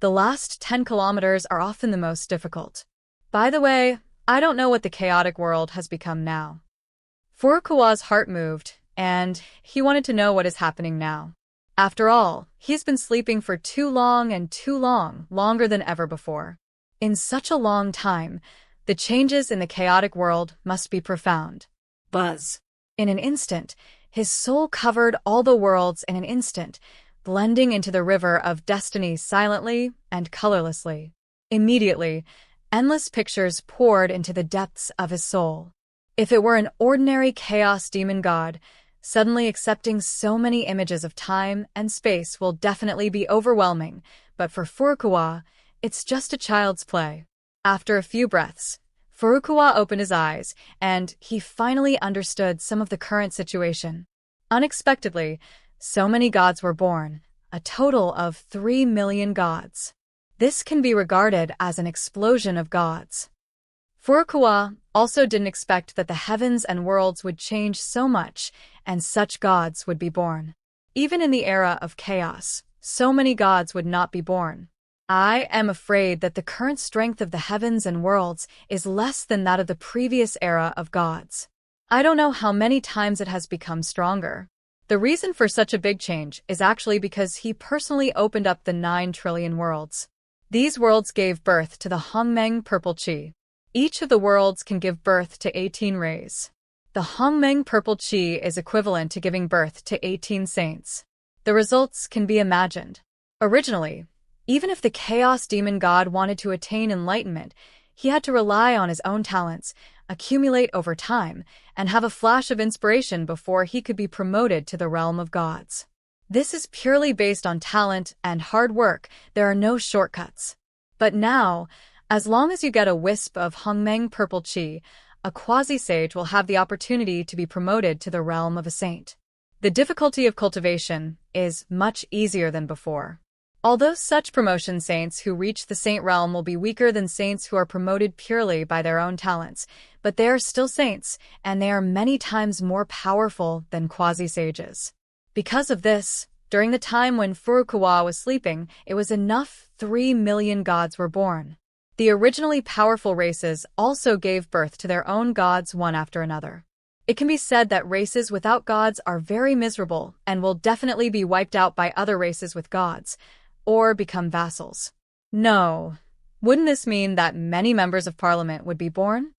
Speaker 1: the last 10 kilometers are often the most difficult. By the way, I don't know what the chaotic world has become now. Furukawa's heart moved, and he wanted to know what is happening now. After all, he's been sleeping for too long and too long, longer than ever before. In such a long time, the changes in the chaotic world must be profound.
Speaker 2: Buzz.
Speaker 1: In an instant, his soul covered all the worlds in an instant, blending into the river of destiny silently and colorlessly. Immediately, endless pictures poured into the depths of his soul. If it were an ordinary chaos demon god, suddenly accepting so many images of time and space will definitely be overwhelming, but for Furukawa, it's just a child's play. After a few breaths, Furukawa opened his eyes, and he finally understood some of the current situation. Unexpectedly, so many gods were born, a total of 3 million gods. This can be regarded as an explosion of gods. Furukawa also didn't expect that the heavens and worlds would change so much, and such gods would be born. Even in the era of chaos, so many gods would not be born. I am afraid that the current strength of the heavens and worlds is less than that of the previous era of gods. I don't know how many times it has become stronger. The reason for such a big change is actually because he personally opened up the 9 trillion worlds. These worlds gave birth to the Hongmeng Purple Chi. Each of the worlds can give birth to 18 rays. The Hongmeng Purple Chi is equivalent to giving birth to 18 saints. The results can be imagined. Originally, even if the Chaos Demon God wanted to attain enlightenment, he had to rely on his own talents, accumulate over time, and have a flash of inspiration before he could be promoted to the realm of gods. This is purely based on talent and hard work. There are no shortcuts. But now, as long as you get a wisp of Hongmeng Purple Chi, a quasi-sage will have the opportunity to be promoted to the realm of a saint. The difficulty of cultivation is much easier than before. Although such promotion saints who reach the saint realm will be weaker than saints who are promoted purely by their own talents, but they are still saints, and they are many times more powerful than quasi-sages. Because of this, during the time when Furukawa was sleeping, it was enough 3 million gods were born. The originally powerful races also gave birth to their own gods one after another. It can be said that races without gods are very miserable and will definitely be wiped out by other races with gods, or become vassals. No. Wouldn't this mean that many members of parliament would be born?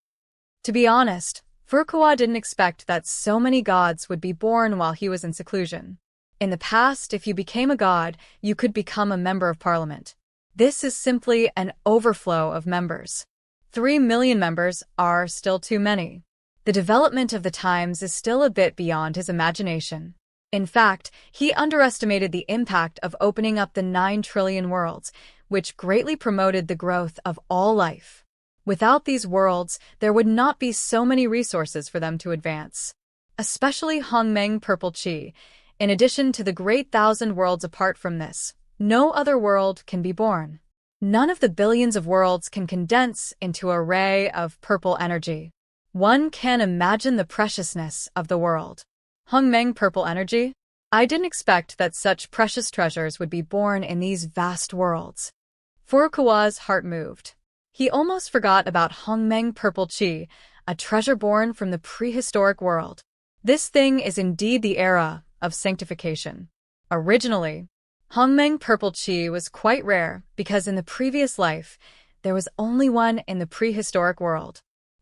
Speaker 1: To be honest, Furukawa didn't expect that so many gods would be born while he was in seclusion. In the past, if you became a god, you could become a member of parliament. This is simply an overflow of members. 3 million members are still too many. The development of the times is still a bit beyond his imagination. In fact, he underestimated the impact of opening up the 9 trillion worlds, which greatly promoted the growth of all life. Without these worlds, there would not be so many resources for them to advance. Especially Hongmeng Purple Chi. In addition to the great 1,000 worlds apart from this, no other world can be born. None of the billions of worlds can condense into a ray of purple energy. One can imagine the preciousness of the world. Hongmeng Purple Energy? I didn't expect that such precious treasures would be born in these vast worlds. Furukawa's heart moved. He almost forgot about Hongmeng Purple Chi, a treasure born from the prehistoric world. This thing is indeed the era of sanctification. Originally, Hongmeng Purple Chi was quite rare because in the previous life, there was only one in the prehistoric world.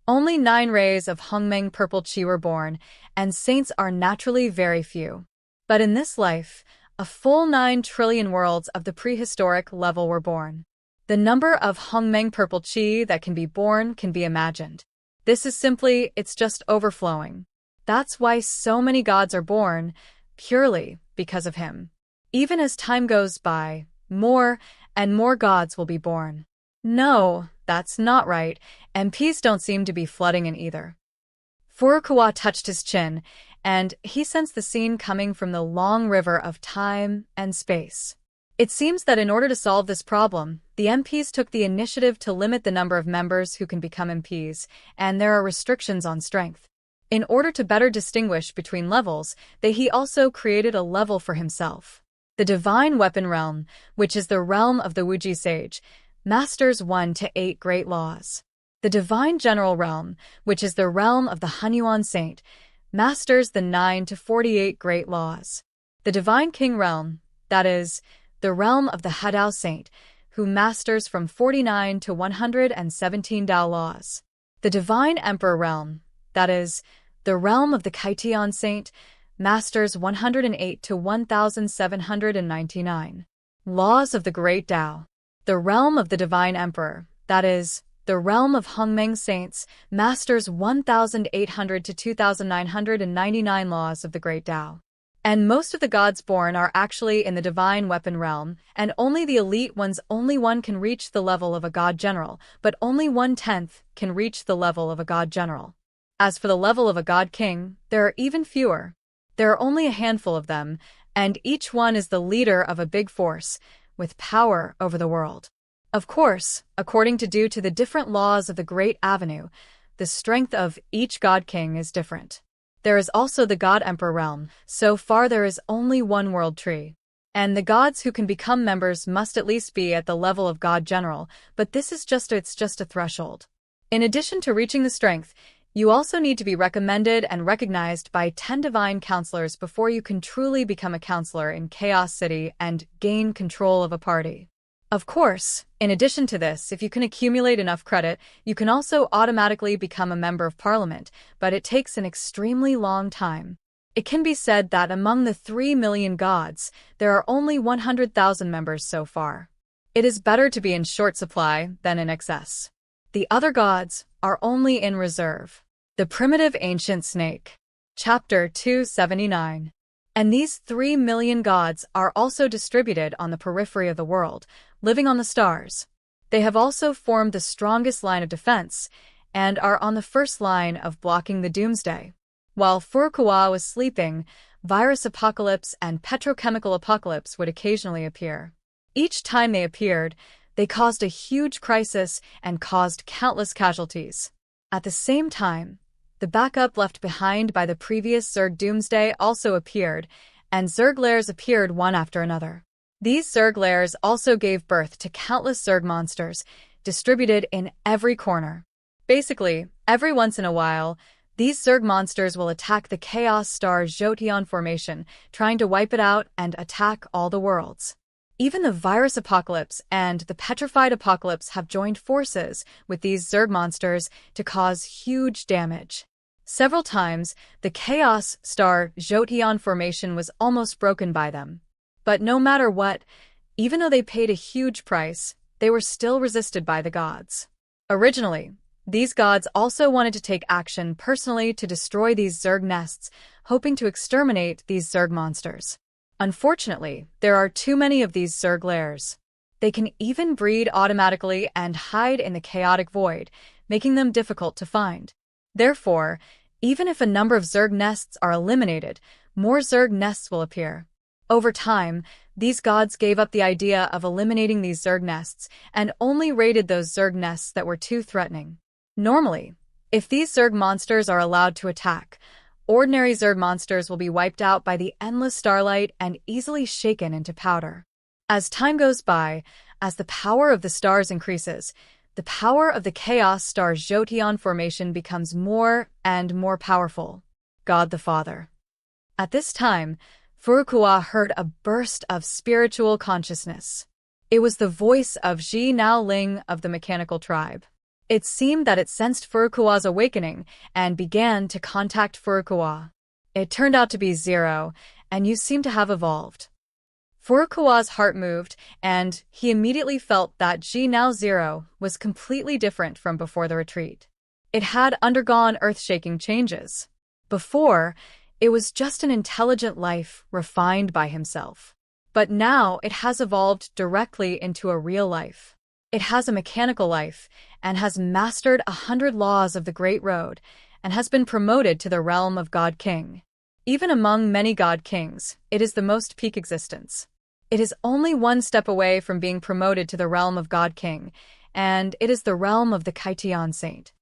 Speaker 1: Only 9 rays of Hongmeng Purple Chi were born, and saints are naturally very few. But in this life, a full 9 trillion worlds of the prehistoric level were born. The number of Hongmeng Purple Chi that can be born can be imagined. This is simply, it's just overflowing. That's why so many gods are born, purely because of him. Even as time goes by, more and more gods will be born. No, that's not right, MPs don't seem to be flooding in either. Furukawa touched his chin, and he sensed the scene coming from the long river of time and space. It seems that in order to solve this problem, the MPs took the initiative to limit the number of members who can become MPs, and there are restrictions on strength. In order to better distinguish between levels, he also created a level for himself. The Divine Weapon Realm, which is the realm of the Wuji Sage, masters 1 to 8 great laws. The Divine General Realm, which is the realm of the Hunyuan Saint, masters the 9 to 48 great laws. The Divine King Realm, that is, the realm of the Hadao Saint, who masters from 49 to 117 Dao laws. The Divine Emperor Realm, that is, the realm of the Kaitian Saint, masters 108 to 1799 laws of the Great Tao. The realm of the Divine Emperor, that is, the realm of Hongmeng Saints, masters 1800 to 2999 laws of the Great Tao. And most of the gods born are actually in the Divine Weapon Realm, and only the elite ones, only one can reach the level of a God General, but only 1/10 can reach the level of a God General. As for the level of a God King, there are even fewer. There are only a handful of them, and each one is the leader of a big force, with power over the world. Of course, according to due to the different laws of the Great Avenue, the strength of each God King is different. There is also the God Emperor Realm. So far there is only one world tree. And the gods who can become members must at least be at the level of God General, but this is just a threshold. In addition to reaching the strength, you also need to be recommended and recognized by 10 divine counselors before you can truly become a counselor in Chaos City and gain control of a party. Of course, in addition to this, if you can accumulate enough credit, you can also automatically become a member of parliament, but it takes an extremely long time. It can be said that among the 3 million gods, there are only 100,000 members so far. It is better to be in short supply than in excess. The other gods are only in reserve. The Primitive Ancient Snake. Chapter 279. And these 3 million gods are also distributed on the periphery of the world, living on the stars. They have also formed the strongest line of defense, and are on the first line of blocking the doomsday. While Furukawa was sleeping, virus apocalypse and petrochemical apocalypse would occasionally appear. Each time they appeared, they caused a huge crisis and caused countless casualties. At the same time, the backup left behind by the previous Zerg Doomsday also appeared, and Zerg lairs appeared one after another. These Zerg lairs also gave birth to countless Zerg monsters, distributed in every corner. Basically, every once in a while, these Zerg monsters will attack the Chaos Star Jotion formation, trying to wipe it out and attack all the worlds. Even the Virus Apocalypse and the Petrified Apocalypse have joined forces with these Zerg monsters to cause huge damage. Several times, the Chaos Star Jotion formation was almost broken by them. But no matter what, even though they paid a huge price, they were still resisted by the gods. Originally, these gods also wanted to take action personally to destroy these Zerg nests, hoping to exterminate these Zerg monsters. Unfortunately, there are too many of these Zerg lairs. They can even breed automatically and hide in the chaotic void, making them difficult to find. Therefore, even if a number of Zerg nests are eliminated, more Zerg nests will appear. Over time, these gods gave up the idea of eliminating these Zerg nests and only raided those Zerg nests that were too threatening. Normally, if these Zerg monsters are allowed to attack, ordinary Zerg monsters will be wiped out by the endless starlight and easily shaken into powder. As time goes by, as the power of the stars increases, the power of the Chaos Star Jotion formation becomes more and more powerful. God the Father. At this time, Furukawa heard a burst of spiritual consciousness. It was the voice of Ji Nao Ling of the Mechanical Tribe. It seemed that it sensed Furukawa's awakening and began to contact Furukawa. It turned out to be Zero, and you seem to have evolved. Furukawa's heart moved, and he immediately felt that Ji Nao Zero was completely different from before the retreat. It had undergone earth-shaking changes. Before, it was just an intelligent life refined by himself. But now it has evolved directly into a real life. It has a mechanical life, and has mastered 100 laws of the Great Road, and has been promoted to the realm of God King. Even among many God Kings, it is the most peak existence. It is only one step away from being promoted to the realm of God King, and it is the realm of the Kaitian Saint.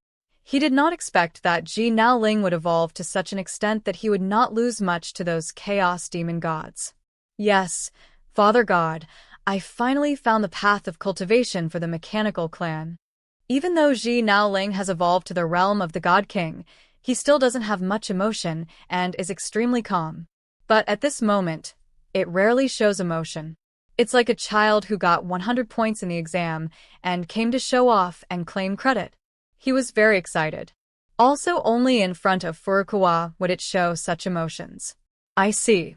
Speaker 1: He did not expect that Ji Nao Ling would evolve to such an extent that he would not lose much to those chaos demon gods. Yes, Father God, I finally found the path of cultivation for the mechanical clan. Even though Ji Nao Ling has evolved to the realm of the God King, he still doesn't have much emotion and is extremely calm. But at this moment, it rarely shows emotion. It's like a child who got 100 points in the exam and came to show off and claim credit. He was very excited. Also, only in front of Furukawa would it show such emotions. I see.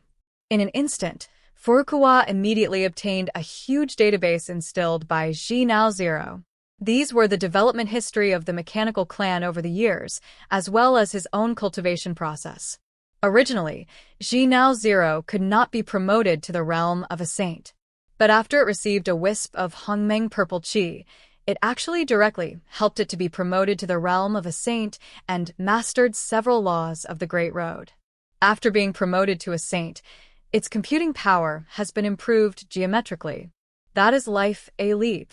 Speaker 1: In an instant, Furukawa immediately obtained a huge database instilled by Ji Nao Zero. These were the development history of the mechanical clan over the years, as well as his own cultivation process. Originally, Ji Nao Zero could not be promoted to the realm of a saint. But after it received a wisp of Hongmeng purple chi, it actually directly helped it to be promoted to the realm of a saint and mastered several laws of the Great Road. After being promoted to a saint, its computing power has been improved geometrically. That is life a leap.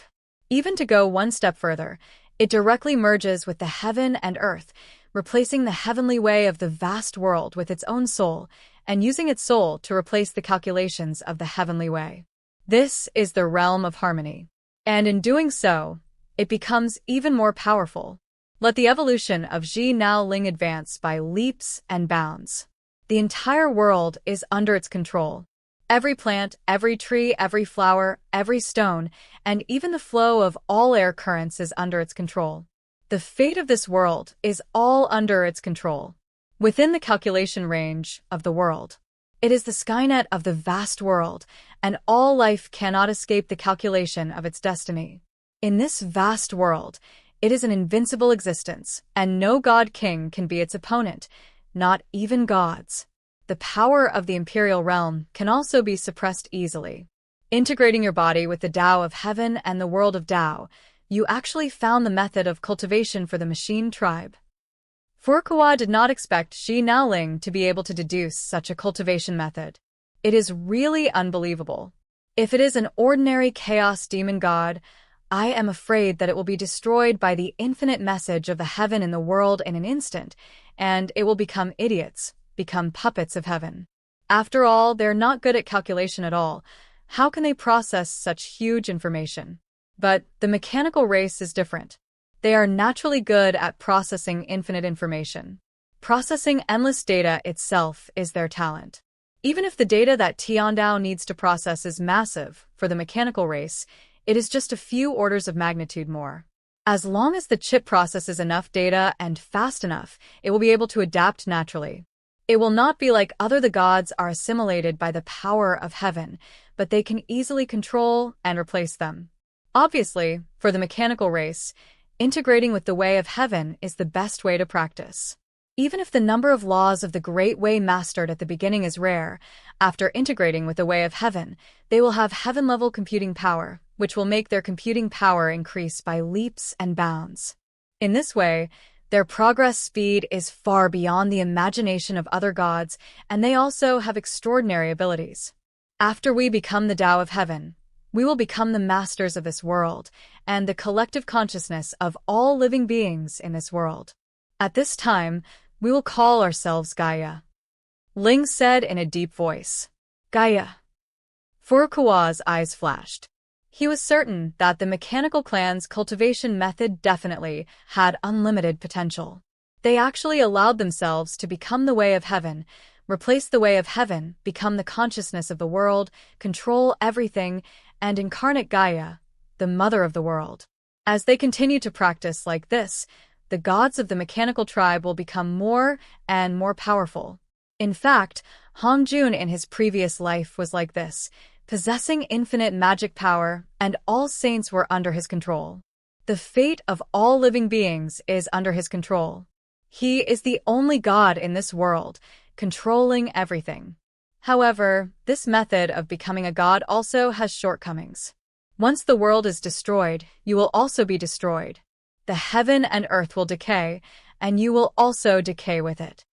Speaker 1: Even to go one step further, it directly merges with the heaven and earth, replacing the heavenly way of the vast world with its own soul, and using its soul to replace the calculations of the heavenly way. This is the realm of harmony. And in doing so, it becomes even more powerful. Let the evolution of Ji Nao Ling advance by leaps and bounds. The entire world is under its control. Every plant, every tree, every flower, every stone, and even the flow of all air currents is under its control. The fate of this world is all under its control. Within the calculation range of the world. It is the Skynet of the vast world, and all life cannot escape the calculation of its destiny. In this vast world, it is an invincible existence, and no God King can be its opponent, not even gods. The power of the Imperial Realm can also be suppressed easily. Integrating your body with the Tao of Heaven and the world of Tao, you actually found the method of cultivation for the machine tribe. Furukawa did not expect Shi Naoling to be able to deduce such a cultivation method. It is really unbelievable. If it is an ordinary chaos demon god, I am afraid that it will be destroyed by the infinite message of the heaven in the world in an instant, and it will become idiots, become puppets of heaven. After all, they're not good at calculation at all. How can they process such huge information? But the mechanical race is different. They are naturally good at processing infinite information. Processing endless data itself is their talent. Even if the data that Tiandao needs to process is massive for the mechanical race, it is just a few orders of magnitude more. As long as the chip processes enough data and fast enough, it will be able to adapt naturally. It will not be like the gods are assimilated by the power of heaven, but they can easily control and replace them. Obviously, for the mechanical race, integrating with the way of heaven is the best way to practice. Even if the number of laws of the Great Way mastered at the beginning is rare, after integrating with the way of heaven, they will have heaven-level computing power, which will make their computing power increase by leaps and bounds. In this way, their progress speed is far beyond the imagination of other gods, and they also have extraordinary abilities. After we become the Tao of Heaven, we will become the masters of this world and the collective consciousness of all living beings in this world. At this time, we will call ourselves Gaia. Ling said in a deep voice. Gaia. Furukawa's eyes flashed. He was certain that the mechanical clan's cultivation method definitely had unlimited potential. They actually allowed themselves to become the way of heaven, replace the way of heaven, become the consciousness of the world, control everything, and incarnate Gaia, the mother of the world. As they continue to practice like this, the gods of the mechanical tribe will become more and more powerful. In fact, Hongjun in his previous life was like this, possessing infinite magic power, and all saints were under his control. The fate of all living beings is under his control. He is the only god in this world, controlling everything. However, this method of becoming a god also has shortcomings. Once the world is destroyed, you will also be destroyed. The heaven and earth will decay, and you will also decay with it.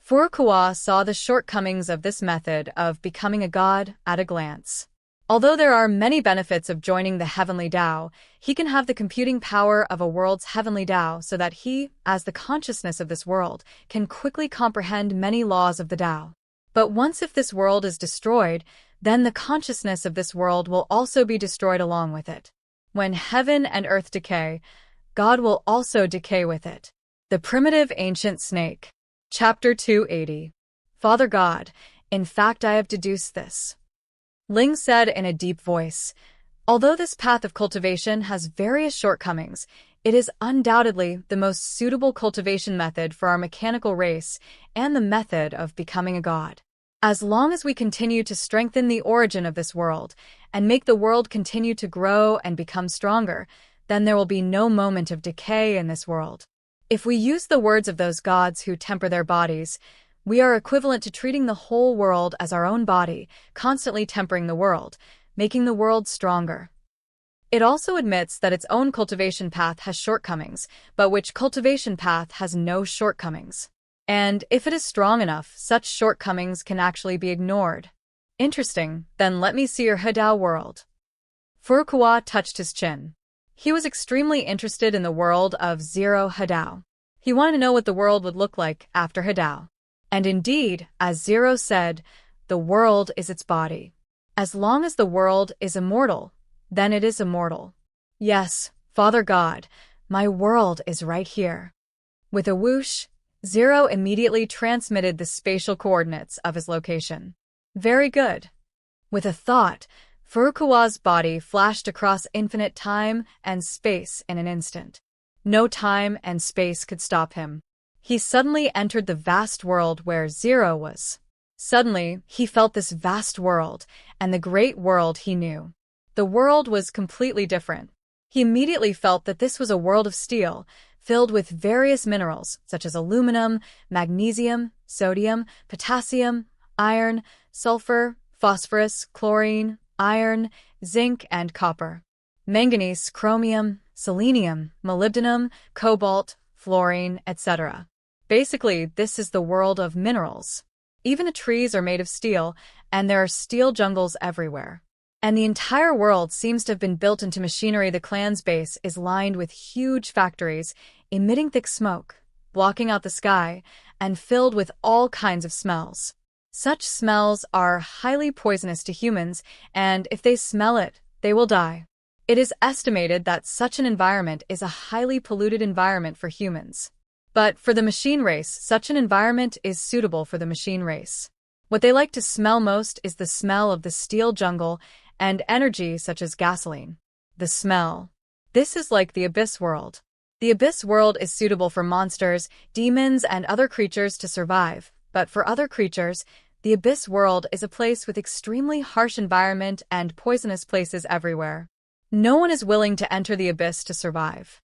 Speaker 1: Furukawa saw the shortcomings of this method of becoming a god at a glance. Although there are many benefits of joining the heavenly Tao, he can have the computing power of a world's heavenly Tao so that he, as the consciousness of this world, can quickly comprehend many laws of the Tao. But once if this world is destroyed, then the consciousness of this world will also be destroyed along with it. When heaven and earth decay, God will also decay with it. The Primitive Ancient Snake. Chapter 280. Father God, in fact I have deduced this. Ling said in a deep voice. Although this path of cultivation has various shortcomings, it is undoubtedly the most suitable cultivation method for our mechanical race and the method of becoming a god. As long as we continue to strengthen the origin of this world and make the world continue to grow and become stronger, then there will be no moment of decay in this world. If we use the words of those gods who temper their bodies, we are equivalent to treating the whole world as our own body, constantly tempering the world, making the world stronger. It also admits that its own cultivation path has shortcomings, but which cultivation path has no shortcomings. And if it is strong enough, such shortcomings can actually be ignored. Interesting, then let me see your Hadao world. Furukawa touched his chin. He was extremely interested in the world of Zero Hadao. He wanted to know what the world would look like after Hadao. And indeed, as Zero said, the world is its body. As long as the world is immortal, then it is immortal. Yes, Father God, my world is right here. With a whoosh, Zero immediately transmitted the spatial coordinates of his location. Very good. With a thought, Furukawa's body flashed across infinite time and space in an instant. No time and space could stop him. He suddenly entered the vast world where Zero was. Suddenly, he felt this vast world and the great world he knew. The world was completely different. He immediately felt that this was a world of steel, filled with various minerals such as aluminum, magnesium, sodium, potassium, iron, sulfur, phosphorus, chlorine, iron, zinc, and copper. Manganese, chromium, selenium, molybdenum, cobalt, fluorine, etc. Basically, this is the world of minerals. Even the trees are made of steel, and there are steel jungles everywhere. And the entire world seems to have been built into machinery. The clan's base is lined with huge factories, emitting thick smoke, blocking out the sky, and filled with all kinds of smells. Such smells are highly poisonous to humans, and if they smell it, they will die. It is estimated that such an environment is a highly polluted environment for humans. But for the machine race, such an environment is suitable for the machine race. What they like to smell most is the smell of the steel jungle and energy such as gasoline. The smell. This is like the Abyss world. The Abyss world is suitable for monsters, demons, and other creatures to survive. But for other creatures, the Abyss world is a place with extremely harsh environment and poisonous places everywhere. No one is willing to enter the Abyss to survive.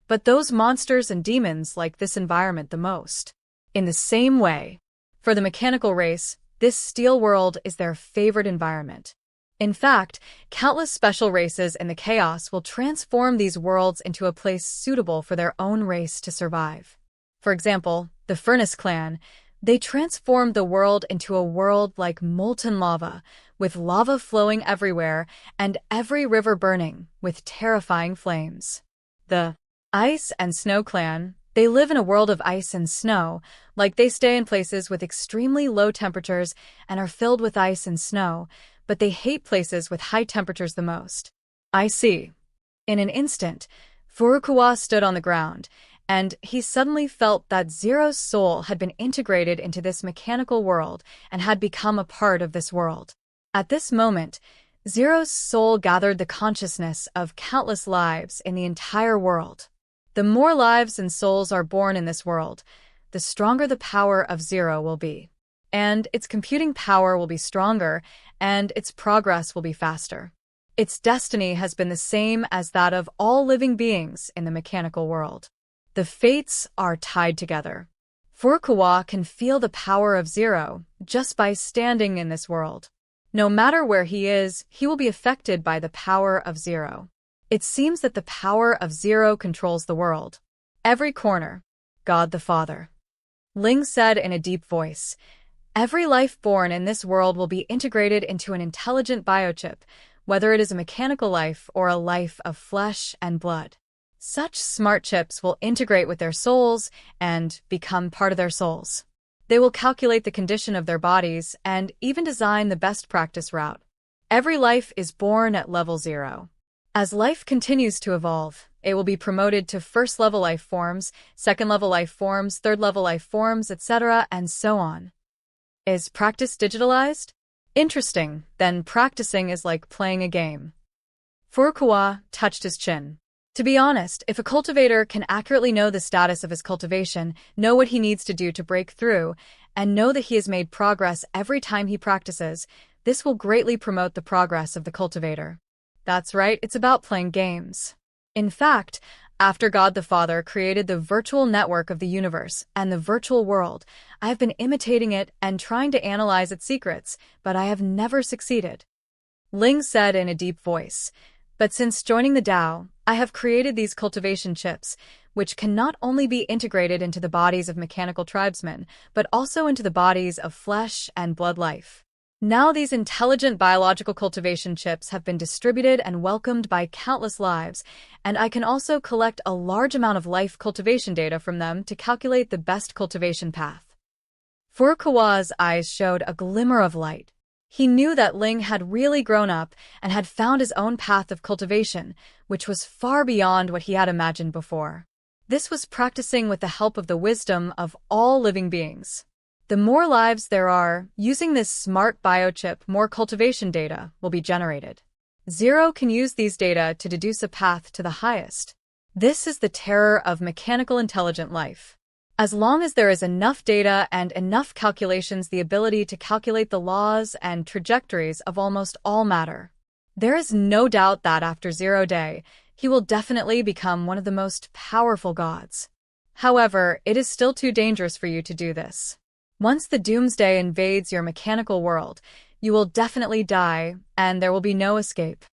Speaker 1: But those monsters and demons like this environment the most. In the same way, for the mechanical race, this steel world is their favorite environment. In fact, countless special races in the chaos will transform these worlds into a place suitable for their own race to survive. For example, the Furnace Clan, they transformed the world into a world like molten lava, with lava flowing everywhere and every river burning with terrifying flames. The Ice and Snow Clan, they live in a world of ice and snow, like they stay in places with extremely low temperatures and are filled with ice and snow, but they hate places with high temperatures the most. I see. In an instant, Furukawa stood on the ground, and he suddenly felt that Zero's soul had been integrated into this mechanical world and had become a part of this world. At this moment, Zero's soul gathered the consciousness of countless lives in the entire world. The more lives and souls are born in this world, the stronger the power of Zero will be. And its computing power will be stronger, and its progress will be faster. Its destiny has been the same as that of all living beings in the mechanical world. The fates are tied together. Furukawa can feel the power of Zero just by standing in this world. No matter where he is, he will be affected by the power of Zero. It seems that the power of Zero controls the world. Every corner. God the Father. Ling said in a deep voice, every life born in this world will be integrated into an intelligent biochip, whether it is a mechanical life or a life of flesh and blood. Such smart chips will integrate with their souls and become part of their souls. They will calculate the condition of their bodies and even design the best practice route. Every life is born at level 0. As life continues to evolve, it will be promoted to first-level life forms, second-level life forms, third-level life forms, etc., and so on. Is practice digitalized? Interesting, then practicing is like playing a game. Furukawa touched his chin. To be honest, if a cultivator can accurately know the status of his cultivation, know what he needs to do to break through, and know that he has made progress every time he practices, this will greatly promote the progress of the cultivator. That's right, it's about playing games. In fact, after God the Father created the virtual network of the universe and the virtual world, I have been imitating it and trying to analyze its secrets, but I have never succeeded. Ling said in a deep voice, but since joining the Tao, I have created these cultivation chips, which can not only be integrated into the bodies of mechanical tribesmen, but also into the bodies of flesh and blood life. Now these intelligent biological cultivation chips have been distributed and welcomed by countless lives, and I can also collect a large amount of life cultivation data from them to calculate the best cultivation path. Furukawa's eyes showed a glimmer of light. He knew that Ling had really grown up and had found his own path of cultivation, which was far beyond what he had imagined before. This was practicing with the help of the wisdom of all living beings. The more lives there are, using this smart biochip, more cultivation data will be generated. Zero can use these data to deduce a path to the highest. This is the terror of mechanical intelligent life. As long as there is enough data and enough calculations, the ability to calculate the laws and trajectories of almost all matter. There is no doubt that after 0 day, he will definitely become one of the most powerful gods. However, it is still too dangerous for you to do this. Once the doomsday invades your mechanical world, you will definitely die, and there will be no escape.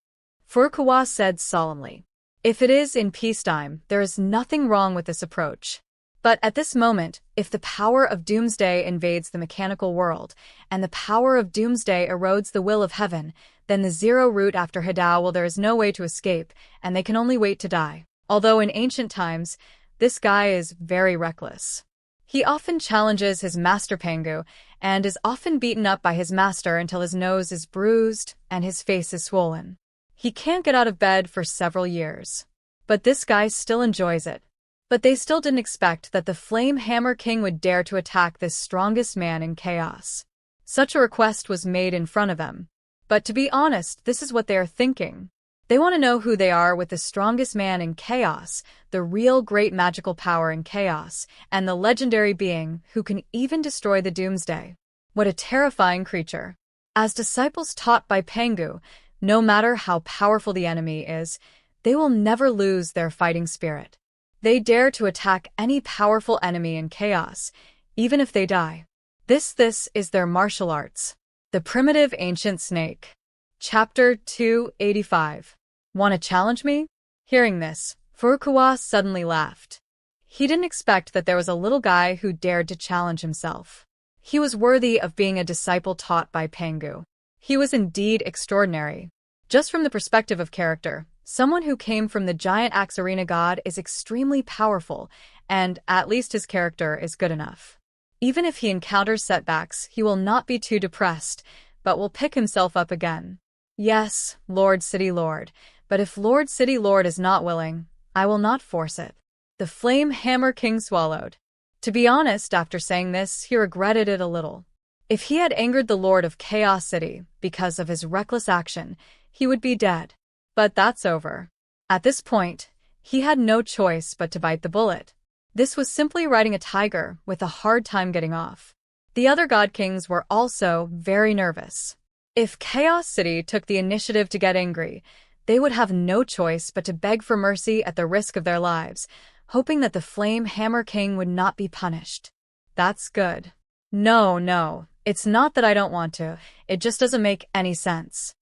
Speaker 1: Furukawa said solemnly. If it is in peacetime, there is nothing wrong with this approach. But at this moment, if the power of Doomsday invades the mechanical world, and the power of Doomsday erodes the will of heaven, then the zero root after Hadao will there is no way to escape, and they can only wait to die. Although in ancient times, this guy is very reckless. He often challenges his master Pangu, and is often beaten up by his master until his nose is bruised and his face is swollen. He can't get out of bed for several years. But this guy still enjoys it. But they still didn't expect that the Flame Hammer King would dare to attack this strongest man in chaos. Such a request was made in front of them. But to be honest, this is what they are thinking. They want to know who they are with the strongest man in chaos, the real great magical power in chaos, and the legendary being who can even destroy the Doomsday. What a terrifying creature. As disciples taught by Pangu, no matter how powerful the enemy is, they will never lose their fighting spirit. They dare to attack any powerful enemy in chaos, even if they die. This is their martial arts. The Primitive Ancient Snake. Chapter 285. Want to challenge me? Hearing this, Furukawa suddenly laughed. He didn't expect that there was a little guy who dared to challenge himself. He was worthy of being a disciple taught by Pangu. He was indeed extraordinary. Just from the perspective of character, someone who came from the giant axe arena god is extremely powerful, and at least his character is good enough. Even if he encounters setbacks, he will not be too depressed, but will pick himself up again. Yes, Lord City Lord, but if Lord City Lord is not willing, I will not force it. The Flame Hammer King swallowed. To be honest, after saying this, he regretted it a little. If he had angered the Lord of Chaos City because of his reckless action, he would be dead. But that's over. At this point, he had no choice but to bite the bullet. This was simply riding a tiger with a hard time getting off. The other god kings were also very nervous. If Chaos City took the initiative to get angry, they would have no choice but to beg for mercy at the risk of their lives, hoping that the Flame Hammer King would not be punished. That's good. No, it's not that I don't want to, it just doesn't make any sense.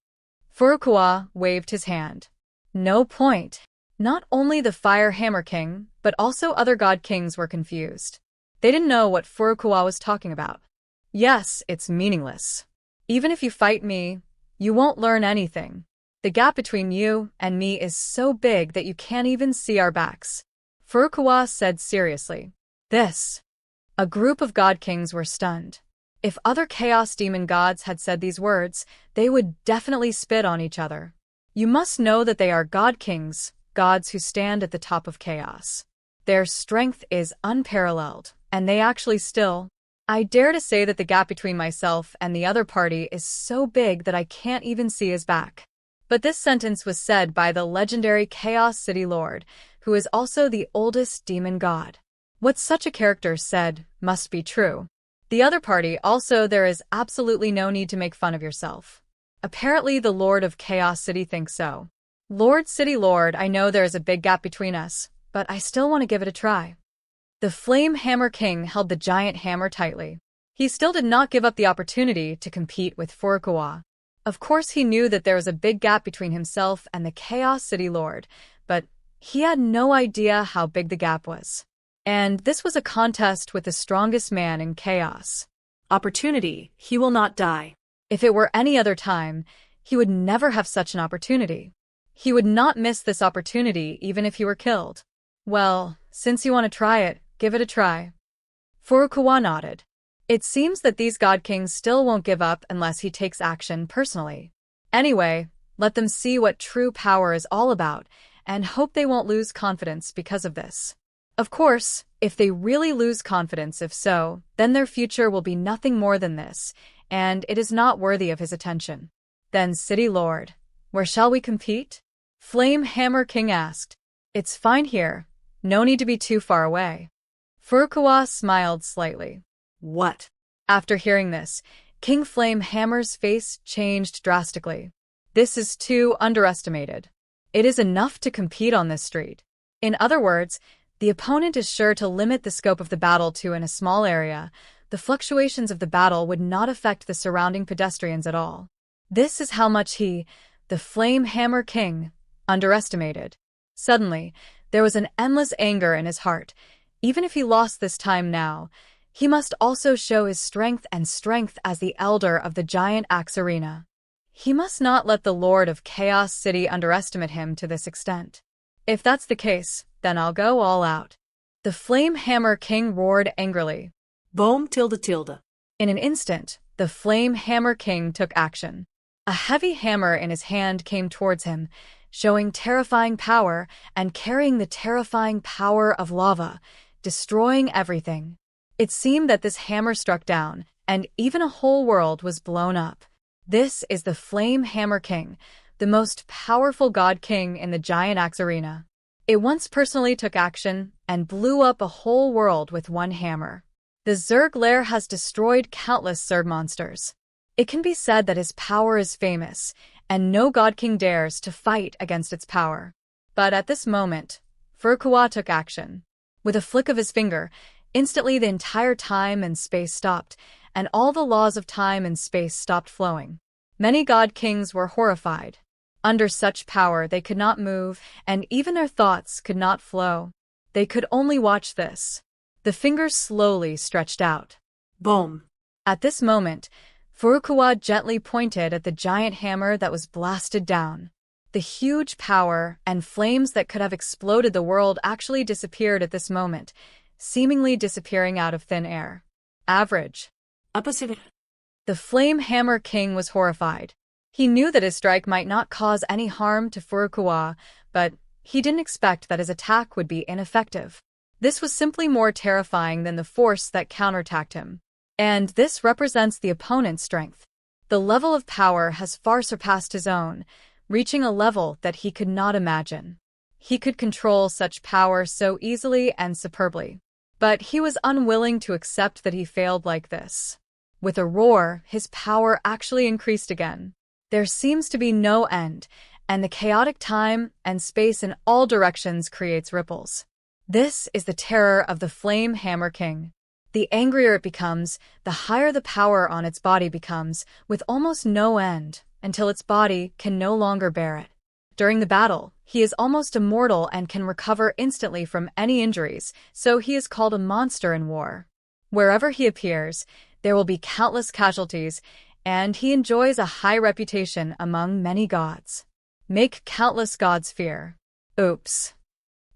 Speaker 1: Furukawa waved his hand. No point. Not only the Fire Hammer King, but also other god kings were confused. They didn't know what Furukawa was talking about. Yes, it's meaningless. Even if you fight me, you won't learn anything. The gap between you and me is so big that you can't even see our backs. Furukawa said seriously. A group of god kings were stunned. If other chaos demon gods had said these words, they would definitely spit on each other. You must know that they are god kings, gods who stand at the top of chaos. Their strength is unparalleled, and they actually still. I dare to say that the gap between myself and the other party is so big that I can't even see his back. But this sentence was said by the legendary Chaos City Lord, who is also the oldest demon god. What such a character said must be true. The other party also, there is absolutely no need to make fun of yourself. Apparently the Lord of Chaos City thinks so. Lord City Lord, I know there is a big gap between us, but I still want to give it a try. The Flame Hammer King held the giant hammer tightly. He still did not give up the opportunity to compete with Furukawa. Of course he knew that there was a big gap between himself and the Chaos City Lord, but he had no idea how big the gap was. And this was a contest with the strongest man in chaos.
Speaker 2: Opportunity, he will not die.
Speaker 1: If it were any other time, he would never have such an opportunity. He would not miss this opportunity even if he were killed. Well, since you want to try it, give it a try. Furukawa nodded. It seems that these god kings still won't give up unless he takes action personally. Anyway, let them see what true power is all about, and hope they won't lose confidence because of this. Of course, if they really lose confidence, if so, then their future will be nothing more than this, and it is not worthy of his attention. Then City Lord, where shall we compete? Flame Hammer King asked. It's fine here. No need to be too far away. Furukawa smiled slightly.
Speaker 2: What?
Speaker 1: After hearing this, King Flame Hammer's face changed drastically. This is too underestimated. It is enough to compete on this street. In other words, the opponent is sure to limit the scope of the battle to in a small area. The fluctuations of the battle would not affect the surrounding pedestrians at all. This is how much he, the Flame Hammer King, underestimated. Suddenly, there was an endless anger in his heart. Even if he lost this time now, he must also show his strength as the elder of the giant axe arena. He must not let the Lord of Chaos City underestimate him to this extent. If that's the case, then I'll go all out. The Flame Hammer King roared angrily.
Speaker 2: Boom tilde tilde.
Speaker 1: In an instant, the Flame Hammer King took action. A heavy hammer in his hand came towards him, showing terrifying power and carrying the terrifying power of lava, destroying everything. It seemed that this hammer struck down, and even a whole world was blown up. This is the Flame Hammer King, the most powerful god king in the giant axe arena. It once personally took action and blew up a whole world with one hammer. The Zerg lair has destroyed countless Zerg monsters. It can be said that his power is famous, and no god king dares to fight against its power. But at this moment, Furukawa took action. With a flick of his finger, instantly the entire time and space stopped, and all the laws of time and space stopped flowing. Many god kings were horrified. Under such power they could not move, and even their thoughts could not flow. They could only watch this. The fingers slowly stretched out.
Speaker 2: Boom.
Speaker 1: At this moment, Furukawa gently pointed at the giant hammer that was blasted down. The huge power and flames that could have exploded the world actually disappeared at this moment, seemingly disappearing out of thin air. Average. The Flame Hammer King was horrified. He knew that his strike might not cause any harm to Furukawa, but he didn't expect that his attack would be ineffective. This was simply more terrifying than the force that counterattacked him. And this represents the opponent's strength. The level of power has far surpassed his own, reaching a level that he could not imagine. He could control such power so easily and superbly. But he was unwilling to accept that he failed like this. With a roar, his power actually increased again. There seems to be no end, and the chaotic time and space in all directions creates ripples. This is the terror of the Flame Hammer King. The angrier it becomes, the higher the power on its body becomes, with almost no end, until its body can no longer bear it. During the battle, he is almost immortal and can recover instantly from any injuries, so he is called a monster in war. Wherever he appears, there will be countless casualties, and he enjoys a high reputation among many gods. Make countless gods fear. Oops.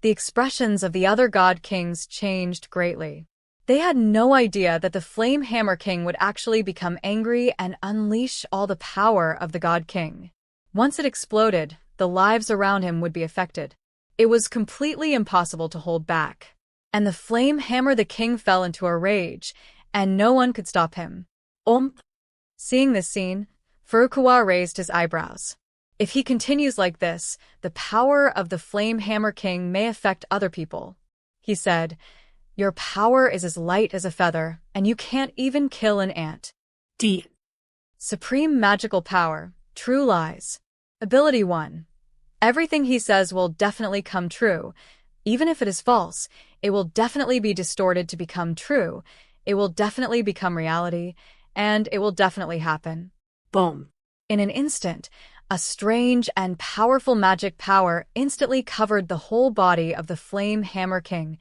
Speaker 1: The expressions of the other god kings changed greatly. They had no idea that the Flame Hammer King would actually become angry and unleash all the power of the god king. Once it exploded, the lives around him would be affected. It was completely impossible to hold back. And the Flame Hammer the King fell into a rage, and no one could stop him. Seeing this scene, Furukawa raised his eyebrows. If he continues like this, the power of the Flame Hammer King may affect other people. He said, "Your power is as light as a feather, and you can't even kill an ant."
Speaker 2: D.
Speaker 1: Supreme Magical Power, True Lies. Ability 1. Everything he says will definitely come true. Even if it is false, it will definitely be distorted to become true. It will definitely become reality, and it will definitely happen.
Speaker 2: Boom.
Speaker 1: In an instant, a strange and powerful magic power instantly covered the whole body of the Flame Hammer King,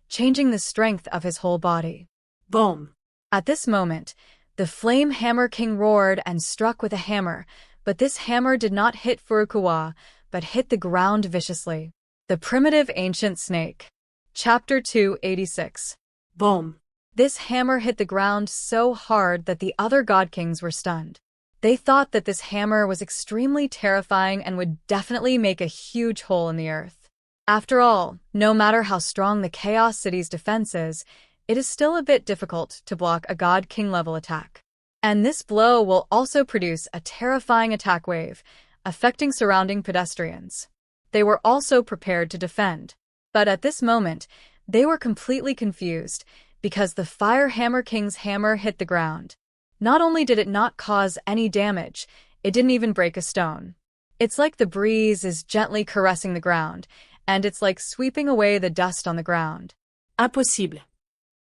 Speaker 1: changing the strength of his whole body.
Speaker 2: Boom.
Speaker 1: At this moment, the Flame Hammer King roared and struck with a hammer, but this hammer did not hit Furukawa, but hit the ground viciously. The Primitive Ancient Snake. Chapter 286.
Speaker 2: Boom.
Speaker 1: This hammer hit the ground so hard that the other god kings were stunned. They thought that this hammer was extremely terrifying and would definitely make a huge hole in the earth. After all, no matter how strong the Chaos City's defense is, it is still a bit difficult to block a god king level attack. And this blow will also produce a terrifying attack wave, affecting surrounding pedestrians. They were also prepared to defend. But at this moment, they were completely confused, because the Fire Hammer King's hammer hit the ground. Not only did it not cause any damage, it didn't even break a stone. It's like the breeze is gently caressing the ground, and it's like sweeping away the dust on the ground.
Speaker 2: Impossible.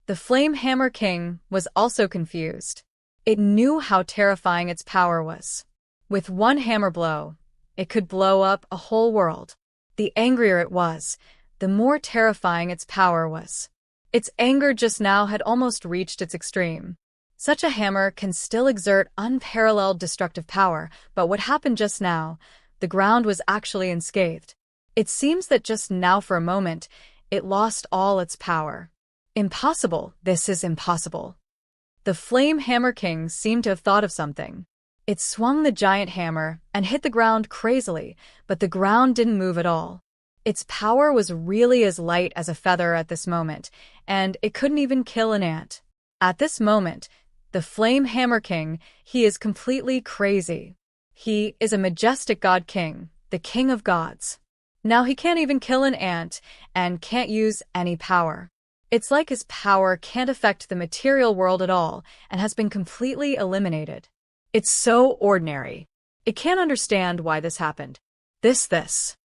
Speaker 1: The Flame Hammer King was also confused. It knew how terrifying its power was. With one hammer blow, it could blow up a whole world. The angrier it was, the more terrifying its power was. Its anger just now had almost reached its extreme. Such a hammer can still exert unparalleled destructive power, but what happened just now, the ground was actually unscathed. It seems that just now for a moment, it lost all its power. Impossible, this is impossible. The Flame Hammer King seemed to have thought of something. It swung the giant hammer and hit the ground crazily, but the ground didn't move at all. Its power was really as light as a feather at this moment, and it couldn't even kill an ant. At this moment, the Flame Hammer King, he is completely crazy. He is a majestic god king, the king of gods. Now he can't even kill an ant and can't use any power. It's like his power can't affect the material world at all and has been completely eliminated. It's so ordinary. It can't understand why this happened. This.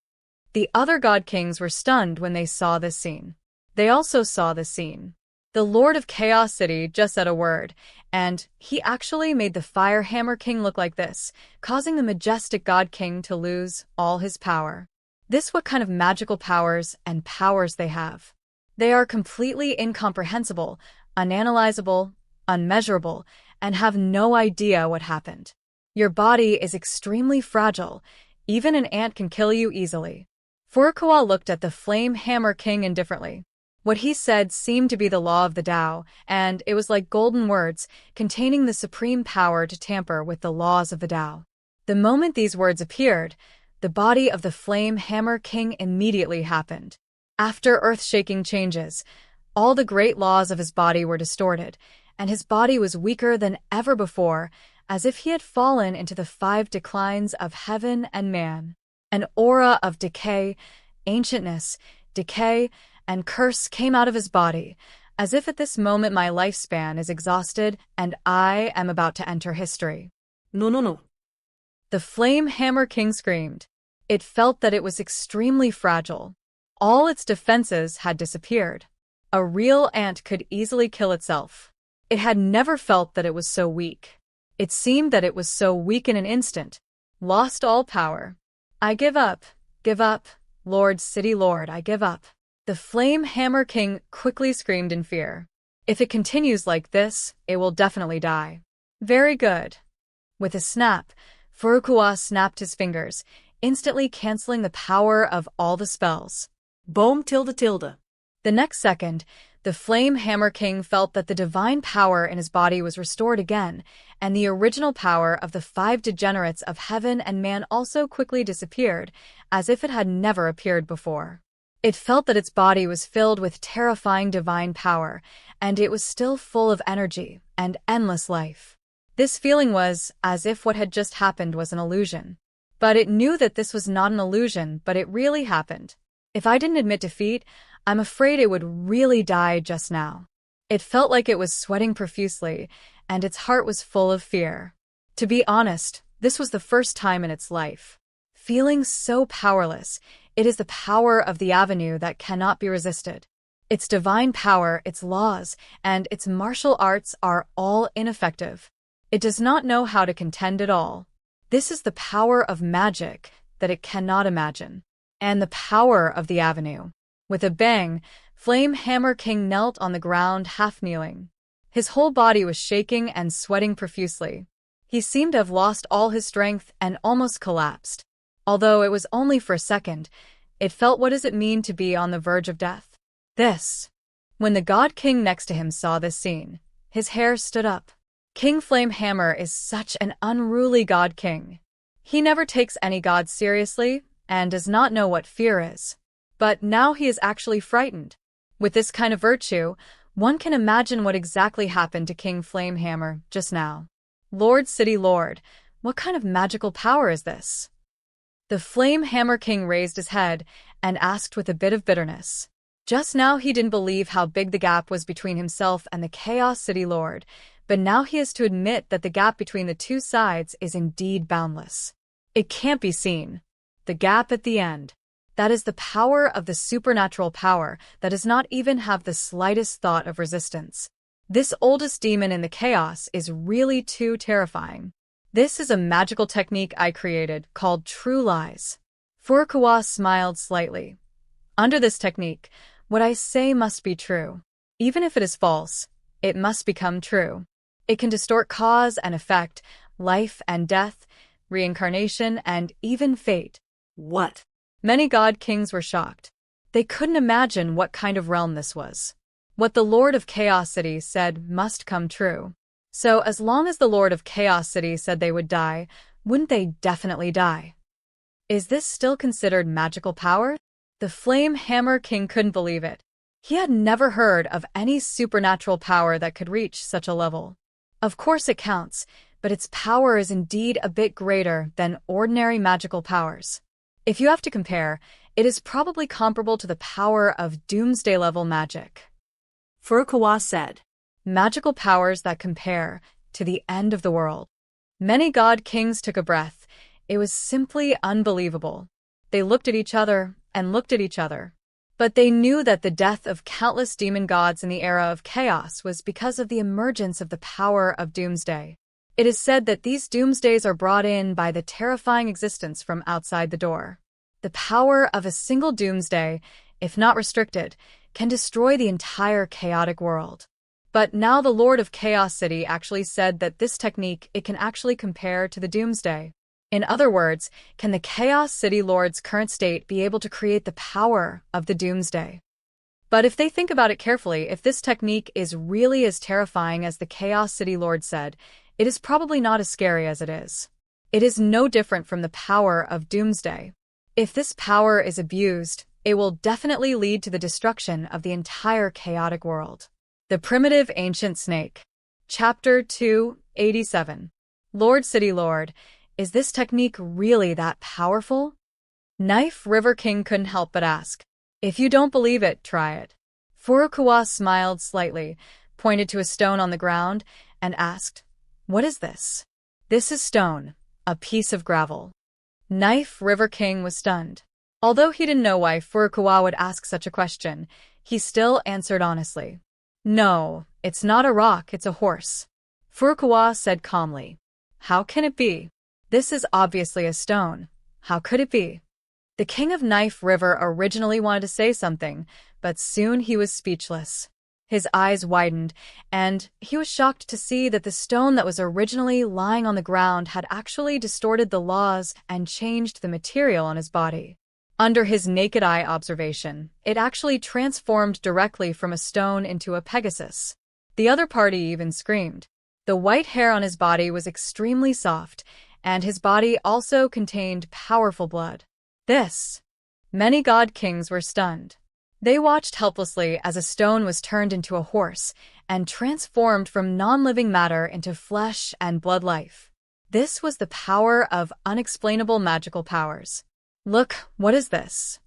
Speaker 1: The other god kings were stunned when they saw this scene. They also saw this scene. The Lord of Chaos City just said a word, and he actually made the Fire Hammer King look like this, causing the majestic God King to lose all his power. This what kind of magical powers and powers they have. They are completely incomprehensible, unanalyzable, unmeasurable, and have no idea what happened. Your body is extremely fragile. Even an ant can kill you easily. Furukawa looked at the Flame Hammer King indifferently. What he said seemed to be the law of the Tao, and it was like golden words containing the supreme power to tamper with the laws of the Tao. The moment these words appeared, the body of the Flame Hammer King immediately happened. After earth-shaking changes, all the great laws of his body were distorted, and his body was weaker than ever before, as if he had fallen into the 5 declines of heaven and man. An aura of decay, ancientness, decay, and curse came out of his body, as if at this moment my lifespan is exhausted and I am about to enter history.
Speaker 2: No.
Speaker 1: The Flame Hammer King screamed. It felt that it was extremely fragile. All its defenses had disappeared. A real ant could easily kill itself. It had never felt that it was so weak. It seemed that it was so weak in an instant. Lost all power. I give up, Lord City Lord, I give up. The Flame Hammer King quickly screamed in fear. If it continues like this, it will definitely die. Very good. With a snap, Furukawa snapped his fingers, instantly canceling the power of all the spells.
Speaker 2: Boom.
Speaker 1: The next second, the Flame Hammer King felt that the divine power in his body was restored again, and the original power of the 5 degenerates of heaven and man also quickly disappeared, as if it had never appeared before. It felt that its body was filled with terrifying divine power, and it was still full of energy and endless life. This feeling was as if what had just happened was an illusion. But it knew that this was not an illusion, but it really happened. If I didn't admit defeat, I'm afraid it would really die just now. It felt like it was sweating profusely, and its heart was full of fear. To be honest, this was the first time in its life. Feeling so powerless, it is the power of the Avenue that cannot be resisted. Its divine power, its laws, and its martial arts are all ineffective. It does not know how to contend at all. This is the power of magic that it cannot imagine. And the power of the Avenue. With a bang, Flame Hammer King knelt on the ground half-kneeling. His whole body was shaking and sweating profusely. He seemed to have lost all his strength and almost collapsed. Although it was only for a second, it felt what does it mean to be on the verge of death. When the God King next to him saw this scene, his hair stood up. King Flame Hammer is such an unruly God King. He never takes any god seriously and does not know what fear is. But now he is actually frightened. With this kind of virtue, one can imagine what exactly happened to King Flame Hammer just now. Lord City Lord, what kind of magical power is this? The Flame Hammer King raised his head and asked with a bit of bitterness. Just now he didn't believe how big the gap was between himself and the Chaos City Lord, but now he has to admit that the gap between the two sides is indeed boundless. It can't be seen. The gap at the end. That is the power of the supernatural power that does not even have the slightest thought of resistance. This oldest demon in the chaos is really too terrifying. This is a magical technique I created called True Lies. Furukawa smiled slightly. Under this technique, what I say must be true. Even if it is false, it must become true. It can distort cause and effect, life and death, reincarnation, and even fate.
Speaker 2: What?
Speaker 1: Many god kings were shocked. They couldn't imagine what kind of realm this was. What the Lord of Chaos City said must come true. So as long as the Lord of Chaos City said they would die, wouldn't they definitely die? Is this still considered magical power? The Flame Hammer King couldn't believe it. He had never heard of any supernatural power that could reach such a level. Of course it counts, but its power is indeed a bit greater than ordinary magical powers. If you have to compare, it is probably comparable to the power of doomsday-level magic.
Speaker 2: Furukawa said.
Speaker 1: Magical powers that compare to the end of the world. Many god kings took a breath. It was simply unbelievable. They looked at each other and looked at each other. But they knew that the death of countless demon gods in the era of chaos was because of the emergence of the power of doomsday. It is said that these doomsdays are brought in by the terrifying existence from outside the door. The power of a single doomsday, if not restricted, can destroy the entire chaotic world. But now the Lord of Chaos City actually said that this technique it can actually compare to the doomsday. In other words, can the Chaos City Lord's current state be able to create the power of the doomsday? But if they think about it carefully, if this technique is really as terrifying as the Chaos City Lord said, it is probably not as scary as it is. It is no different from the power of doomsday. If this power is abused, it will definitely lead to the destruction of the entire chaotic world. The Primitive Ancient Snake. Chapter 287. Lord City Lord, is this technique really that powerful? Knife River King couldn't help but ask. If you don't believe it, try it. Furukawa smiled slightly, pointed to a stone on the ground, and asked, "What is this?" "This is stone, a piece of gravel." Knife River King was stunned. Although he didn't know why Furukawa would ask such a question, he still answered honestly. "No, it's not a rock, it's a horse." Furukawa said calmly. "How can it be? This is obviously a stone. How could it be?" The King of Knife River originally wanted to say something, but soon he was speechless. His eyes widened, and he was shocked to see that the stone that was originally lying on the ground had actually distorted the laws and changed the material on his body. Under his naked eye observation, it actually transformed directly from a stone into a Pegasus. The other party even screamed. The white hair on his body was extremely soft, and his body also contained powerful blood. Many god kings were stunned. They watched helplessly as a stone was turned into a horse and transformed from non-living matter into flesh and blood life. This was the power of unexplainable magical powers. "Look, what is this?"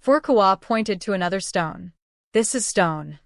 Speaker 1: Furukawa pointed to another stone. "This is stone."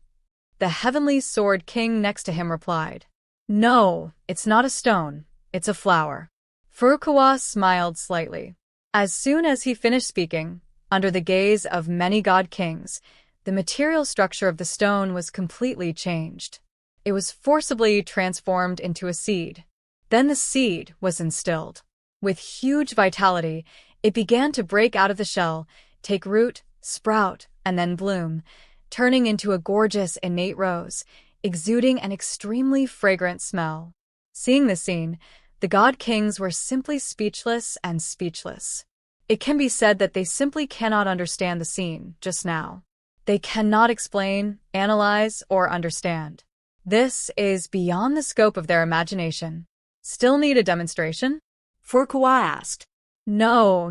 Speaker 1: The Heavenly Sword King next to him replied. "No, it's not a stone, it's a flower." Furukawa smiled slightly. As soon as he finished speaking, under the gaze of many god kings, the material structure of the stone was completely changed. It was forcibly transformed into a seed. Then the seed was instilled. With huge vitality, it began to break out of the shell, take root, sprout, and then bloom, turning into a gorgeous innate rose, exuding an extremely fragrant smell. Seeing this scene, the god kings were simply speechless and speechless. It can be said that they simply cannot understand the scene just now. They cannot explain, analyze, or understand. This is beyond the scope of their imagination. Still need a demonstration?
Speaker 2: Furukawa asked.
Speaker 1: No.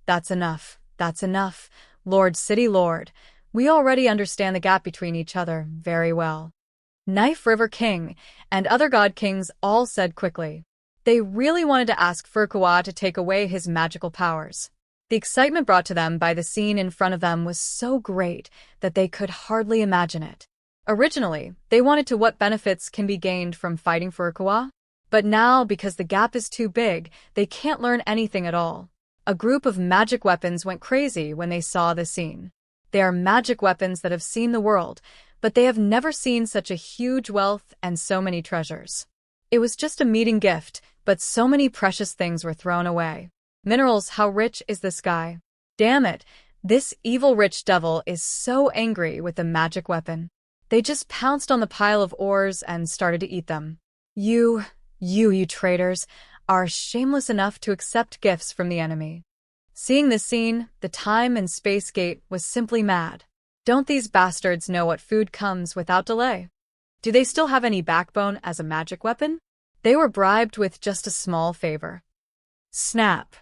Speaker 1: That's enough. Lord City Lord. We already understand the gap between each other very well. Knife River King and other god kings all said quickly. They really wanted to ask Furukawa to take away his magical powers. The excitement brought to them by the scene in front of them was so great that they could hardly imagine it. Originally, they wanted to what benefits can be gained from fighting Furukawa, but now, because the gap is too big, they can't learn anything at all. A group of magic weapons went crazy when they saw the scene. They are magic weapons that have seen the world, but they have never seen such a huge wealth and so many treasures. It was just a meeting gift, but so many precious things were thrown away. Minerals, how rich is this guy? Damn it, This evil rich devil is so angry with the magic weapon. They just pounced on the pile of ores and started to eat them. You traitors, are shameless enough to accept gifts from the enemy. Seeing this scene, the Time and Space Gate was simply mad. Don't these bastards know what food comes without delay? Do they still have any backbone as a magic weapon? They were bribed with just a small favor. Snap!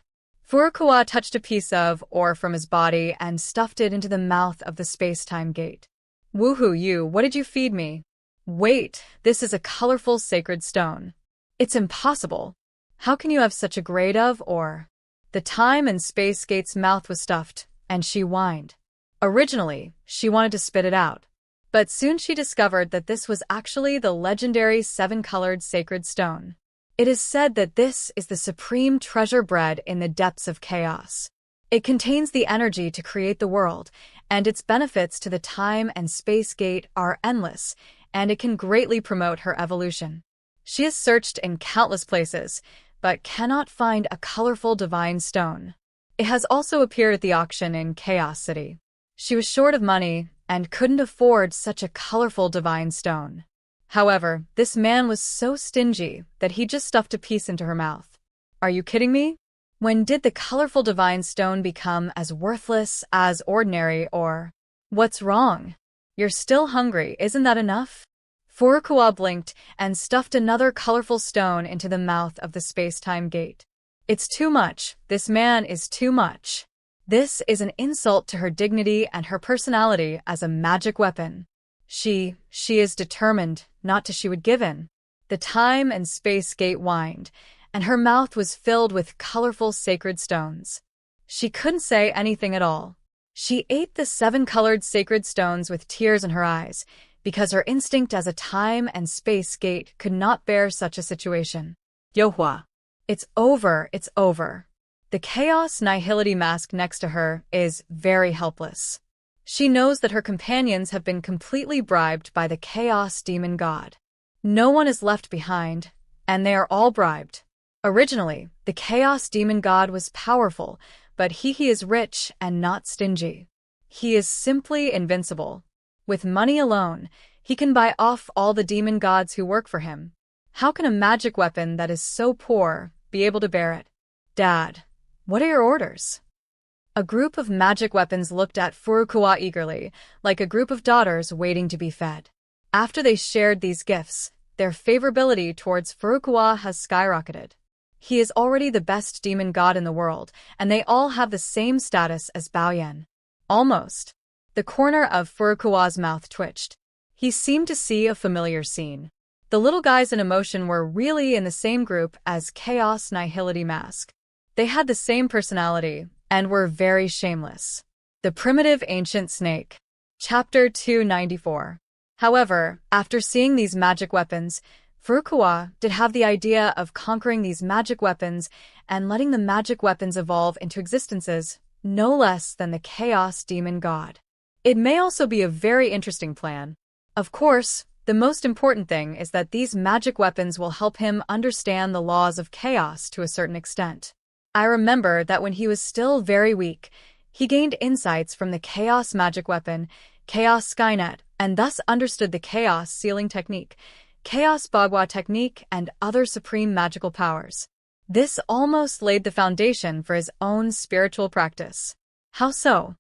Speaker 1: Furukawa touched a piece of ore from his body and stuffed it into the mouth of the space-time gate. Woohoo you, what did you feed me? Wait, this is a colorful sacred stone. It's impossible. How can you have such a grade of ore? The Time and Space Gate's mouth was stuffed, and she whined. Originally, she wanted to spit it out. But soon she discovered that this was actually the legendary seven-colored sacred stone. It is said that this is the supreme treasure bred in the depths of chaos. It contains the energy to create the world, and its benefits to the Time and Space Gate are endless, and it can greatly promote her evolution. She has searched in countless places, but cannot find a colorful divine stone. It has also appeared at the auction in Chaos City. She was short of money and couldn't afford such a colorful divine stone. However, this man was so stingy that he just stuffed a piece into her mouth. Are you kidding me? When did the colorful divine stone become as worthless as ordinary or? What's wrong? You're still hungry, isn't that enough? Furukawa blinked and stuffed another colorful stone into the mouth of the space-time gate. It's too much. This man is too much. This is an insult to her dignity and her personality as a magic weapon. She is determined not to she would give in. The Time and Space Gate whined, and her mouth was filled with colorful sacred stones. She couldn't say anything at all. She ate the seven-colored sacred stones with tears in her eyes, because her instinct as a Time and Space Gate could not bear such a situation.
Speaker 2: Yohua.
Speaker 1: It's over, it's over. The Chaos Nihility mask next to her is very helpless. She knows that her companions have been completely bribed by the Chaos Demon God. No one is left behind, and they are all bribed. Originally, the Chaos Demon God was powerful, but he is rich and not stingy. He is simply invincible. With money alone, he can buy off all the demon gods who work for him. How can a magic weapon that is so poor be able to bear it? Dad, what are your orders? A group of magic weapons looked at Furukawa eagerly, like a group of daughters waiting to be fed. After they shared these gifts, their favorability towards Furukawa has skyrocketed. He is already the best demon god in the world, and they all have the same status as Baoyan. Almost. The corner of Furukawa's mouth twitched. He seemed to see a familiar scene. The little guys in emotion were really in the same group as Chaos Nihility Mask. They had the same personality, and were very shameless. The Primitive Ancient Snake. Chapter 294. However, after seeing these magic weapons, Furukawa did have the idea of conquering these magic weapons and letting the magic weapons evolve into existences no less than the Chaos Demon God. It may also be a very interesting plan. Of course, the most important thing is that these magic weapons will help him understand the laws of chaos to a certain extent. I remember that when he was still very weak, he gained insights from the Chaos Magic Weapon, Chaos Skynet, and thus understood the Chaos Sealing Technique, Chaos Bagua Technique, and other supreme magical powers. This almost laid the foundation for his own spiritual practice. How so?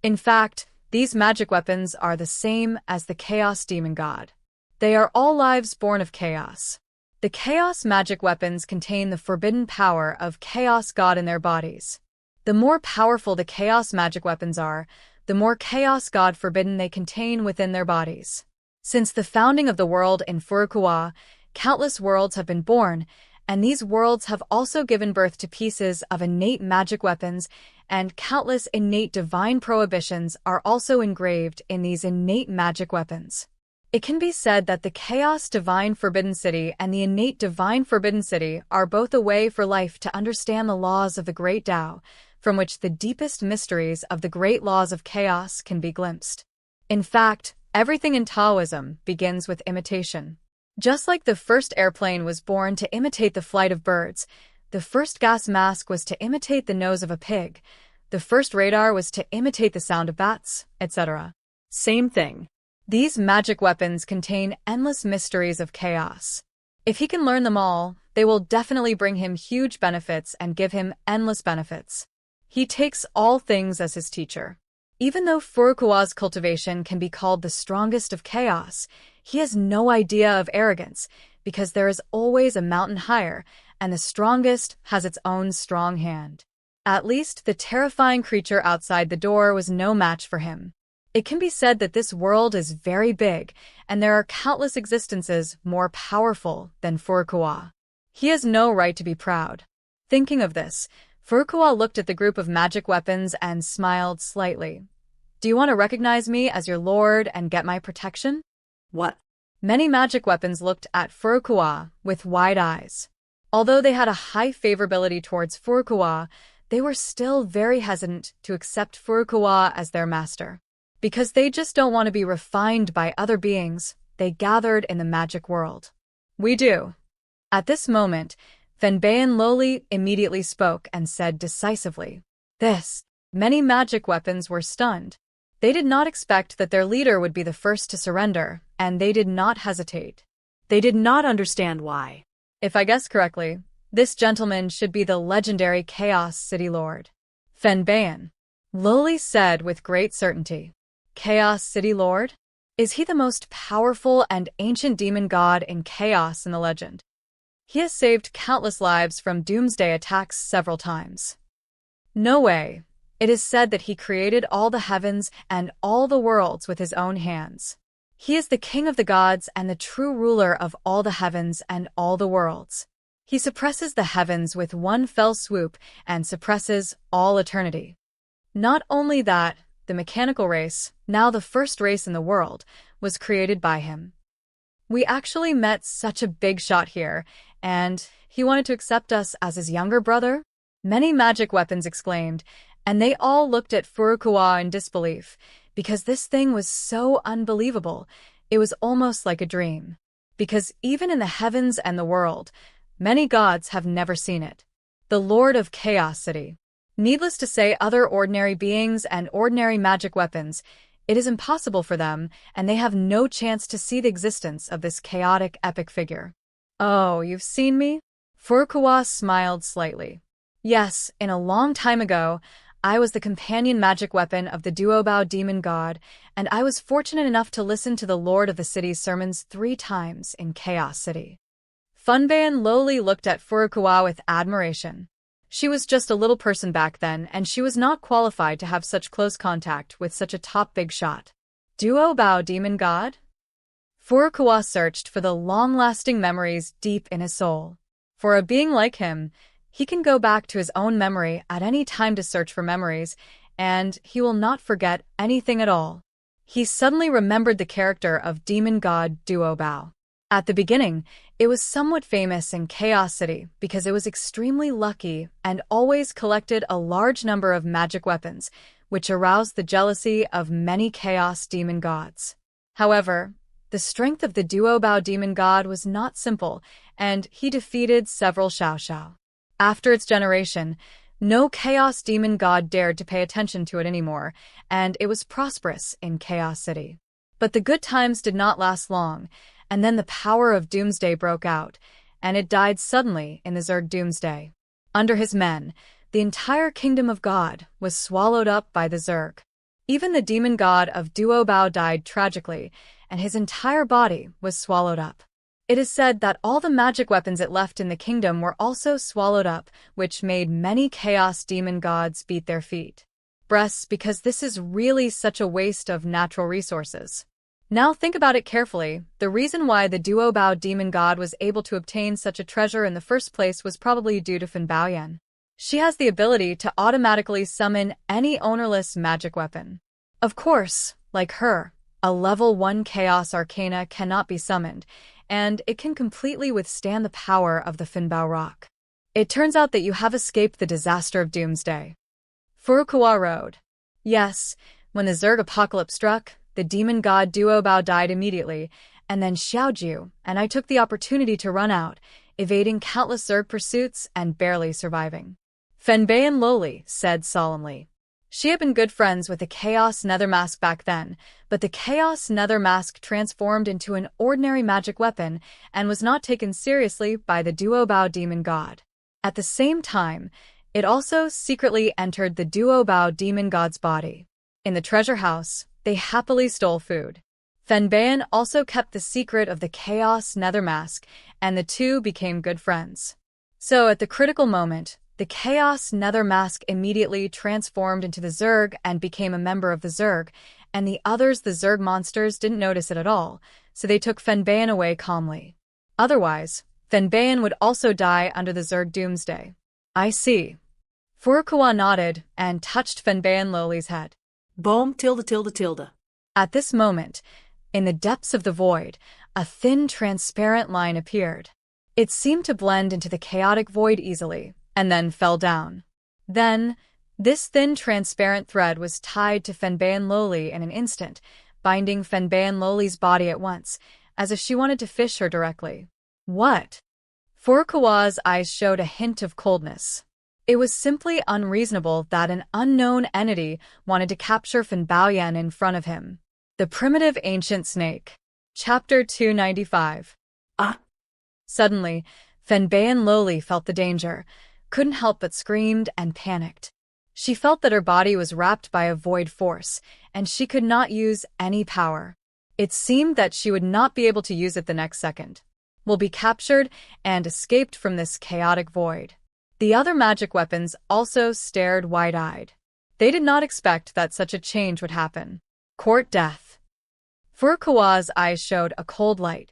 Speaker 1: In fact, these magic weapons are the same as the Chaos Demon God. They are all lives born of chaos. The Chaos magic weapons contain the forbidden power of Chaos God in their bodies. The more powerful the Chaos magic weapons are, the more Chaos God forbidden they contain within their bodies. Since the founding of the world in Furukawa, countless worlds have been born, and these worlds have also given birth to pieces of innate magic weapons, and countless innate divine prohibitions are also engraved in these innate magic weapons. It can be said that the Chaos Divine Forbidden City and the innate Divine Forbidden City are both a way for life to understand the laws of the Great Tao, from which the deepest mysteries of the great laws of chaos can be glimpsed. In fact, everything in Taoism begins with imitation. Just like the first airplane was born to imitate the flight of birds, the first gas mask was to imitate the nose of a pig, The first radar was to imitate the sound of bats, etc.
Speaker 2: Same thing.
Speaker 1: These magic weapons contain endless mysteries of chaos. If he can learn them all, they will definitely bring him huge benefits and give him endless benefits. He takes all things as his teacher. Even though Furukawa's cultivation can be called the strongest of chaos, he has no idea of arrogance, because there is always a mountain higher, and the strongest has its own strong hand. At least the terrifying creature outside the door was no match for him. It can be said that this world is very big, and there are countless existences more powerful than Furukawa. He has no right to be proud. Thinking of this, Furukawa looked at the group of magic weapons and smiled slightly. Do you want to recognize me as your lord and get my protection?
Speaker 2: What?
Speaker 1: Many magic weapons looked at Furukawa with wide eyes. Although they had a high favorability towards Furukawa, they were still very hesitant to accept Furukawa as their master. Because they just don't want to be refined by other beings they gathered in the magic world. We do. At this moment, Fenbayan Loli immediately spoke and said decisively, "This." Many magic weapons were stunned. They did not expect that their leader would be the first to surrender, and they did not hesitate.
Speaker 2: They did not understand why.
Speaker 1: If I guess correctly, this gentleman should be the legendary Chaos City Lord. Fenbayan Loli said with great certainty. Chaos City Lord? Is he the most powerful and ancient demon god in chaos in the legend? He has saved countless lives from doomsday attacks several times. No way. It is said that he created all the heavens and all the worlds with his own hands. He is the king of the gods and the true ruler of all the heavens and all the worlds. He suppresses the heavens with one fell swoop and suppresses all eternity. Not only that, the mechanical race, now the first race in the world, was created by him. We actually met such a big shot here, and he wanted to accept us as his younger brother? Many magic weapons exclaimed, and they all looked at Furukawa in disbelief, because this thing was so unbelievable, it was almost like a dream. Because even in the heavens and the world, many gods have never seen it. The Lord of Chaos City. Needless to say, other ordinary beings and ordinary magic weapons, it is impossible for them, and they have no chance to see the existence of this chaotic epic figure. Oh, you've seen me? Furukawa smiled slightly. Yes, in a long time ago, I was the companion magic weapon of the Duobao demon god, and I was fortunate enough to listen to the Lord of the City's sermons 3 times in Chaos City. Fenbayan Loli looked at Furukawa with admiration. She was just a little person back then, and she was not qualified to have such close contact with such a top big shot. Duobao demon god? Furukawa searched for the long-lasting memories deep in his soul. For a being like him, he can go back to his own memory at any time to search for memories, and he will not forget anything at all. He suddenly remembered the character of demon god Duobao. At the beginning, it was somewhat famous in Chaos City because it was extremely lucky and always collected a large number of magic weapons, which aroused the jealousy of many chaos demon gods. However, the strength of the Duobao demon god was not simple, and he defeated several Xiaoxiao. After its generation, no chaos demon god dared to pay attention to it anymore, and it was prosperous in Chaos City. But the good times did not last long, and then the power of Doomsday broke out, and it died suddenly in the Zerg Doomsday. Under his men, the entire kingdom of God was swallowed up by the Zerg. Even the demon god of Duobao died tragically, and his entire body was swallowed up. It is said that all the magic weapons it left in the kingdom were also swallowed up, which made many chaos demon gods beat their feet. Breasts, because this is really such a waste of natural resources. Now think about it carefully. The reason why the Duobao demon god was able to obtain such a treasure in the first place was probably due to Fenbayan. She has the ability to automatically summon any ownerless magic weapon. Of course, like her, a level 1 Chaos Arcana cannot be summoned, and it can completely withstand the power of the Finbao Rock. It turns out that you have escaped the disaster of Doomsday. Furukawa Road. Yes, when the Zerg apocalypse struck, the demon god Duobao died immediately, and then Xiaoju and I took the opportunity to run out, evading countless Zerg pursuits and barely surviving. Fenbayan Loli said solemnly. She had been good friends with the Chaos Nether Mask back then, but the Chaos Nether Mask transformed into an ordinary magic weapon and was not taken seriously by the Duobao demon god. At the same time, it also secretly entered the Duobao demon god's body. In the treasure house, they happily stole food. Fenbayan also kept the secret of the Chaos Nether Mask, and the two became good friends. So at the critical moment, the Chaos Nether Mask immediately transformed into the Zerg and became a member of the Zerg, and the others, the Zerg monsters, didn't notice it at all, so they took Fenbayan away calmly. Otherwise, Fenbayan would also die under the Zerg doomsday. I see. Furukawa nodded and touched Fenbayan Loli's head.
Speaker 2: Boom, tilde, tilde, tilde.
Speaker 1: At this moment, in the depths of the void, a thin, transparent line appeared. It seemed to blend into the chaotic void easily, and then fell down. Then, this thin, transparent thread was tied to Fenbayan Loli in an instant, binding Fenbayan Loli's body at once, as if she wanted to fish her directly. What? Furukawa's eyes showed a hint of coldness. It was simply unreasonable that an unknown entity wanted to capture Fenbayan in front of him. The Primitive Ancient Snake. Chapter 295. Suddenly, Fenbayan Loli felt the danger, couldn't help but screamed and panicked. She felt that her body was wrapped by a void force, and she could not use any power. It seemed that she would not be able to use it the next second. Will be captured and escaped from this chaotic void. The other magic weapons also stared wide-eyed. They did not expect that such a change would happen. Court death. Furukawa's eyes showed a cold light.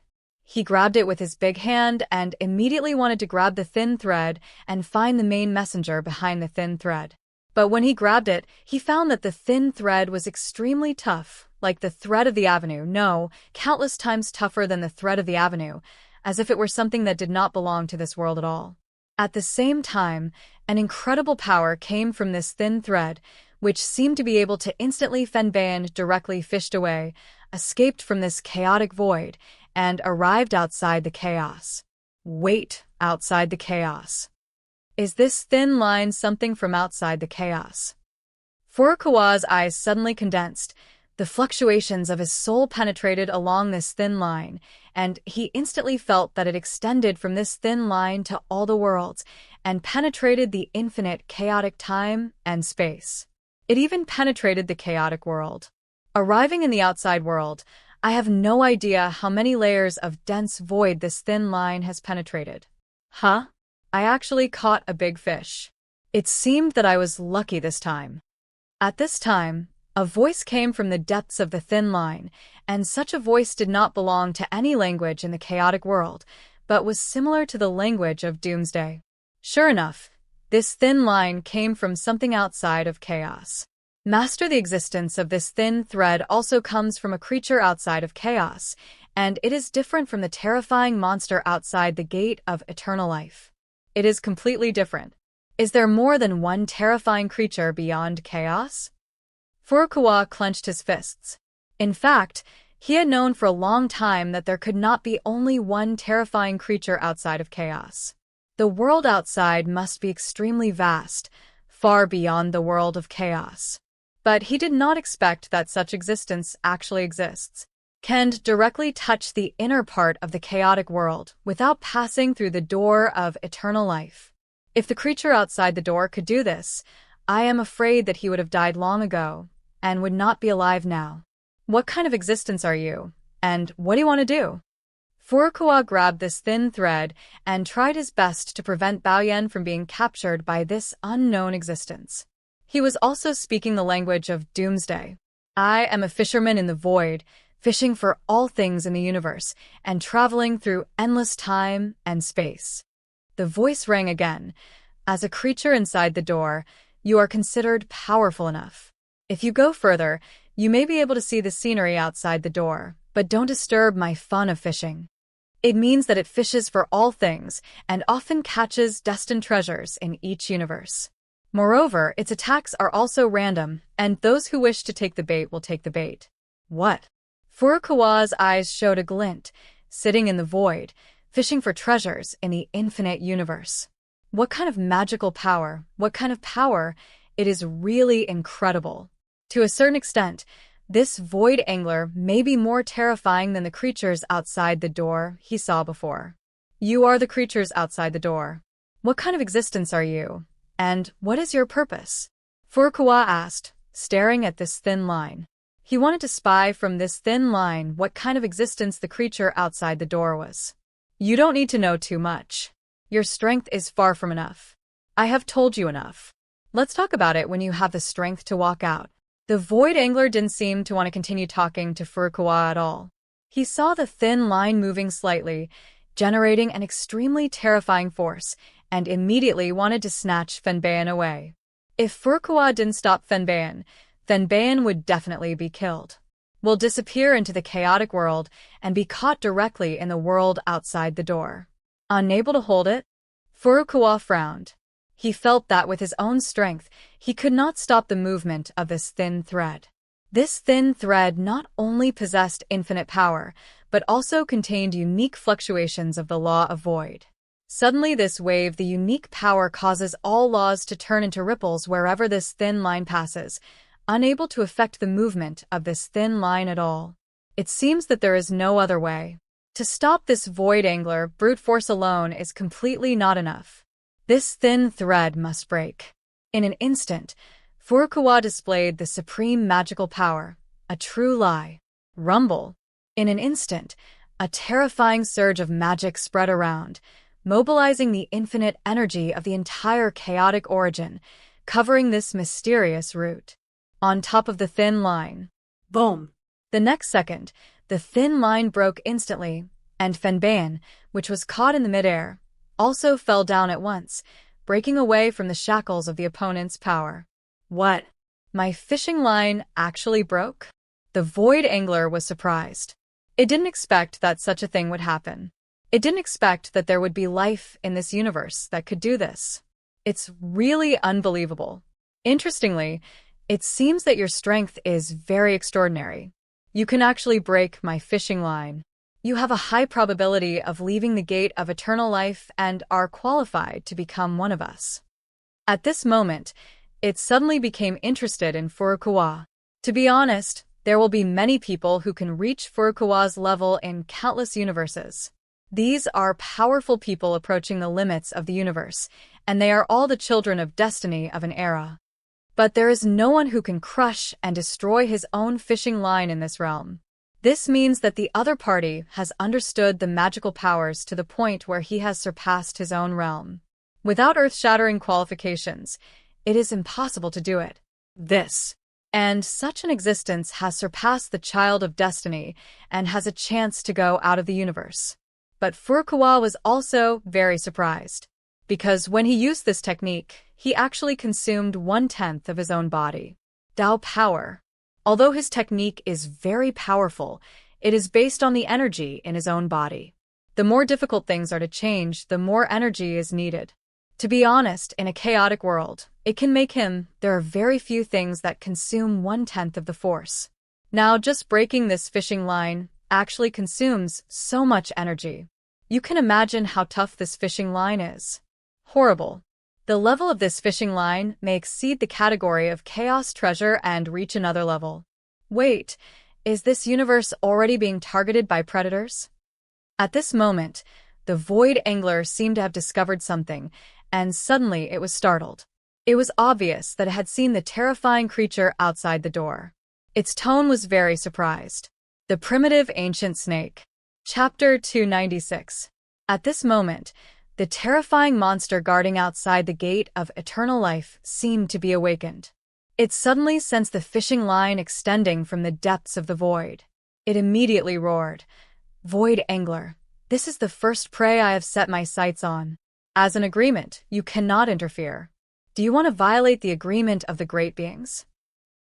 Speaker 1: He grabbed it with his big hand and immediately wanted to grab the thin thread and find the main messenger behind the thin thread. But when he grabbed it, he found that the thin thread was extremely tough, like the thread of the avenue, no, countless times tougher than the thread of the avenue, as if it were something that did not belong to this world at all. At the same time, an incredible power came from this thin thread, which seemed to be able to instantly Fenbayan directly fished away, escaped from this chaotic void, and arrived outside the chaos. Wait, outside the chaos. Is this thin line something from outside the chaos? Furukawa's eyes suddenly condensed. The fluctuations of his soul penetrated along this thin line, and he instantly felt that it extended from this thin line to all the worlds, and penetrated the infinite chaotic time and space. It even penetrated the chaotic world. Arriving in the outside world, I have no idea how many layers of dense void this thin line has penetrated. Huh? I actually caught a big fish. It seemed that I was lucky this time. At this time, a voice came from the depths of the thin line, and such a voice did not belong to any language in the chaotic world, but was similar to the language of Doomsday. Sure enough, this thin line came from something outside of chaos. Master the existence of this thin thread also comes from a creature outside of chaos, and it is different from the terrifying monster outside the gate of eternal life. It is completely different. Is there more than one terrifying creature beyond chaos? Furukawa clenched his fists. In fact, he had known for a long time that there could not be only one terrifying creature outside of chaos. The world outside must be extremely vast, far beyond the world of chaos. But he did not expect that such existence actually exists. Can directly touch the inner part of the chaotic world without passing through the door of eternal life. If the creature outside the door could do this, I am afraid that he would have died long ago and would not be alive now. What kind of existence are you? And what do you want to do? Furukawa grabbed this thin thread and tried his best to prevent Baoyan from being captured by this unknown existence. He was also speaking the language of Doomsday. I am a fisherman in the void, fishing for all things in the universe, and traveling through endless time and space. The voice rang again. As a creature inside the door, you are considered powerful enough. If you go further, you may be able to see the scenery outside the door, but don't disturb my fun of fishing. It means that it fishes for all things, and often catches destined treasures in each universe. Moreover, its attacks are also random, and those who wish to take the bait will take the bait. What? Furukawa's eyes showed a glint, sitting in the void, fishing for treasures in the infinite universe. What kind of magical power, what kind of power It is really incredible. To a certain extent, this void angler may be more terrifying than the creatures outside the door he saw before. You are the creatures outside the door. What kind of existence are you? And what is your purpose? Furukawa asked, staring at this thin line. He wanted to spy from this thin line what kind of existence the creature outside the door was. You don't need to know too much. Your strength is far from enough. I have told you enough. Let's talk about it when you have the strength to walk out. The void angler didn't seem to want to continue talking to Furukawa at all. He saw the thin line moving slightly, generating an extremely terrifying force, and immediately wanted to snatch Fenbayan away. If Furukawa didn't stop Fenbayan, Fenbayan would definitely be killed. Will disappear into the chaotic world and be caught directly in the world outside the door. Unable to hold it, Furukawa frowned. He felt that with his own strength, he could not stop the movement of this thin thread. This thin thread not only possessed infinite power, but also contained unique fluctuations of the law of void. Suddenly this wave, the unique power, causes all laws to turn into ripples wherever this thin line passes, unable to affect the movement of this thin line at all. It seems that there is no other way. To stop this void angler, brute force alone is completely not enough. This thin thread must break. In an instant, Furukawa displayed the supreme magical power, a true lie. Rumble. In an instant, a terrifying surge of magic spread around, mobilizing the infinite energy of the entire chaotic origin, covering this mysterious root. On top of the thin line.
Speaker 2: Boom.
Speaker 1: The next second, the thin line broke instantly, and Fenbayan, which was caught in the midair, also fell down at once, breaking away from the shackles of the opponent's power. What? My fishing line actually broke? The void angler was surprised. It didn't expect that such a thing would happen. It didn't expect that there would be life in this universe that could do this. It's really unbelievable. Interestingly, it seems that your strength is very extraordinary. You can actually break my fishing line. You have a high probability of leaving the gate of eternal life and are qualified to become one of us. At this moment, it suddenly became interested in Furukawa. To be honest, there will be many people who can reach Furukawa's level in countless universes. These are powerful people approaching the limits of the universe, and they are all the children of destiny of an era. But there is no one who can crush and destroy his own fishing line in this realm. This means that the other party has understood the magical powers to the point where he has surpassed his own realm. Without earth-shattering qualifications, it is impossible to do it. And such an existence has surpassed the child of destiny and has a chance to go out of the universe. But Furukawa was also very surprised, because when he used this technique, he actually consumed 1/10 of his own body. Dao power. Although his technique is very powerful, it is based on the energy in his own body. The more difficult things are to change, the more energy is needed. To be honest, in a chaotic world, there are very few things that consume 1/10 of the force. Now, just breaking this fishing line actually consumes so much energy. You can imagine how tough this fishing line is. Horrible. The level of this fishing line may exceed the category of chaos treasure and reach another level. Wait, is this universe already being targeted by predators? At this moment, the void angler seemed to have discovered something, and suddenly it was startled. It was obvious that it had seen the terrifying creature outside the door. Its tone was very surprised. The Primitive Ancient Snake. Chapter 296. At this moment, the terrifying monster guarding outside the gate of eternal life seemed to be awakened. It suddenly sensed the fishing line extending from the depths of the void. It immediately roared, "Void angler, this is the first prey I have set my sights on. As an agreement, you cannot interfere. Do you want to violate the agreement of the great beings?"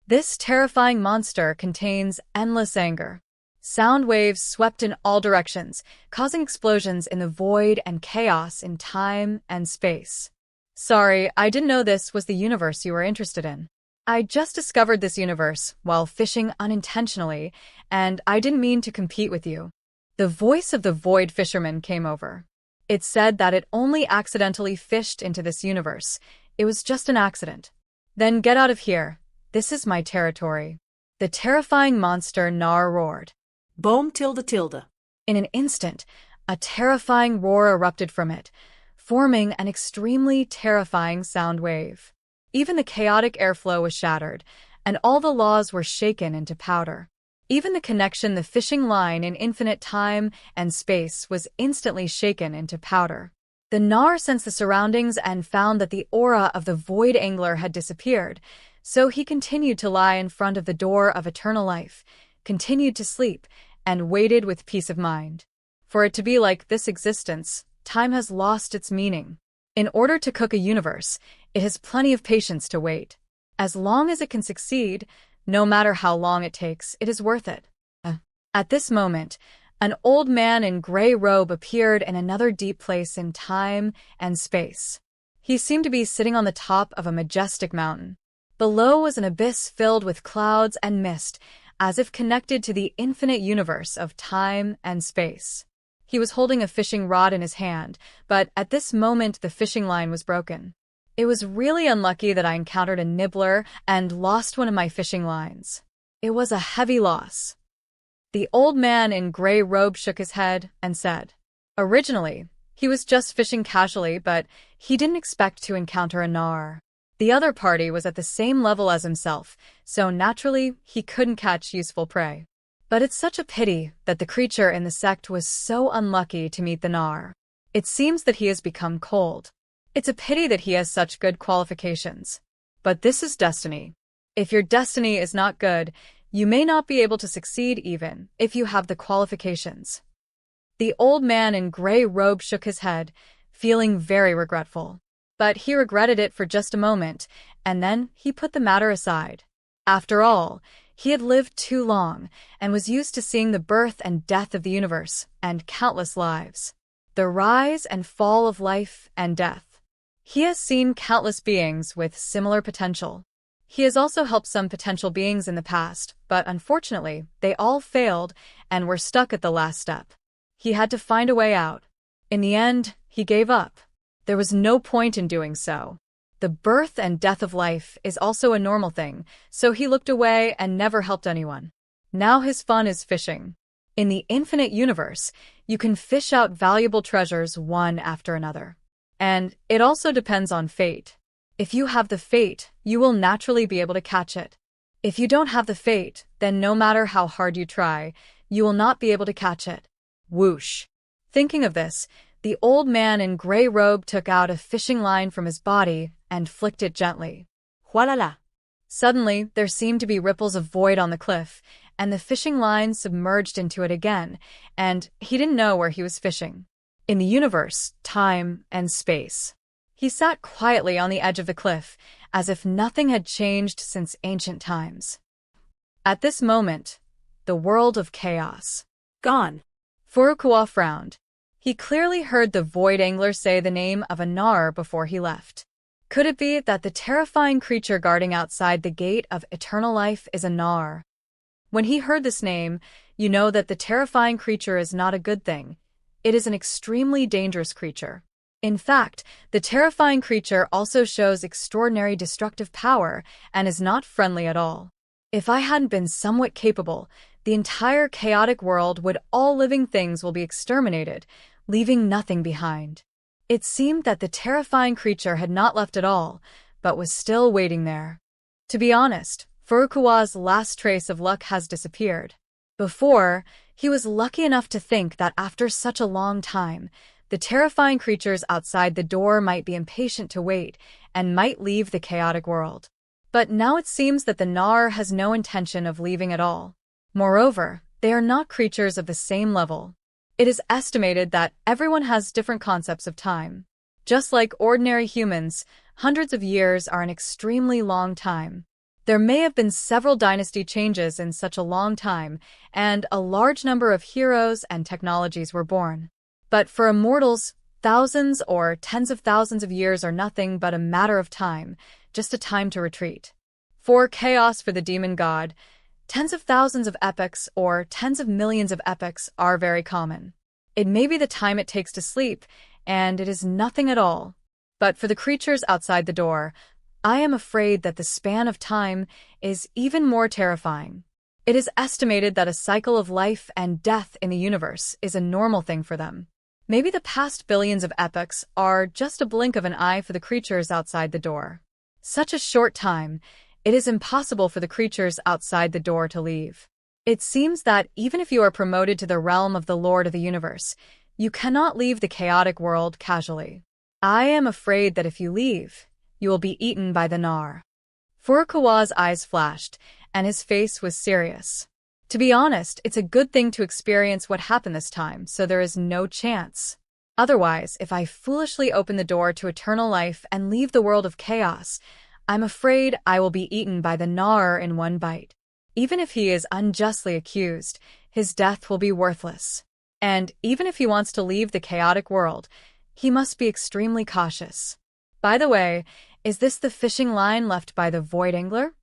Speaker 1: This terrifying monster contains endless anger. Sound waves swept in all directions, causing explosions in the void and chaos in time and space. Sorry, I didn't know this was the universe you were interested in. I just discovered this universe while fishing unintentionally, and I didn't mean to compete with you. The voice of the void fisherman came over. It said that it only accidentally fished into this universe. It was just an accident. Then get out of here. This is my territory. The terrifying monster Nar roared.
Speaker 2: Boom tilde tilde.
Speaker 1: In an instant, a terrifying roar erupted from it, forming an extremely terrifying sound wave. Even the chaotic airflow was shattered, and all the laws were shaken into powder. Even the connection, the fishing line in infinite time and space, was instantly shaken into powder. The Nar sensed the surroundings and found that the aura of the void angler had disappeared, so he continued to lie in front of the door of eternal life, continued to sleep, and waited with peace of mind. For it to be like this existence, time has lost its meaning. In order to cook a universe, it has plenty of patience to wait. As long as it can succeed, no matter how long it takes, it is worth it. At this moment, an old man in gray robe appeared in another deep place in time and space. He seemed to be sitting on the top of a majestic mountain. Below was an abyss filled with clouds and mist, as if connected to the infinite universe of time and space. He was holding a fishing rod in his hand, but at this moment the fishing line was broken. It was really unlucky that I encountered a nibbler and lost one of my fishing lines. It was a heavy loss. The old man in gray robe shook his head and said, originally, he was just fishing casually, but he didn't expect to encounter a Nar. The other party was at the same level as himself, so naturally he couldn't catch useful prey. But it's such a pity that the creature in the sect was so unlucky to meet the Nar. It seems that he has become cold. It's a pity that he has such good qualifications. But this is destiny. If your destiny is not good, you may not be able to succeed even if you have the qualifications. The old man in gray robe shook his head, feeling very regretful. But he regretted it for just a moment, and then he put the matter aside. After all, he had lived too long and was used to seeing the birth and death of the universe and countless lives. The rise and fall of life and death. He has seen countless beings with similar potential. He has also helped some potential beings in the past, but unfortunately, they all failed and were stuck at the last step. He had to find a way out. In the end, he gave up. There was no point in doing so. The birth and death of life is also a normal thing, so he looked away and never helped anyone. Now his fun is fishing. In the infinite universe, you can fish out valuable treasures one after another. And it also depends on fate. If you have the fate, you will naturally be able to catch it. If you don't have the fate, then no matter how hard you try, you will not be able to catch it. Whoosh. Thinking of this, the old man in gray robe took out a fishing line from his body and flicked it gently. Hualala. Suddenly, there seemed to be ripples of void on the cliff, and the fishing line submerged into it again, and he didn't know where he was fishing. In the universe, time, and space. He sat quietly on the edge of the cliff, as if nothing had changed since ancient times. At this moment, the world of chaos.
Speaker 2: Gone.
Speaker 1: Furukawa frowned. He clearly heard the void angler say the name of a Nar before he left. Could it be that the terrifying creature guarding outside the gate of eternal life is a Nar? When he heard this name, you know that the terrifying creature is not a good thing. It is an extremely dangerous creature. In fact, the terrifying creature also shows extraordinary destructive power and is not friendly at all. If I hadn't been somewhat capable, the entire chaotic world with all living things will be exterminated, leaving nothing behind. It seemed that the terrifying creature had not left at all, but was still waiting there. To be honest, Furukawa's last trace of luck has disappeared. Before, he was lucky enough to think that after such a long time, the terrifying creatures outside the door might be impatient to wait and might leave the chaotic world. But now it seems that the Nar has no intention of leaving at all. Moreover, they are not creatures of the same level. It is estimated that everyone has different concepts of time. Just like ordinary humans, hundreds of years are an extremely long time. There may have been several dynasty changes in such a long time, and a large number of heroes and technologies were born. But for immortals, thousands or tens of thousands of years are nothing but a matter of time, just a time to retreat. For chaos for the demon god, tens of thousands of epochs or tens of millions of epochs are very common. It may be the time it takes to sleep, and it is nothing at all. But for the creatures outside the door, I am afraid that the span of time is even more terrifying. It is estimated that a cycle of life and death in the universe is a normal thing for them. Maybe the past billions of epochs are just a blink of an eye for the creatures outside the door. Such a short time, it is impossible for the creatures outside the door to leave. It seems that even if you are promoted to the realm of the Lord of the Universe, you cannot leave the chaotic world casually. I am afraid that if you leave, you will be eaten by the Nar. Furukawa's eyes flashed, and his face was serious. To be honest, it's a good thing to experience what happened this time, so there is no chance. Otherwise, if I foolishly open the door to eternal life and leave the world of chaos, I'm afraid I will be eaten by the Nar in one bite. Even if he is unjustly accused, his death will be worthless. And even if he wants to leave the chaotic world, he must be extremely cautious. By the way, is this the fishing line left by the Void Angler?